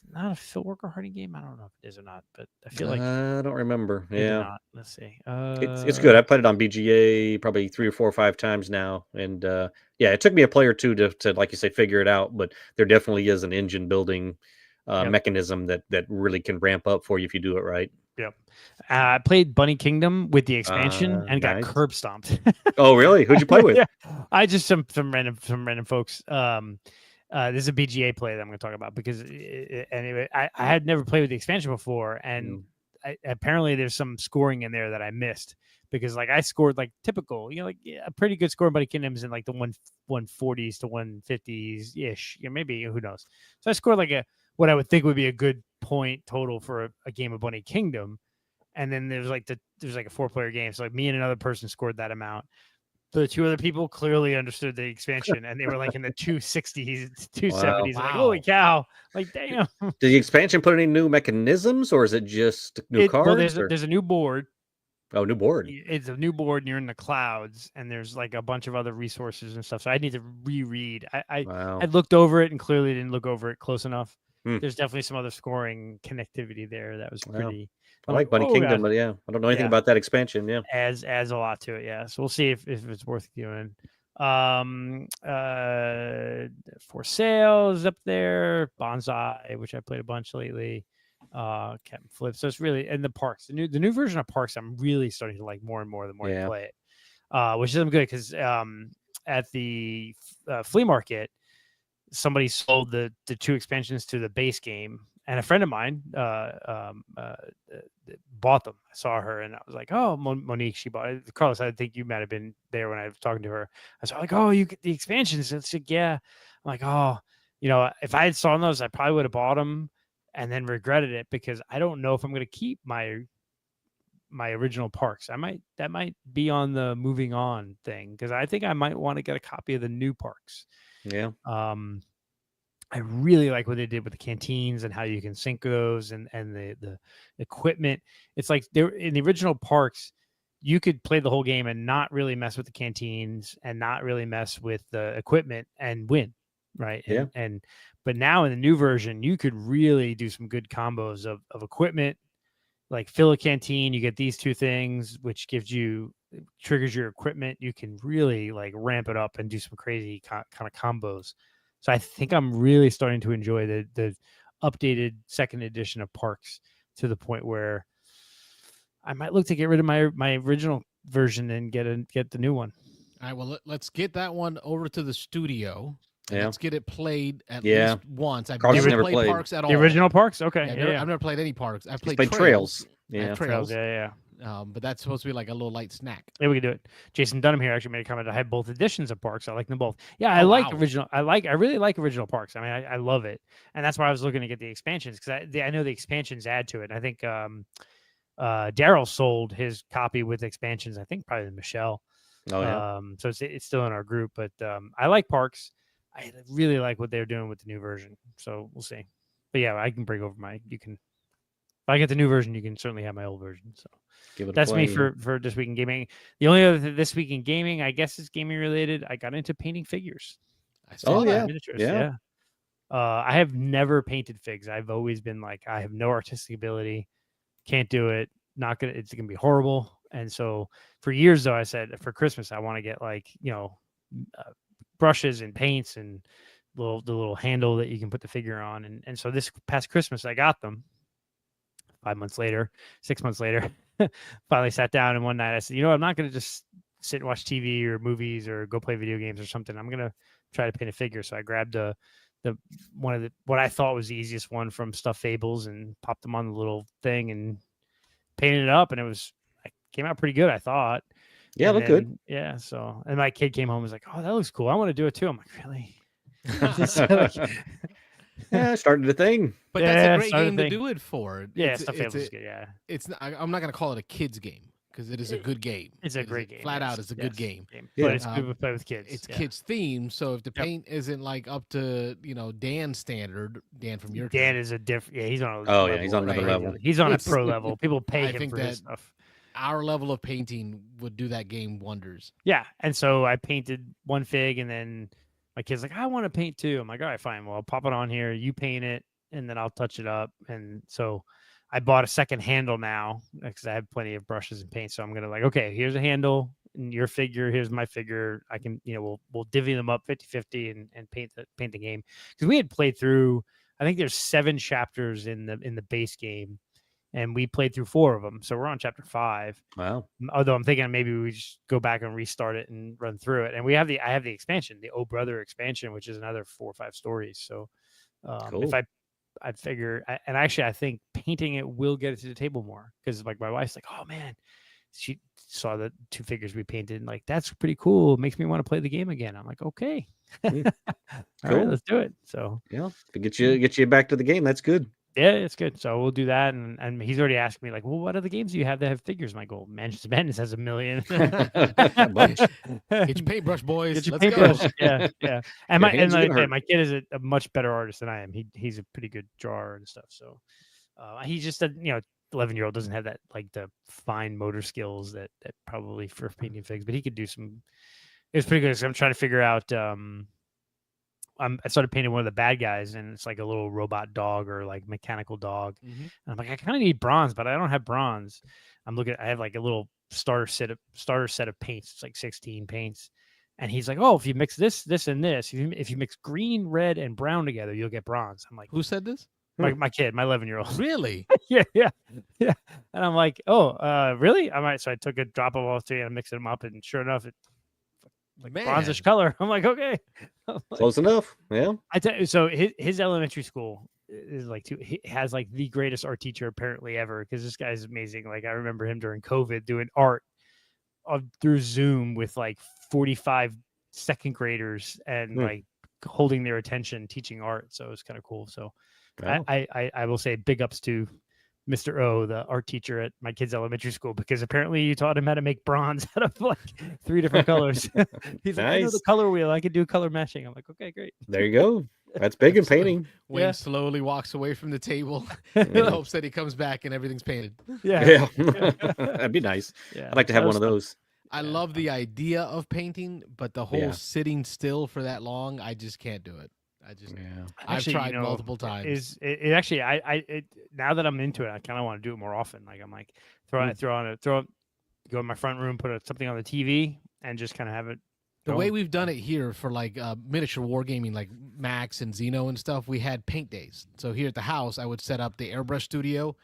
not a Phil Worker Hardy game. I don't know if it is or not, but I feel like I don't remember. Yeah, not. Let's see. It's good. I played it on BGA probably 3 or 4 or 5 times now, and yeah, it took me a play or two to like you say figure it out. But there definitely is an engine building mechanism that really can ramp up for you if you do it right. Yep. I played Bunny Kingdom with the expansion and got nice. curb stomped. Oh, really? Who'd you play with? Yeah. I just some random folks. This is a BGA play that I'm going to talk about because anyway, I had never played with the expansion before, and apparently there's some scoring in there that I missed because like I scored like typical, like a pretty good score in Bunny Kingdoms in like the 140s to 150s ish, maybe, who knows. So I scored like what I would think would be a good point total for a game of Bunny Kingdom, and then there's like a 4-player game, so like me and another person scored that amount. The 2 other people clearly understood the expansion, and they were like in the 260s, 270s. Wow. Like, holy cow! Like, damn. Did the expansion put any new mechanisms, or is it just new cards? Well, there's a new board. Oh, new board. It's a new board, and you're in the clouds, and there's like a bunch of other resources and stuff. So I need to reread. I looked over it and clearly didn't look over it close enough. There's definitely some other scoring connectivity there that was pretty. I like Bunny Kingdom, but yeah, I don't know anything about that expansion. Yeah, adds a lot to it. Yeah, so we'll see if it's worth doing. For Sales up there, Bonsai, which I played a bunch lately. Captain Flip. So it's really, and the Parks, the new version of Parks, I'm really starting to like more and more the more I play it. Which is good because at the flea market, somebody sold the 2 expansions to the base game, and a friend of mine bought them. I saw her, and I was like, "Oh, Monique, she bought it." Carlos, I think you might have been there when I was talking to her. I was like, "Oh, you get the expansions?" And she's like, "Yeah." I'm like, "Oh, if I had saw those, I probably would have bought them, and then regretted it because I don't know if I'm going to keep my original Parks. That might be on the moving on thing because I think I might want to get a copy of the new Parks." Yeah. I really like what they did with the canteens and how you can sync those and the equipment. It's like in the original Parks, you could play the whole game and not really mess with the canteens and not really mess with the equipment and win, right? But now in the new version, you could really do some good combos of equipment, like fill a canteen, you get these 2 things, which triggers your equipment. You can really like ramp it up and do some crazy kind of combos. So I think I'm really starting to enjoy the updated 2nd edition of Parks to the point where I might look to get rid of my original version and get the new one. All right, well, let's get that one over to the studio. Yeah. Let's get it played at least once. I've never played Parks at all. The original Parks? Okay. I've never played any Parks. I've played Trails. Yeah, Trails. Yeah. But that's supposed to be like a little light snack. Yeah, we can do it. Jason Dunham here actually made a comment. I have both editions of Parks. I like them both. Yeah, I like original. I really like original Parks. I mean, I love it, and that's why I was looking to get the expansions because I know the expansions add to it. And I think Daryl sold his copy with expansions. I think probably Michelle. Oh yeah. So it's still in our group, but I like Parks. I really like what they're doing with the new version. So we'll see. But yeah, I can bring over you can. If I get the new version, you can certainly have my old version. So that's me for This Week in Gaming. The only other This Week in Gaming, I guess, is gaming related. I got into painting figures. I saw that. Yeah. I have never painted figs. I've always been like, I have no artistic ability. Can't do it. It's gonna be horrible. And so for years though, I said for Christmas I want to get like brushes and paints and the little handle that you can put the figure on. And so this past Christmas I got them. 5 months later, 6 months later, finally sat down, and one night I said, I'm not going to just sit and watch TV or movies or go play video games or something. I'm going to try to paint a figure. So I grabbed what I thought was the easiest one from Stuffed Fables and popped them on the little thing and painted it up, and it came out pretty good, I thought. Yeah, look good. Yeah. So, and my kid came home and was like, "Oh, that looks cool. I want to do it too." I'm like, "Really?" Yeah, started the thing. But that's a great game to do it for. Yeah, Stuffed Fables is good. Yeah. I'm not going to call it a kid's game because it is a good game. It's a great game. Flat out, it's a good game. But it's good to play with kids. It's kids themed, so if the paint isn't like up to Dan's standard, Dan from your Dan is a different. Yeah, he's on. He's on another level. He's on a pro level. People pay him for his stuff. Our level of painting would do that game wonders. Yeah, and so I painted one fig, and then my kid's like, "I want to paint too." I'm like, "All right, fine. Well, I'll pop it on here. You paint it, and then I'll touch it up." And so I bought a second handle now because I have plenty of brushes and paint. So I'm gonna okay, here's a handle, and your figure, here's my figure. I can, we'll divvy them up 50-50 and paint the game, because we had played through. I think there's 7 chapters in the base game, and we played through 4 of them. So we're on chapter 5. Wow. Although I'm thinking maybe we just go back and restart it and run through it. And I have the expansion, the Oh Brother expansion, which is another 4 or 5 stories. So cool. If I figure, and actually I think painting it will get it to the table more, because like my wife's like, "Oh man," she saw the 2 figures we painted and like, "That's pretty cool. It makes me want to play the game again." I'm like, "Okay." Cool. All right, let's do it. So yeah, to get you back to the game, that's good. Yeah, it's good. So we'll do that. And he's already asked me, like, "Well, what other games do you have that have figures?" My goal, Mansions of Madness has 1 million. A bunch. Get your paintbrush, boys. Get your Let's paintbrush. go. Yeah. And my kid is a much better artist than I am. He's a pretty good drawer and stuff. So he's just 11-year-old doesn't have that, like, the fine motor skills that probably for painting figs, but he could do some. It was pretty good. So I'm trying to figure out. I started painting one of the bad guys, and it's like a little robot dog or like mechanical dog. Mm-hmm. And I'm like, I kind of need bronze, but I don't have bronze. I have like a little starter set of paints. It's like 16 paints. And he's like, "Oh, if you mix this, and this, if you mix green, red, and brown together, you'll get bronze." I'm like, "Who said this?" My kid, my 11-year-old. Really? Yeah. And I'm like, "Oh, really?" All right. So I took a drop of all 3 and I mixed them up, and sure enough, it like bronzish color. I'm like, okay. Close enough. Yeah. I tell you, so his elementary school is like he has like the greatest art teacher apparently ever, because this guy's amazing. Like, I remember him during COVID doing art through Zoom with like 45 second graders and like holding their attention, teaching art. So it was kind of cool. So I will say big ups to Mr. O, the art teacher at my kid's elementary school, because apparently you taught him how to make bronze out of like 3 different colors. He's like, "I know the color wheel. I could do color matching." I'm like, "Okay, great." There you go. That's big in painting. Wayne slowly walks away from the table in hopes that he comes back and everything's painted. Yeah. That'd be nice. Yeah. I'd like to have one of those. I love the idea of painting, but the whole sitting still for that long, I just can't do it. I've tried multiple times. It actually, now that I'm into it, I kind of want to do it more often. Like, I'm like, go in my front room, put something on the TV, and just kind of have it. The way we've done it here for like miniature wargaming, like Max and Xeno and stuff, we had paint days. So here at the house, I would set up the airbrush studio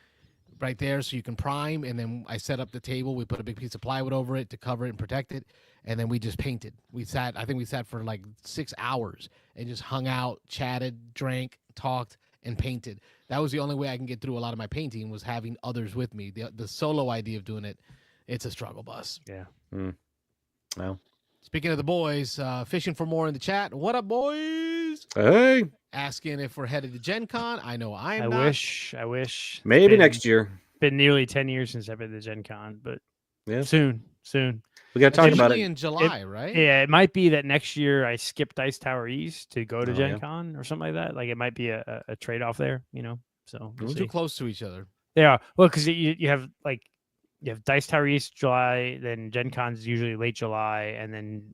right there so you can prime, and then I set up the table. We put a big piece of plywood over it to cover it and protect it, and then we just painted. I think we sat for like 6 hours and just hung out, chatted, drank, talked, and painted. That was the only way I can get through a lot of my painting, was having others with me. The solo idea of doing it, it's a struggle bus. Yeah. Well, speaking of the boys, fishing for more in the chat. What up, boys? Hey. Asking if we're headed to Gen Con. I know I am not. I wish. Maybe next year. Been nearly 10 years since I've been to Gen Con, but soon. We got to talk about it. In July, right? Yeah, it might be that next year I skip Dice Tower East to go to Gen Con or something like that. Like, it might be a trade-off there, So we're too close to each other. They are. Well, because you have Dice Tower East July, then Gen Con's usually late July,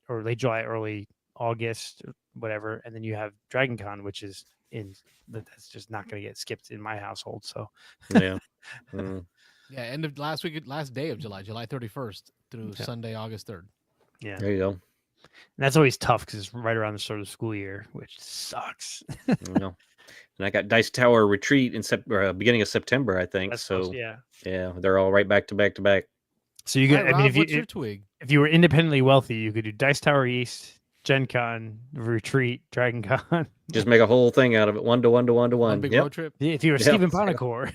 or late July, early August, or whatever, and then you have Dragon Con, which is that's just not going to get skipped in my household. So yeah. Yeah, end of last day of July, July 31st through Sunday, August 3rd. Yeah, There you go. and that's always tough because it's right around the start of the school year, which sucks. You know. And I got Dice Tower Retreat in beginning of September, I think. That's so close, yeah. yeah, they're all right back to back to back. So you All get. right, I mean, Rob, what's your twig? if you were independently wealthy, you could do Dice Tower East, Gen Con, Retreat, Dragon Con. Just make a whole thing out of it. 1 to 1 to 1 to 1. One big Yep. road trip. Yeah, if you were Yeah. Stephen Bonacore.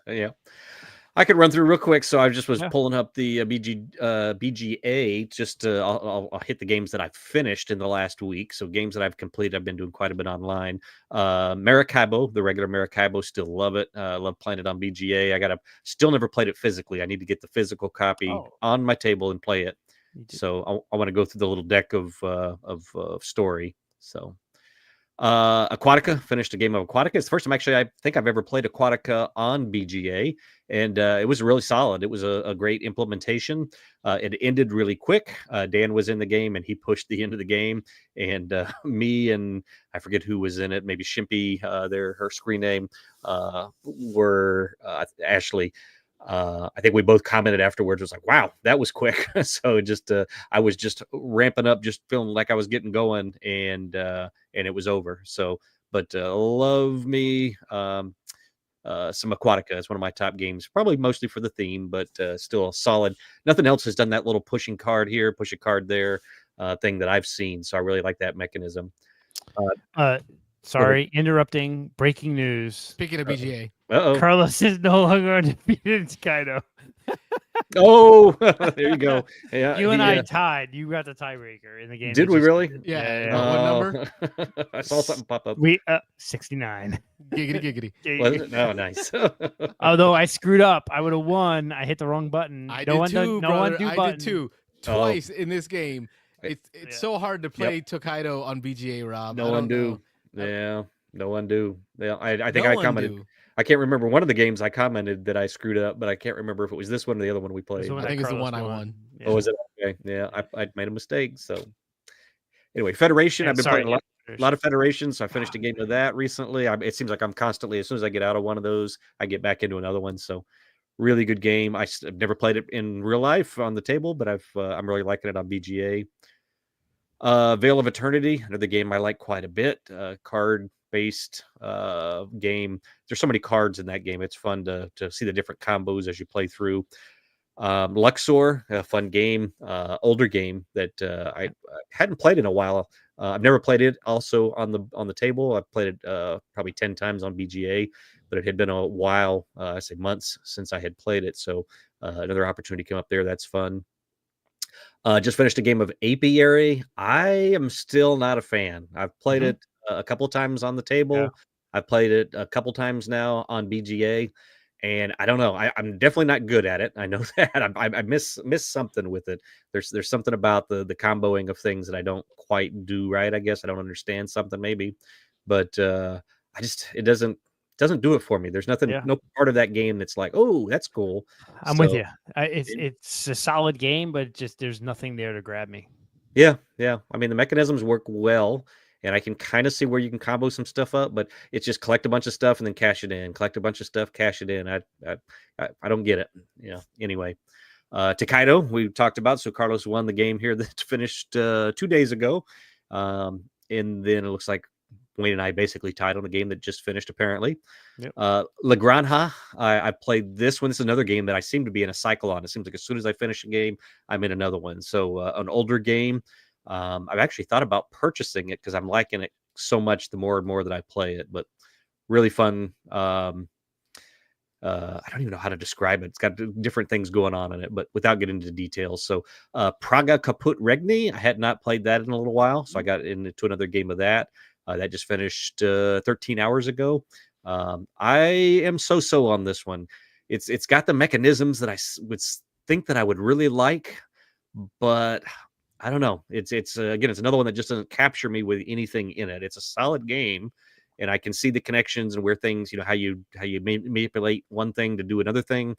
Yeah. I could run through real quick. So I just was Yeah. pulling up the BGA. Just I'll hit the games that I've finished in the last week. So games that I've completed, I've been doing quite a bit online. Maracaibo, the regular Maracaibo, still love it. Love playing it on BGA. Still never played it physically. I need to get the physical copy on my table and play it. So I want to go through the little deck of story. So Aquatica, finished a game of Aquatica. It's the first time actually I think I've ever played Aquatica on BGA, and it was really solid. It was a great implementation. It ended really quick. Dan was in the game and he pushed the end of the game, and me and I forget who was in it, maybe Shimpy, her screen name, were Ashley. I think we both commented afterwards. It was like, wow, that was quick. So just I was just ramping up, just feeling like I was getting going, and it was over. So, but love me some Aquatica. It's one of my top games, probably mostly for the theme, but still solid. Nothing else has done that little pushing card here, push a card there thing that I've seen. So I really like that mechanism. Sorry, interrupting. Breaking news. Speaking of BGA, Carlos is no longer undefeated in Skydo. Oh, there you go. Yeah, you and I tied. You got the tiebreaker in the game. Did we really? Yeah. What number? I saw something pop up. We 69. Giggity. Was it? Oh, nice. Although I screwed up, I would have won. I hit the wrong button. I did too. I did too. Twice in this game. It's so hard to play Tokaido on BGA, Rob. No undo. Yeah, no undo. Yeah, I think No I commented. undo. I can't remember one of the games I commented that I screwed up, but I can't remember if it was this one or the other one we played. I think it's the one I won. Yeah. Oh, was it? Okay. Yeah, I made a mistake. So anyway, Federation. I've been playing a lot of Federations. So I finished a game of that recently. It seems like I'm constantly, as soon as I get out of one of those, I get back into another one. So really good game. I've never played it in real life on the table, but I'm really liking it on BGA. Veil of Eternity, another game I like quite a bit. Card-based game. There's so many cards in that game. It's fun to see the different combos as you play through. Luxor, a fun game, older game that I hadn't played in a while. I've never played it also on the table. I've played it probably 10 times on BGA, but it had been a while, I say months, since I had played it. So another opportunity came up there. That's fun. Just finished a game of Apiary. I am still not a fan. I've played it a couple times on the table. Yeah. I've played it a couple times now on BGA, and I don't know. I'm definitely not good at it. I know that. I miss something with it. There's something about the comboing of things that I don't quite do right. I guess I don't understand something maybe, but it doesn't do it for me. There's nothing, no part of that game that's like, oh, that's cool. I'm with you. It's a solid game, but just there's nothing there to grab me. Yeah. I mean, the mechanisms work well, and I can kind of see where you can combo some stuff up, but it's just collect a bunch of stuff and then cash it in. Collect a bunch of stuff, cash it in. I don't get it. Anyway, Tokaido we talked about. So Carlos won the game here that finished 2 days ago, and then it looks like Wayne and I basically tied on a game that just finished, apparently. Yep. La Granja, I played this one. This is another game that I seem to be in a cycle on. It seems like as soon as I finish a game, I'm in another one. So an older game. I've actually thought about purchasing it because I'm liking it so much the more and more that I play it. But really fun. I don't even know how to describe it. It's got different things going on in it, but without getting into details. So Praga Kaput Regni, I had not played that in a little while. So I got into another game of that. That just finished 13 hours ago. I am so on this one. It's got the mechanisms that I would think that I would really like, but I don't know. It's again, it's another one that just doesn't capture me with anything in it. It's a solid game, and I can see the connections and where things, how you manipulate one thing to do another thing,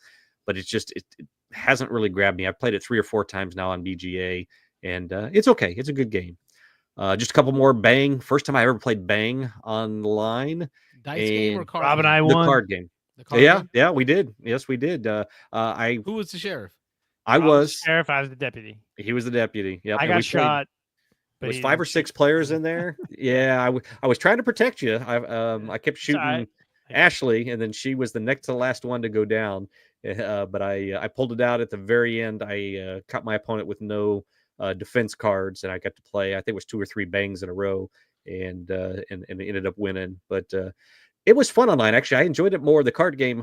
but it's just it hasn't really grabbed me. I've played it 3 or 4 times now on BGA, and it's okay. It's a good game. Just a couple more Bang. First time I ever played Bang online. Dice game or card? Rob and I The won. card game. The card Yeah, game? yeah, we did. Yes, we did. Who was the sheriff? I I was was. sheriff. I was the deputy. He was the deputy. Yep, I and got we played. shot, It but was he 5 or didn't 6 shoot. players in there. Yeah, I was trying to protect you. I kept It's all shooting right. Ashley, and then she was the next to last one to go down. But I pulled it out at the very end. I caught my opponent with no defense cards, and I got to play. I think it was 2 or 3 bangs in a row, and ended up winning. But it was fun online. Actually, I enjoyed it more. The card game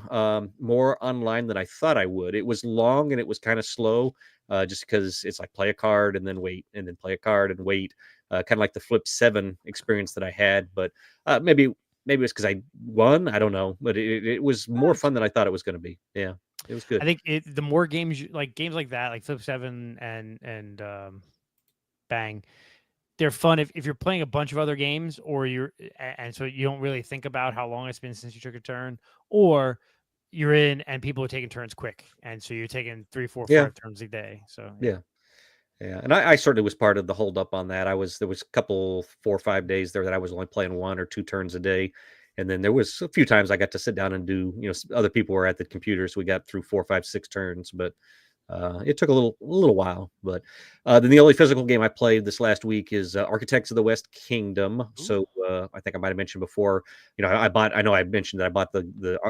more online than I thought I would. It was long and it was kind of slow, just because it's like play a card and then wait, and then play a card and wait. Kind of like the Flip 7 experience that I had. But maybe it's because I won. I don't know. But it was more fun than I thought it was going to be. Yeah, it was good. I think the more games games like that, like Flip 7 and Bang, they're fun if you're playing a bunch of other games, or and so you don't really think about how long it's been since you took a turn, or you're in and people are taking turns quick, and so you're taking 3, 4, 5 Yeah. turns a day. So Yeah. Yeah, and I certainly was part of the hold up on that. There was a couple 4 or 5 days there that I was only playing 1 or 2 turns a day, and then there was a few times I got to sit down and do, other people were at the computer, so we got through 4, 5, 6 turns, but it took a little while. But then the only physical game I played this last week is Architects of the West Kingdom. Ooh. So I think I might have mentioned before, I know I mentioned that I bought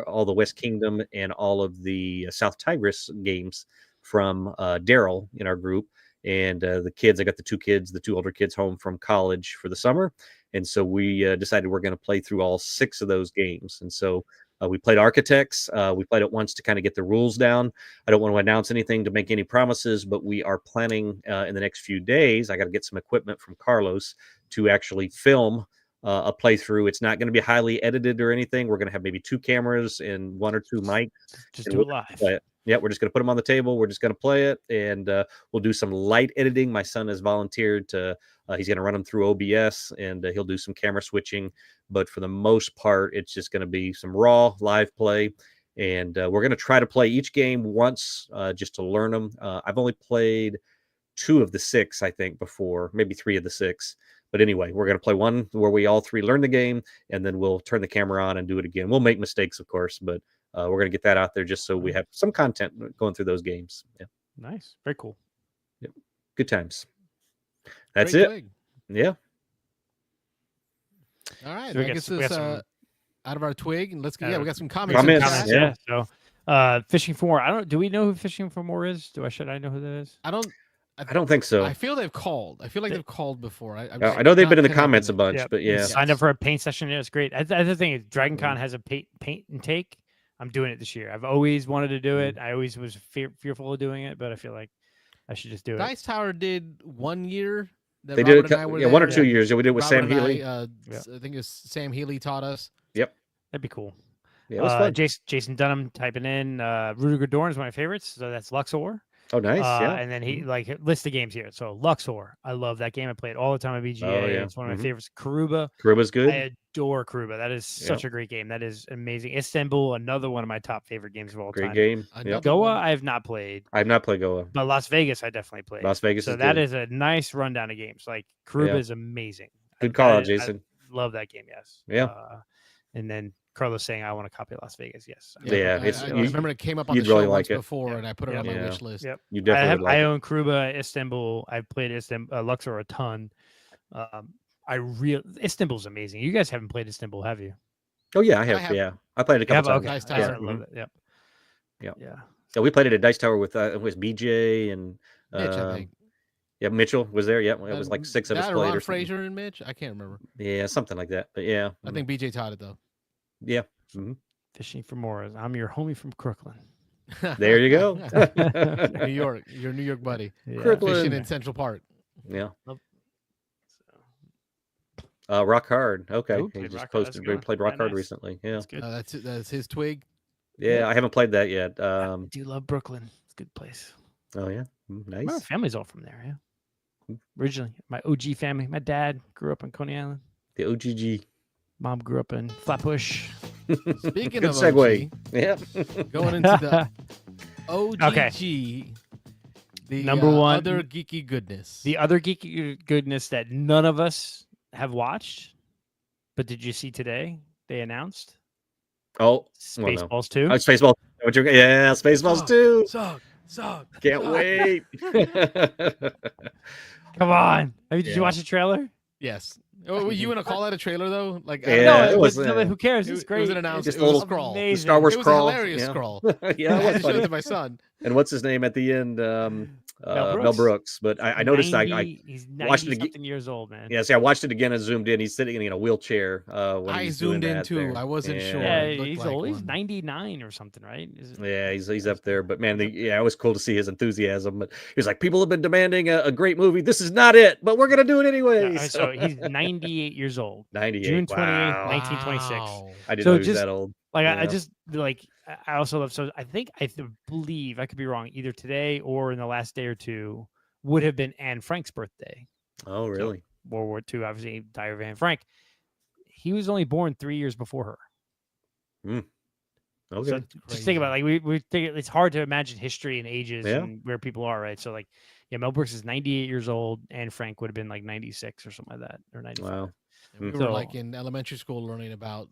all the West Kingdom and all of the South Tigris games from Daryl in our group. And the kids, I got the 2 older kids home from college for the summer. And so we decided we're going to play through all 6 of those games. And so we played Architects. We played it once to kind of get the rules down. I don't want to announce anything to make any promises, but we are planning in the next few days. I got to get some equipment from Carlos to actually film a playthrough. It's not going to be highly edited or anything. We're going to have maybe 2 cameras and 1 or 2 mics. just do it live. Yeah, we're just going to put them on the table. We're just going to play it, and we'll do some light editing. My son has volunteered to, he's going to run them through OBS, and he'll do some camera switching. But for the most part, it's just going to be some raw live play. And we're going to try to play each game once just to learn them. I've only played 2 of the 6, I think, before, maybe 3 of the 6. But anyway, we're going to play one where we all 3 learn the game, and then we'll turn the camera on and do it again. We'll make mistakes, of course, but we're going to get that out there just so we have some content going through those games. Yeah. Nice. Very cool. Yep. Good times. That's Great it. twig. Yeah. All right. So we I got guess some- we this got some- out of our twig, and let's get. Yeah, we got some comments. Comments, in the chat. yeah. So Fishing for More. Do we know who Fishing for More is? Should I know who that is? I don't think so. I feel they've called. I feel like they've called before. I know they've been in the comments a bunch, Yep. but yeah. Signed up for a paint session. Yeah, it's great. The other thing is Dragon Mm-hmm. Con has a paint and take. I'm doing it this year. I've always wanted to do it. I always was fearful of doing it, but I feel like I should just do it. Dice Tower did 1 year. That They Robert did and I were 1 or there. 2 years. Yeah, we did it with Robert Sam and Healy. I think it's Sam Healy taught us. Yep. That'd be cool. Yeah, it was fun. Jason Dunham typing in Rudiger Dorn is one of my favorites. So that's Luxor. Oh, nice. Yeah. And then he lists the games here. So Luxor, I love that game. I play it all the time at BGA. Oh, yeah. It's one of my favorites. Karuba. Karuba's good. I adore Karuba. That is such a great game. That is amazing. Istanbul, another one of my top favorite games of all Great time. game. Another Yep. Goa, one. I have not played, I have not played Goa. but Las Vegas, I definitely played. Las Vegas So is that good. is a nice rundown of games. Like Karuba Yeah. is amazing. Good call out, I Jason. love that game. Yes. Yeah. And then Carlos saying, I want to copy Las Vegas. Yes. Yeah, I remember it came up on you'd the show really once like it. before, and I put it on my Yeah. wish list. Yep. You definitely would like I it. own Karuba, Istanbul. I've played Luxor a ton. Istanbul's amazing. You guys haven't played Istanbul, have you? Oh, yeah, I have. have. Yeah. I played it a You have? couple times. Okay. Dice Yes, Tower. I love it. Yep. Yep. Yeah. So we played it at Dice Tower with it was BJ and Mitch, I think. yeah, Mitchell was there. Yeah, it was like 6 of us That or played. Ron Or something. Fraser and Mitch. I can't remember. Yeah, something like that. But yeah, I think BJ taught it though. yeah. Fishing for more. I'm your homie from Crooklyn. There you go. New York, your New York buddy. Yeah. Crooklyn. Fishing in Central Park. Yeah. Nope. Rock Hard. Okay, Ooh, he played just Rock Hard. That's posted. a good We one. played Yeah, Rock Hard nice. recently. Yeah, That's good. That's his twig. yeah. I haven't played that yet. I do love Brooklyn. It's a good place. Oh yeah, My nice. family's all from there. Yeah. Originally, my OG family. My dad grew up in Coney Island. The OGG. Mom grew up in Flatbush. Speaking Good of segue. OG, Yeah. going into the OGG, the Number one- other geeky goodness. The other geeky goodness that none of us have watched, but did you see today? They announced Oh, well, no. Spaceballs 2. Oh, Spaceball. Yeah, Spaceballs 2. Suck. Can't wait. Come on. Did Yeah. you watch the trailer? Yes. Oh, were you gonna call that a trailer though? Like, Yeah, No, it was, who cares? It's it great. was an announcement. Just It a was little a scroll. amazing. The Star Wars It was scroll. a hilarious yeah. scroll. Yeah, I it had was to show it funny. to my son. And what's his name at the end? Mel Mel Brooks. But I noticed 90, I he's watched it 90 again. something years old, man. Yeah, see, I watched it again and zoomed in. He's sitting in a wheelchair when I he's doing zoomed in that too. there. I wasn't sure. Yeah, It looked he's like old. He's one. 99 or something, right? Yeah, he's up there. But man, it was cool to see his enthusiasm. But he was like, people have been demanding a great movie. This is not it, but we're gonna do it anyway. So he's 98 years old. 98. June 28th, Wow. 1926. Wow. I didn't So know he was just- that old. Like Yeah. I just like I also love. So I believe I could be wrong. Either today or in the last day or two would have been Anne Frank's birthday. Oh, really? World War II, obviously, Diary of Anne Frank. He was only born 3 years before her. Okay. So just think about it, like we think it's hard to imagine history and ages Yeah. and where people are, right? So like, yeah, Mel Brooks is 98 years old, and Frank would have been like 96 or something like that, or 95. Wow. We were So- like in elementary school learning about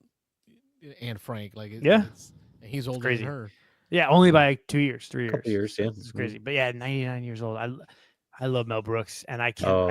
Anne Frank. Like, Yeah. and he's older crazy. than her. Yeah, only by 2 years, 3 years. Couple years, yeah. It's crazy. But yeah, 99 years old. I love Mel Brooks, and I can't. Oh,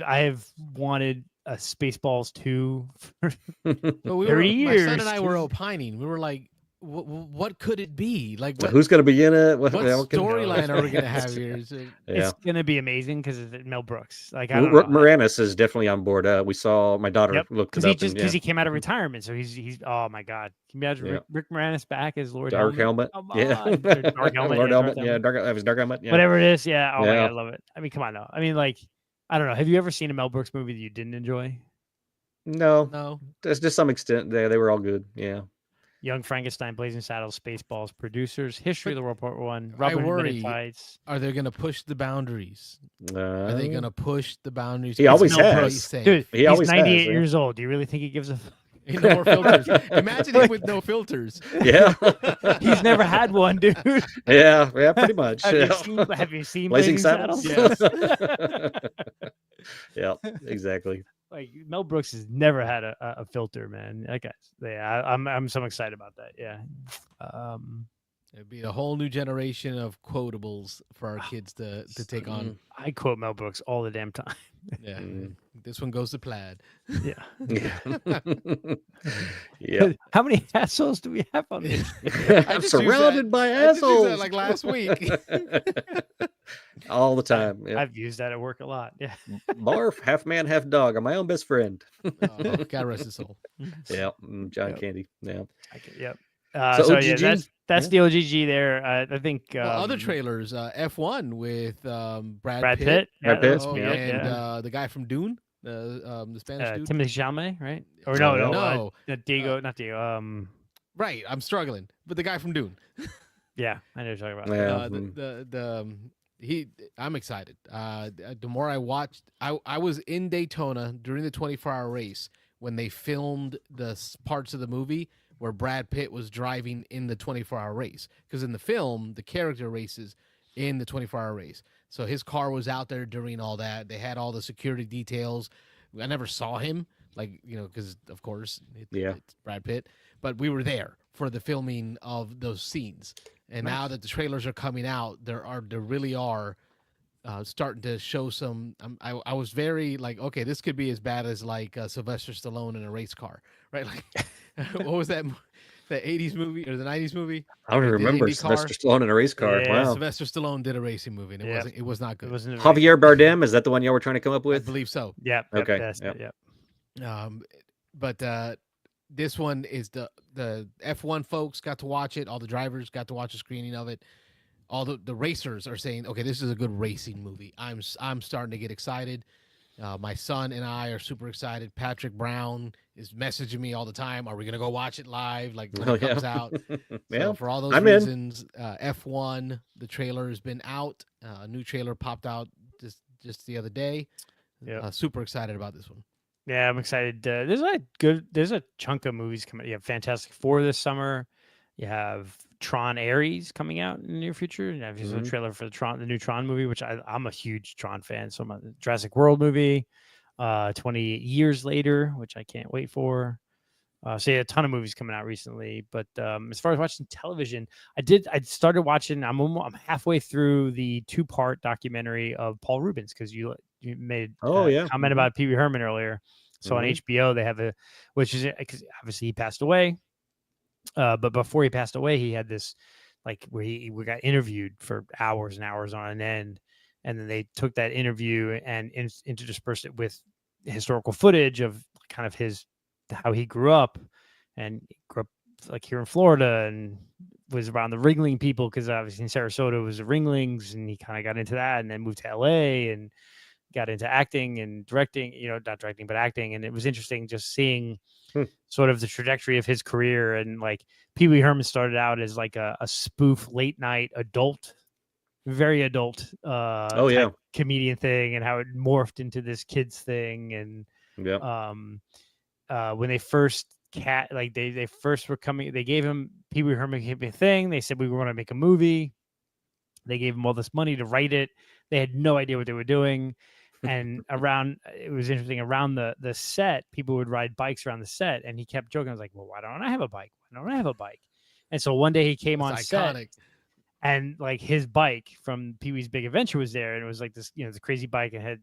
I have wanted a Spaceballs 2 for But we 30 my son years. and I were opining. We were like, what could it be? Like, what Who's gonna be in it? what can- storyline are we gonna have here? Is it- Yeah. It's gonna be amazing because it's Mel Brooks. Like I Rick don't know. Moranis is definitely on board. We saw my daughter Yep, looked because it he up. just and, because yeah. he came out of retirement, so he's oh my god, can you imagine Yeah. Rick Moranis back as Lord Dark Helmet. Come Yeah. on. Or Dark Helmet, Lord yeah, Helmet. Dark Yeah, that was Dark Helmet. Yeah. whatever it is, yeah. Oh my Yeah. god, I love it. I mean, come on, no. I mean, like, I don't know. Have you ever seen a Mel Brooks movie that you didn't enjoy? No, No. there's to some extent they were all good. Yeah. Young Frankenstein, Blazing Saddles, Spaceballs, Producers, History of the World Part One, I Robin Hood Men in worry- Tights. Are they gonna push the boundaries? Are they gonna push the boundaries? He always It's Mel has. Brooks safe. Dude, He he's always has, 98 yeah. years old. Do you really think he gives a? No more filters. Imagine him with no filters. Yeah. He's never had one, dude. Yeah, pretty much. Have, yeah. you seen Blazing Blazing Saddles? Saddles? Yeah, exactly. Like Mel Brooks has never had a filter, man. That guy's, yeah, I'm so excited about that. Yeah. It'd be a whole new generation of quotables for our kids to take on. I quote Mel Brooks all the damn time. Yeah, Mm. this one goes to plaid. Yeah. Yeah. Yeah. How many assholes do we have on this? I'm just used surrounded by I just used assholes. that like last week. All the time. Yeah. I've used that at work a lot. Yeah. Barf, half man, half dog. I'm my own best friend. Oh, God rest his soul. Yeah. John Yep. Candy. Yeah. Yep. So So yeah, OGG? that's the OGG there. I think Well, other trailers, F1 with Brad Brad Pitt. Pitt. Brad Pitt, Oh, yeah. and the guy from Dune, the Spanish dude. Timothy Chalamet, right? Or No, no, no. Diego, not Diego. Right, I'm struggling, but the guy from Dune. Yeah, I know what you're talking about. Yeah. I'm excited. The more I watched, I was in Daytona during the 24-hour race when they filmed the parts of the movie where Brad Pitt was driving in the 24-hour race. Because in the film, the character races in the 24-hour race. So his car was out there during all that. They had all the security details. I never saw him, because of course it's Brad Pitt. But we were there for the filming of those scenes. And now that the trailers are coming out, there really are starting to show some. I was very like, okay, this could be as bad as like Sylvester Stallone in a race car, right? Like, what was that 80s movie or the 90s movie? I don't The remember Indy car? Sylvester Stallone in a race car. Yeah. Wow. Sylvester Stallone did a racing movie, and it was not good. It wasn't. Javier Bardem, is that the one y'all were trying to come up I with? believe so. Yeah. Okay, That's yep. it, yeah. But this one is the F1 folks got to watch it. All the drivers got to watch a screening of it. All the racers are saying, okay, this is a good racing movie. I'm starting to get excited. My son and I are super excited. Patrick Brown is messaging me all the time. Are we gonna go watch it live? Like when it comes out. Yeah. So for all those I'm in. reasons, F1, the trailer has been out. A new trailer popped out just the other day. Yep. Super excited about this one. Yeah, I'm excited. There's a chunk of movies coming. You have Fantastic Four this summer. You have Tron Ares coming out in the near future. And there's a trailer for the new Tron movie, which I'm a huge Tron fan. So my Jurassic World movie, 20 years later, which I can't wait for. So yeah, a ton of movies coming out recently. But as far as watching television, I started watching. I'm halfway through the 2-part documentary of Paul Rubens, because you made a comment about Pee Wee Herman earlier. So on HBO they have which is because obviously he passed away. But before he passed away, he had this where we got interviewed for hours and hours on end, and then they took that interview and interspersed it with historical footage of kind of how he grew up, and grew up here in Florida and was around the Ringling people, because obviously in Sarasota was the Ringlings, and he kind of got into that and then moved to LA and got into acting and directing, not directing, but acting. And it was interesting just seeing sort of the trajectory of his career. And Pee Wee Herman started out as a spoof late night very adult type comedian thing, and how it morphed into this kids thing. And when they first they first were coming, they gave him Pee Wee Herman a thing. They said we were going to make a movie. They gave him all this money to write it. They had no idea what they were doing. And it was interesting, around the set, people would ride bikes around the set, and he kept joking. I was like, well, why don't I have a bike? Why don't I have a bike? And so one day he came on set, and his bike from Pee Wee's Big Adventure was there, and it was this, the crazy bike, and had,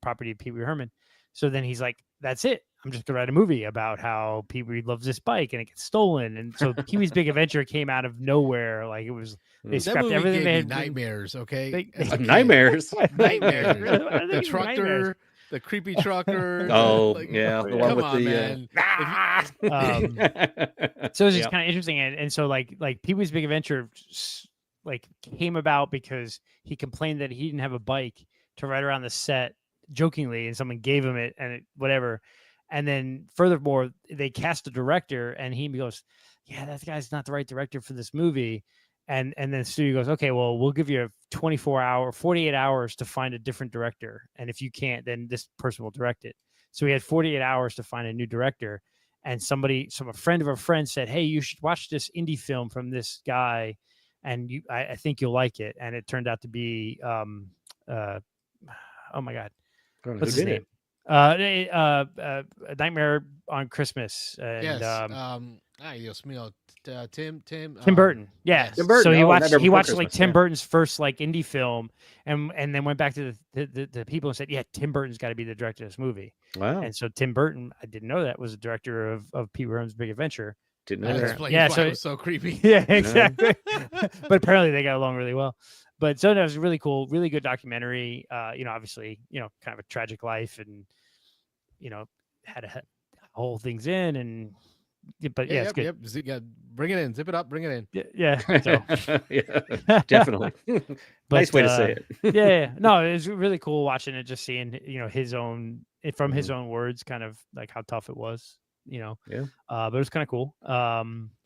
property of Pee Wee Herman. So then he's like, that's it. I'm just gonna write a movie about how Pee Wee loves this bike and it gets stolen. And so Pee Wee's Big Adventure came out of nowhere. It was, they scrapped everything. They had nightmares. Okay. Nightmares. Nightmares. The trucker, the creepy trucker. Oh yeah. The one come with on, the man. So it was just kind of interesting. And so Pee Wee's Big Adventure came about because he complained that he didn't have a bike to ride around the set jokingly, and someone gave him it, and whatever. And then furthermore, they cast a director, and he goes, yeah, that guy's not the right director for this movie. And then the studio goes, okay, well, we'll give you 48 hours to find a different director. And if you can't, then this person will direct it. So we had 48 hours to find a new director. And a friend of a friend said, hey, you should watch this indie film from this guy, and I think you'll like it. And it turned out to be, oh my God, what's his name? Nightmare on Christmas. And, yes. Dios mío. Tim Burton. Yeah. Tim Burton. So he watched Christmas, Tim Burton's first indie film, and then went back to the people and said, yeah, Tim Burton's got to be the director of this movie. Wow. And so Tim Burton, I didn't know that, was the director of Pee Wee Herman's Big Adventure. Didn't know that. Explains why it was so creepy. Yeah, exactly. But apparently they got along really well. But so that was really cool, really good documentary. Obviously, kind of a tragic life, and had to hold things in, and it's good. Yep. Bring it in, zip it up, bring it in. Yeah. So. Yeah, definitely. Nice way to say it. Yeah. No, it was really cool watching it, just seeing his own his own words, kind of how tough it was. Yeah. But it was kind of cool.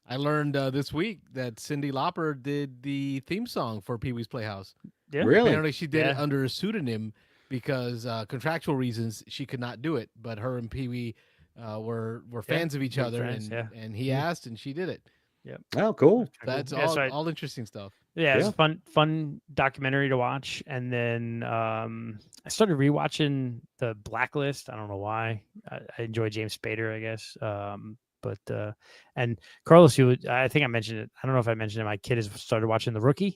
I learned this week that Cyndi Lauper did the theme song for Pee Wee's Playhouse. Yeah. Really? Apparently she did it under a pseudonym because contractual reasons she could not do it. But her and Pee Wee were fans of each other, and he asked, and she did it. Yep. Oh, cool. That's all interesting stuff. Yeah, it's a fun documentary to watch. And then I started rewatching The Blacklist. I don't know why. I enjoy James Spader, I guess. And Carlos, I think I mentioned it. I don't know if I mentioned it. My kid has started watching The Rookie.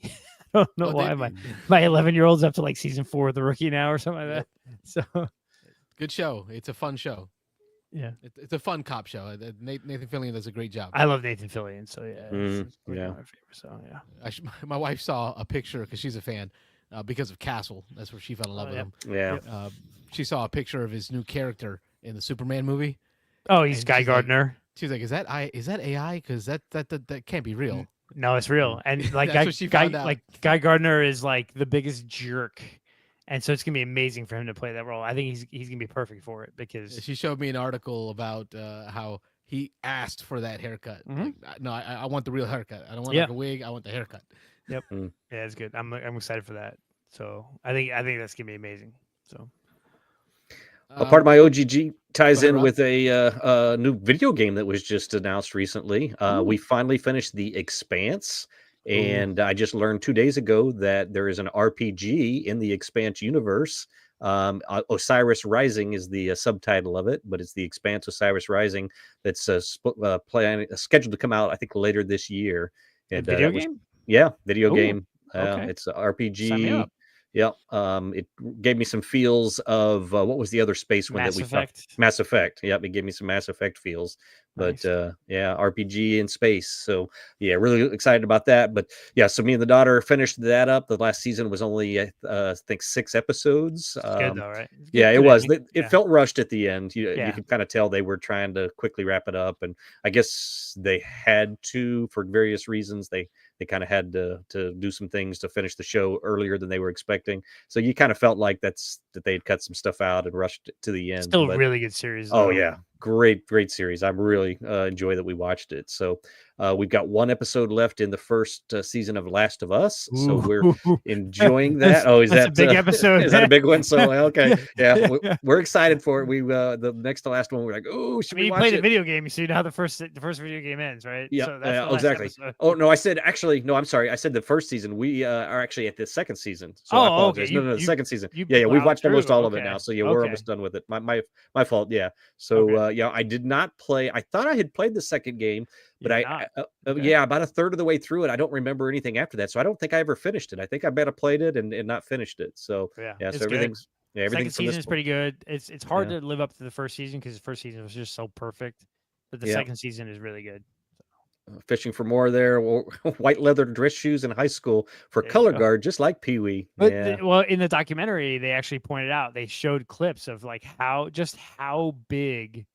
I don't know why. My 11-year-old's up to season 4 of The Rookie now, or something like that. So good show. It's a fun show. Yeah, it's a fun cop show. Nathan Fillion does a great job. I love Nathan Fillion, so yeah, it's yeah, my favorite. So yeah, my wife saw a picture because she's a fan because of Castle. That's where she fell in love with him. Yeah, she saw a picture of his new character in the Superman movie. Oh, he's Guy Gardner. She's like, is that AI? Because that can't be real. No, it's real. And Guy Gardner is the biggest jerk. And so it's gonna be amazing for him to play that role. I think he's gonna be perfect for it, because she showed me an article about how he asked for that haircut. Mm-hmm. No, I want the real haircut. I don't want a wig. I want the haircut. Yep. Yeah, it's good. I'm excited for that. So I think that's gonna be amazing. So a part of my OGG ties in with a new video game that was just announced recently. We finally finished The Expanse. And I just learned 2 days ago that there is an RPG in the Expanse universe. Osiris Rising is the subtitle of it, but it's the Expanse Osiris Rising that's scheduled to come out, I think, later this year. A And video game? yeah, video Ooh, game. okay. It's an Sign me RPG. up. Yeah. It gave me some feels of what was the other space one Mass that we Effect. talked? Mass Effect. Yep, it gave me some Mass Effect feels. But Nice. yeah, RPG in space. So yeah, really excited about that. But yeah, so me and the daughter finished that up. The last season was only I think 6 episodes. It's good though, right? It's Yeah, it good was. ending. It Yeah. felt rushed at the end. You Yeah. could kind of tell they were trying to quickly wrap it up, and I guess they had to for various reasons. They kind of had to do some things to finish the show earlier than they were expecting. So you kind of felt like that they had cut some stuff out and rushed it to the end. Still a But really good series oh though. yeah, great series. I really enjoy that we watched it. So we've got 1 episode left in the first season of Last of Us. So we're Ooh. enjoying that. Oh, is That's that a big episode? Is that a big one? So okay, yeah, Yeah. we're excited for it. We the next to last one, we're like, oh, I should mean, we you watch play the it? video game, so you know how the first video game ends, right? Yeah, So that's the last exactly. episode. Oh no, I said actually no. I'm sorry. I said the first season. We are actually at the second season. So Oh, I okay. apologize. No, the second season. you Yeah, we've plowed watched almost through. all of it Okay. now. So yeah, we're Okay. almost done with it. My fault. Yeah. So Okay. yeah, I did not play. I thought I had played the second game, but You did not. Okay. yeah, about a third of the way through it, I don't remember anything after that. So I don't think I ever finished it. I think I might have played it and not finished it. So Yeah. yeah, It's so good. everything's everything Second from this season is pretty good. It's hard Yeah. to live up to the first season because the first season was just so perfect, but the Yeah. second season is really good. Fishing for more there. White leather dress shoes in high school for There you color go. guard, just like Pee Wee. But Yeah. well, in the documentary, they actually pointed out they showed clips of like how big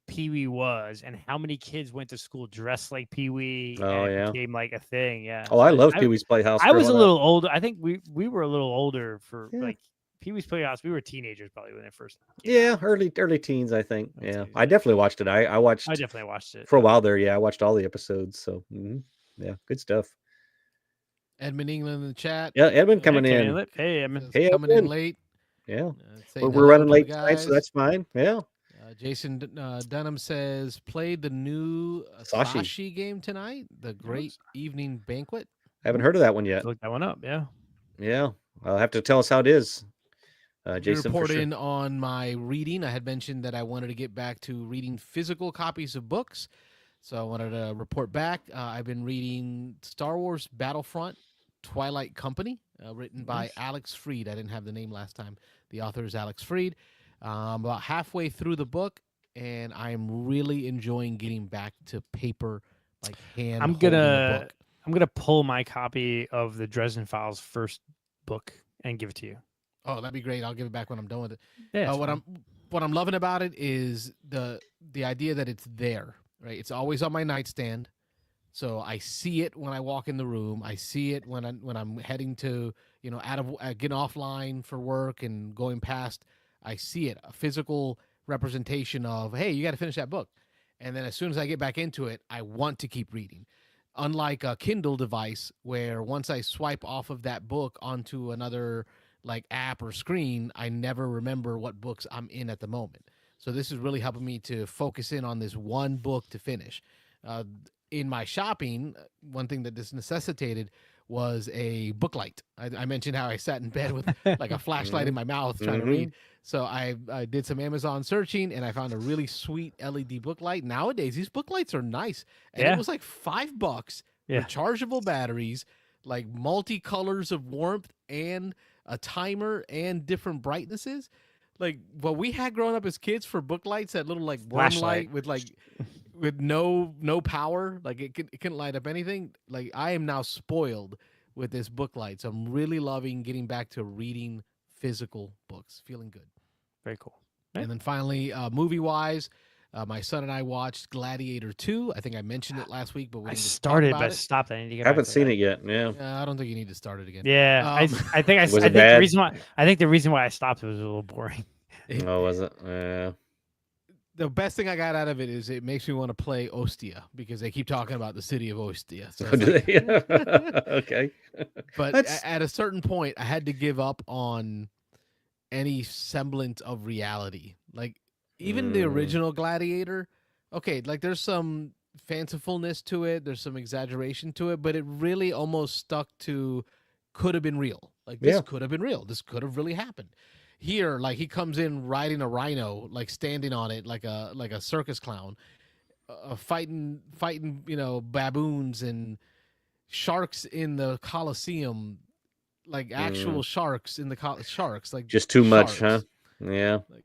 Pee Wee was and how many kids went to school dressed like Pee Wee Oh, and yeah. became like a thing. Yeah. Oh, I So love Pee Wee's Playhouse. I was a growing up. little older. I think we were a little older for Yeah. like Pee Wee's Playhouse. We were teenagers probably when it first came Yeah, out. early teens, I think. That's Yeah, easy. I definitely watched it. I watched I definitely watched it. for a while there. Yeah, I watched all the episodes. So yeah, good stuff. Edmund England in the chat. Yeah, Edmund Yeah, coming Kenny in. Inlet. Hey, Edmund. Says Hey, coming in Edmund. late. Yeah, Saying we're hello running to the late tonight, so guys. that's fine. Yeah, Jason Dunham says, played the new Sashi. Sashi game tonight, The Great Evening Banquet. I haven't heard of that one yet. Look that one up. Yeah. Yeah, I'll have to tell us how it is. Jason, for Report sure. in on my reading. I had mentioned that I wanted to get back to reading physical copies of books. So I wanted to report back. I've been reading Star Wars Battlefront Twilight Company, written by Alex Freed. I didn't have the name last time. The author is Alex Freed. About halfway through the book, and I'm really enjoying getting back to paper, like hand. I'm holding gonna a book. I'm gonna pull my copy of the Dresden Files first book and give it to you. Oh, that'd be great. I'll give it back when I'm done with it. Yeah. it's what fine. I'm loving about it is the idea that it's there, right? It's always on my nightstand, so I see it when I walk in the room. I see it when I'm heading to getting offline for work and going past. I see it, a physical representation of, hey, you got to finish that book, and then as soon as I get back into it, I want to keep reading. Unlike a Kindle device, where once I swipe off of that book onto another like app or screen, I never remember what books I'm in at the moment. So this is really helping me to focus in on this one book to finish. In my shopping, one thing that this necessitated was a book light. I mentioned how I sat in bed with like a flashlight in my mouth trying to read. So I did some Amazon searching and I found a really sweet LED book light. Nowadays, these book lights are nice. And Yeah. it was like $5, Yeah. rechargeable batteries, like multi-colors of warmth and a timer and different brightnesses. Like what we had growing up as kids for book lights, that little like worm Flashlight. light with no power, like it couldn't light up anything. Like I am now spoiled with this book light, so I'm really loving getting back to reading physical books. Feeling good. Very cool. Yeah. And then finally, movie wise, my son and I watched Gladiator 2. I think I mentioned it last week, but we I didn't started, talk about but it. stopped. I need to get I haven't back to seen that. it yet. Yeah, I don't think you need to start it again. Yeah, I think I Was it think bad? the reason why I stopped was a little boring. oh, was it? Yeah. The best thing I got out of it is it makes me want to play Ostia because they keep talking about the city of Ostia. So Oh, it's do like- they? Okay. but That's- at a certain point, I had to give up on any semblance of reality. Like even the original Gladiator, okay, like there's some fancifulness to it. There's some exaggeration to it, but it really almost stuck to could have been real. Like this could have been real. This could have really happened. Here, like he comes in riding a rhino, like standing on it like a circus clown, fighting baboons and sharks in the Colosseum, like actual sharks in the sharks, like just too much, huh? sharks. Yeah. Like,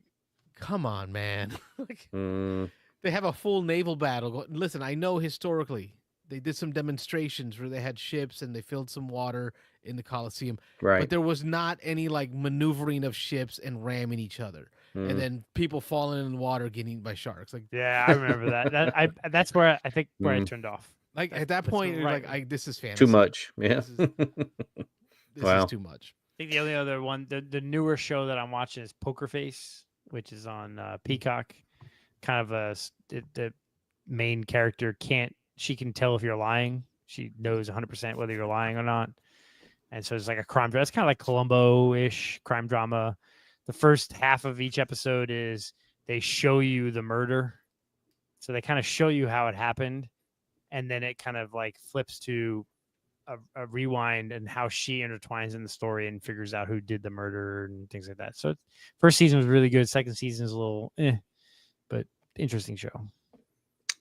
come on, man. Like, they have a full naval battle. Listen, I know historically they did some demonstrations where they had ships and they filled some water in the Colosseum. Right. But there was not any like maneuvering of ships and ramming each other. And then people falling in the water getting eaten by sharks. Like, yeah, I remember that. That's where I think I turned off. Like at that point, you're like, this is fantasy. Too much. Yeah. This is too much. I think the only other one, the newer show that I'm watching is Poker Face, which is on Peacock. Kind of the main character she can tell if you're lying. She knows 100% whether you're lying or not. And so it's like a crime drama. It's kind of like Columbo-ish crime drama. The first half of each episode is they show you the murder. So they kind of show you how it happened. And then it kind of like flips to a rewind and how she intertwines in the story and figures out who did the murder and things like that. So first season was really good. Second season is a little but interesting show.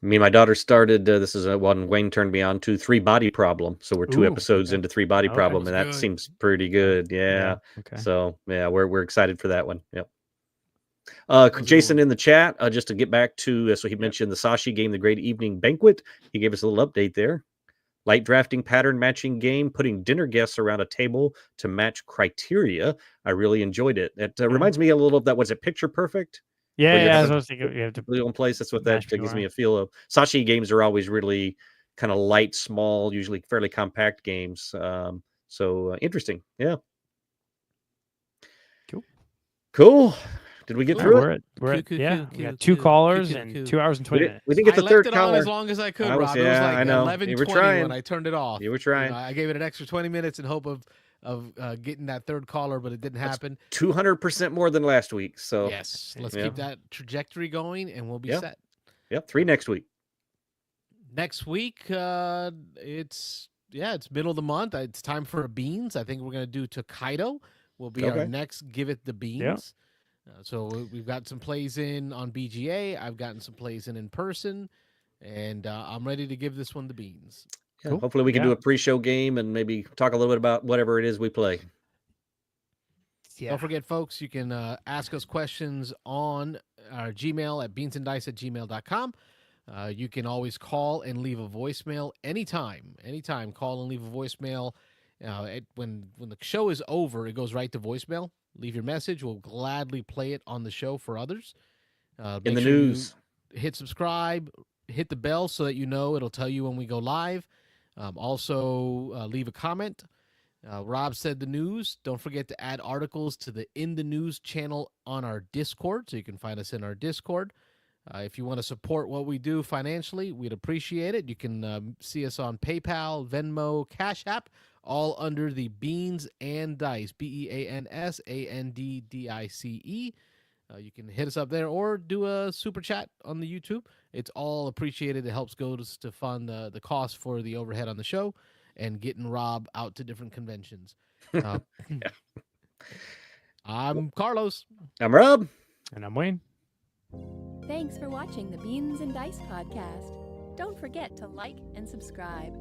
Me and my daughter started, this is one Wayne turned me on to, 3 Body Problem. So we're 2 episodes into 3 Body Problem, and that seems pretty good. Yeah. Okay. So yeah, we're excited for that one. Yep. Jason in the chat, just to get back to, so he mentioned the Sashi game, The Great Evening Banquet. He gave us a little update there. Light drafting pattern matching game, putting dinner guests around a table to match criteria. I really enjoyed it. It reminds me a little of that. Was it Picture Perfect? Yeah, I was thinking you have to put in place. That's what that gives me a feel of. Sashi games are always really kind of light, small, usually fairly compact games. So interesting. Yeah. Cool. Did we get through it? We got 2 callers and 2 hours and 20 minutes. We didn't get the third caller. I left it on as long as I could, Rob. It was like 11:20 when I turned it off. You were trying. I gave it an extra 20 minutes in hope of getting that third caller, but it didn't happen. 200% more than last week. So yes, let's keep that trajectory going, and we'll be set. Yep, 3 next week. Next week, it's middle of the month. It's time for a beans. I think we're gonna do Tokaido. Will be our next Give It the Beans. Yeah. So we've got some plays in on BGA. I've gotten some plays in person, and I'm ready to give this one the beans. Yeah, cool. Hopefully we can do a pre-show game and maybe talk a little bit about whatever it is we play. Yeah. Don't forget, folks, you can ask us questions on our Gmail at beansanddice@gmail.com. You can always call and leave a voicemail anytime. Call and leave a voicemail. When the show is over, it goes right to voicemail. Leave your message. We'll gladly play it on the show for others. In the news. Hit subscribe. Hit the bell so that you know. It'll tell you when we go live. Also, leave a comment. Rob said the news. Don't forget to add articles to the In the News channel on our Discord, so you can find us in our Discord. If you want to support what we do financially, we'd appreciate it. You can see us on PayPal, Venmo, Cash App, all under the Beans and Dice, BeansAndDice. You can hit us up there or do a super chat on the YouTube. It's all appreciated. It helps go to fund the cost for the overhead on the show and getting Rob out to different conventions. I'm Carlos. I'm Rob. And I'm Wayne. Thanks for watching the Beans and Dice podcast. Don't forget to like and subscribe.